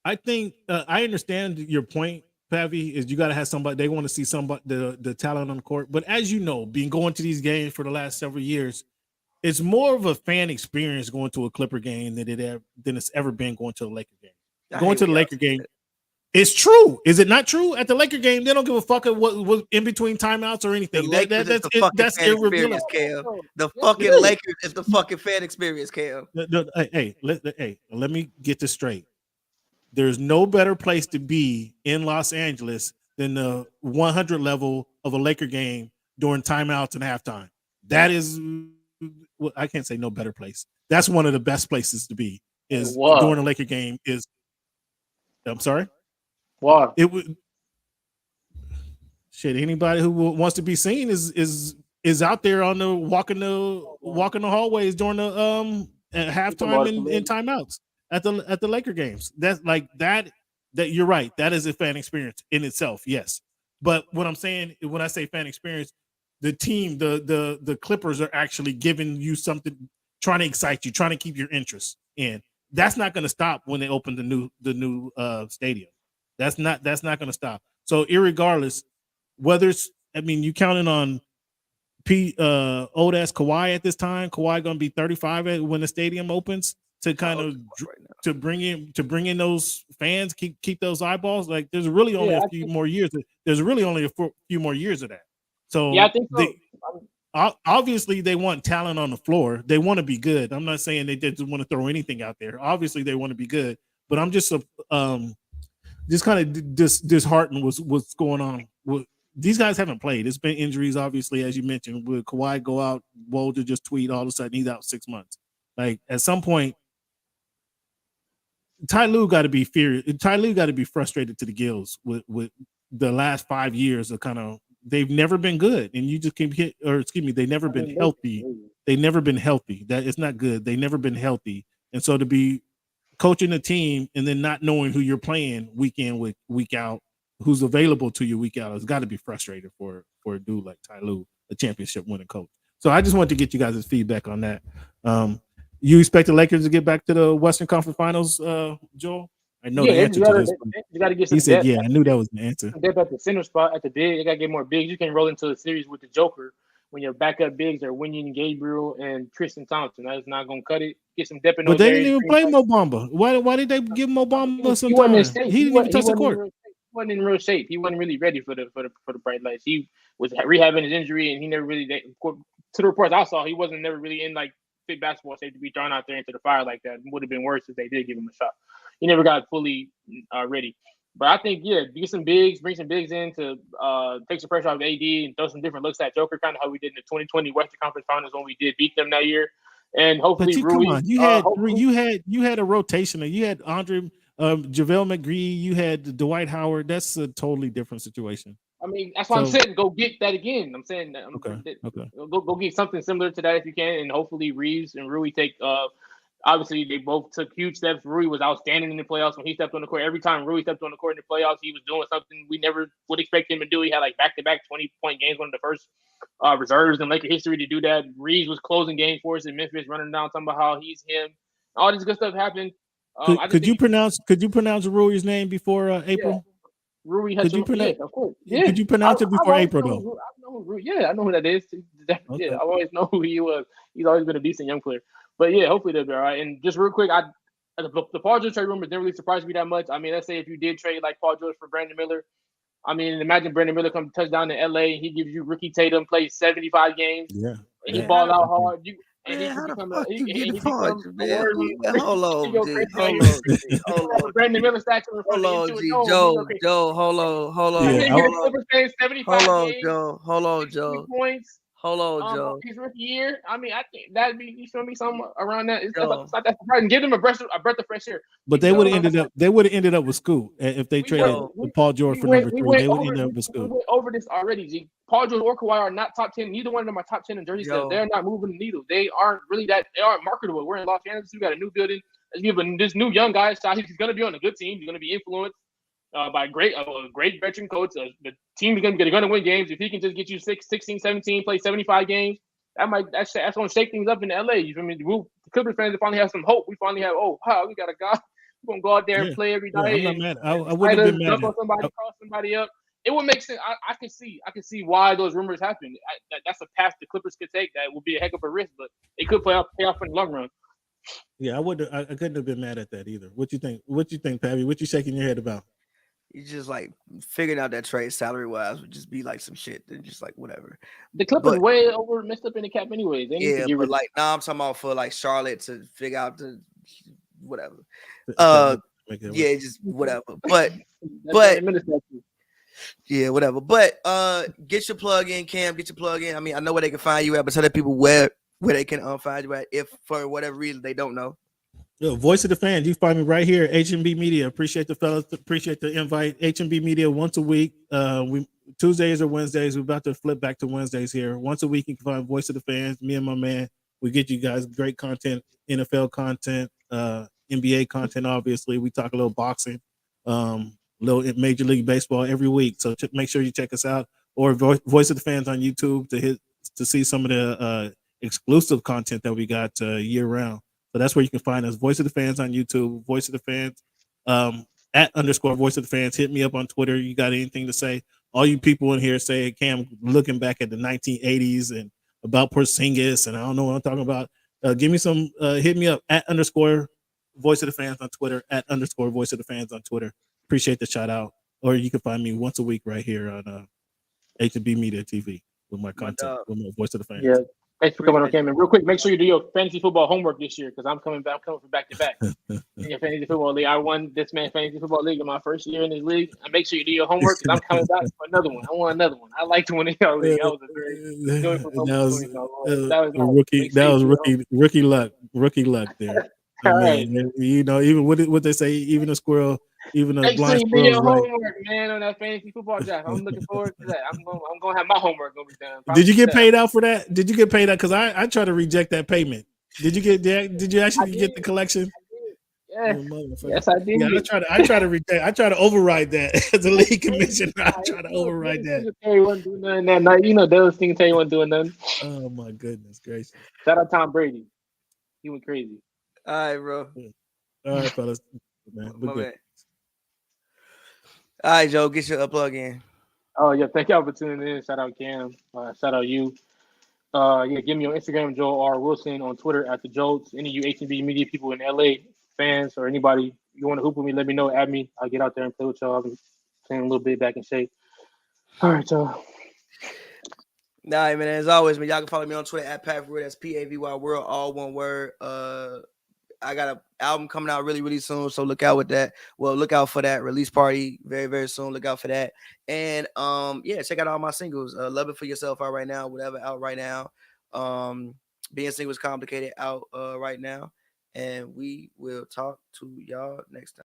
Speaker 3: I think I understand your point, Pavy, is you got to have somebody. They want to see somebody, the talent on the court. But as you know, being going to these games for the last several years, it's more of a fan experience going to a Clipper game than it's ever been going to a Laker game. Going to the Laker game, it's true. Is it not true? At the Laker game, they don't give a fuck what in between timeouts or anything. That's
Speaker 1: irreverent. The fucking Lakers is the fucking fan experience, Cam.
Speaker 3: Hey, let me get this straight. There's no better place to be in Los Angeles than the 100 level of a Laker game during timeouts and halftime. That is, well, I can't say no better place. That's one of the best places to be is during a Laker game. I'm sorry.
Speaker 2: Wow.
Speaker 3: It would. shit, anybody who wants to be seen is out there on the walking the hallways during the at halftime and timeouts at the Laker games. That's like that you're right. That is a fan experience in itself, yes. But what I'm saying when I say fan experience, the team, the Clippers are actually giving you something, trying to excite you, trying to keep your interest in. That's not going to stop when they open the new stadium. That's not going to stop. So irregardless, whether it's, I mean, you counting on old ass Kawhi at this time. Kawhi going to be 35 when the stadium opens to kind of to bring in those fans, keep those eyeballs. Like there's really only a few more years. There's really only a few more years of that. So
Speaker 2: yeah, I think so.
Speaker 3: Obviously they want talent on the floor. They want to be good. I'm not saying they just want to throw anything out there. Obviously they want to be good, but I'm just kind of disheartened with what's going on. These guys haven't played. It's been injuries, obviously, as you mentioned. With Kawhi go out, Woj just tweet all of a sudden he's out 6 months. Like at some point, Ty Lue got to be frustrated to the gills with the last 5 years of kind of. They've never been good, and you just keep they've never been healthy. They've never been healthy. That it's not good. They've never been healthy, and so to be coaching a team and then not knowing who you're playing week in, week out, who's available to you week out, has got to be frustrating for a dude like Ty Lue, a championship winning coach. So I just wanted to get you guys' feedback on that. You expect the Lakers to get back to the Western Conference Finals, Joel? I know the answer to this.
Speaker 2: You got to get some.
Speaker 3: He said, depth. "Yeah, I knew that was the answer."
Speaker 2: Depth at the center spot, at the big, you got to get more bigs. You can roll into the series with the Joker when your backup bigs are Winyon, Gabriel, and Tristan Thompson. That is not going to cut it. Get some depth in those
Speaker 3: But they didn't even play Mo Bamba. Why did they give Mo Bamba some time? He didn't even touch the court.
Speaker 2: He wasn't in real shape. He wasn't really ready for the bright lights. He was rehabbing his injury, and he never really. To the reports I saw, he wasn't never really in like fit basketball shape to be thrown out there into the fire like that. It would have been worse if they did give him a shot. He never got fully ready. But I think, get some bigs, bring some bigs in to take some pressure off of AD and throw some different looks at Joker, kind of how we did in the 2020 Western Conference Finals when we did beat them that year. And hopefully,
Speaker 3: come on, you had a rotation. You had Andre, JaVale McGee, you had Dwight Howard. That's a totally different situation.
Speaker 2: I mean, that's why I'm saying go get that again. I'm saying that.
Speaker 3: Okay.
Speaker 2: Go get something similar to that if you can, and hopefully Reeves and Rui take. Obviously, they both took huge steps. Rui was outstanding in the playoffs when he stepped on the court. Every time Rui stepped on the court in the playoffs, he was doing something we never would expect him to do. He had like back-to-back 20-point games, one of the first reserves in Laker history to do that. Reeves was closing games for us in Memphis, running down, talking about how he's him. All this good stuff happened.
Speaker 3: Could you pronounce Rui's name before April?
Speaker 2: Yeah. Rui had of course. Yeah.
Speaker 3: Could you pronounce it before April though?
Speaker 2: I know who that is. Okay. Yeah, I always know who he was. He's always been a decent young player. But yeah, hopefully they'll be all right. And just real quick, the Paul George trade rumors didn't really surprise me that much. I mean, let's say if you did trade like Paul George for Brandon Miller, I mean, imagine Brandon Miller come touchdown to LA and he gives you Rookie Tatum, plays 75 games.
Speaker 3: Yeah.
Speaker 2: And he ball out hard.
Speaker 1: Hold on,
Speaker 2: Brandon Miller stature.
Speaker 1: Hold on, Joe. Hold on, Joe.
Speaker 2: Points.
Speaker 1: Hold on, Joe.
Speaker 2: His rookie year. I mean, I think that'd be you showing me something around that. It's not that surprising. Give them a breath of fresh air.
Speaker 3: But they would have ended up with Scoot if they traded Paul George for number 3. They would end up with Scoot.
Speaker 2: We went over this already, G. Paul George or Kawhi are not top 10. Neither one of them are top 10 in jersey sales. They're not moving the needle. They aren't really that. They aren't marketable. We're in Los Angeles. We got a new building. Let's give this new young guy a shot. He's going to be on a good team. He's going to be influenced by a great veteran coach. The team is going to win games. If he can just get you 16, 17, play 75 games, that's going to shake things up in LA. You feel me? The Clippers fans finally have some hope. We finally have, we got a guy. We're going to go out there and play every night.
Speaker 3: I'm not mad. I wouldn't have been mad.
Speaker 2: Cross somebody up. It would make sense. I can see why those rumors happen. That's a path the Clippers could take. That would be a heck of a risk, but it could pay off in the long run.
Speaker 3: Yeah, I couldn't have been mad at that either. What you think, Pavy? What you shaking your head about?
Speaker 1: You just like figuring out that trade salary wise would just be like some shit. They're just like whatever.
Speaker 2: The Clippers way over messed up in the cap anyways.
Speaker 1: But like now I'm talking about for like Charlotte to figure out the whatever. Just whatever. But yeah, whatever. But get your plug in, Cam. Get your plug in. I mean, I know where they can find you at, but tell the people where they can find you at if for whatever reason they don't know.
Speaker 3: Voice of the fans. You find me right here, HNB Media. Appreciate the fellas. Appreciate the invite. HNB Media once a week. Tuesdays or Wednesdays. We're about to flip back to Wednesdays here. Once a week, you can find Voice of the Fans. Me and my man, we get you guys great content, NFL content, NBA content. Obviously, we talk a little boxing, little Major League Baseball every week. So make sure you check us out, or Voice of the Fans on YouTube to see some of the exclusive content that we got year round. So that's where you can find us. Voice of the Fans on YouTube. Voice of the Fans. @ Voice of the Fans. Hit me up on Twitter. You got anything to say? All you people in here say, Cam, looking back at the 1980s and about Porzingis, and I don't know what I'm talking about. Give me some. Hit me up @ Voice of the Fans on Twitter. @ Voice of the Fans on Twitter. Appreciate the shout out. Or you can find me once a week right here on HNB Media TV with my content, with my Voice of the Fans.
Speaker 2: Yeah. Thanks for coming on, Cam. And real quick, make sure you do your fantasy football homework this year because I'm coming for back to back. In your fantasy football league, I won this man fantasy football league in my first year in this league. And make sure you do your homework because I'm coming back for another one. I want another one. I like to win in your league. That was a very joyful
Speaker 3: rookie luck. Rookie luck there. I mean, you know, even what they say, even a squirrel, even a
Speaker 2: make
Speaker 3: blind
Speaker 2: sure you do your homework, man, on that fantasy football draft. I'm looking forward to that. I'm gonna have my homework gonna be done.
Speaker 3: Did you get paid out for that? Did you get paid out? Because I try to reject that payment. Did you actually get the collection?
Speaker 2: Yes, I did.
Speaker 3: Yeah, I try to reject. I try to override that as a league commissioner. I try to override that.
Speaker 2: Terry wasn't doing nothing that night. You know, those things Terry wasn't doing nothing.
Speaker 3: Oh my goodness gracious!
Speaker 2: Shout out Tom Brady. He went crazy.
Speaker 1: All right, bro.
Speaker 3: All right, fellas. Man,
Speaker 1: my man. All right, Joe, get your plug in.
Speaker 2: Oh yeah, thank y'all for tuning in. Shout out Cam. Shout out you. Yeah, give me on Instagram, Joel R. Wilson, on Twitter at the Jolts. Any of you HNB Media people in LA, fans or anybody you want to hoop with me, let me know. Add me. I'll get out there and play with y'all. I'll be playing a little bit back in shape. All right, y'all.
Speaker 1: All right, man. As always, man, y'all can follow me on Twitter at pavyworld. That's pavyworld, all one word. I got an album coming out really, really soon, so look out with that. Well, look out for that release party very, very soon. Look out for that. And yeah, check out all my singles. Love It For Yourself out right now, whatever out right now. Being Single Is Complicated out right now. And we will talk to y'all next time.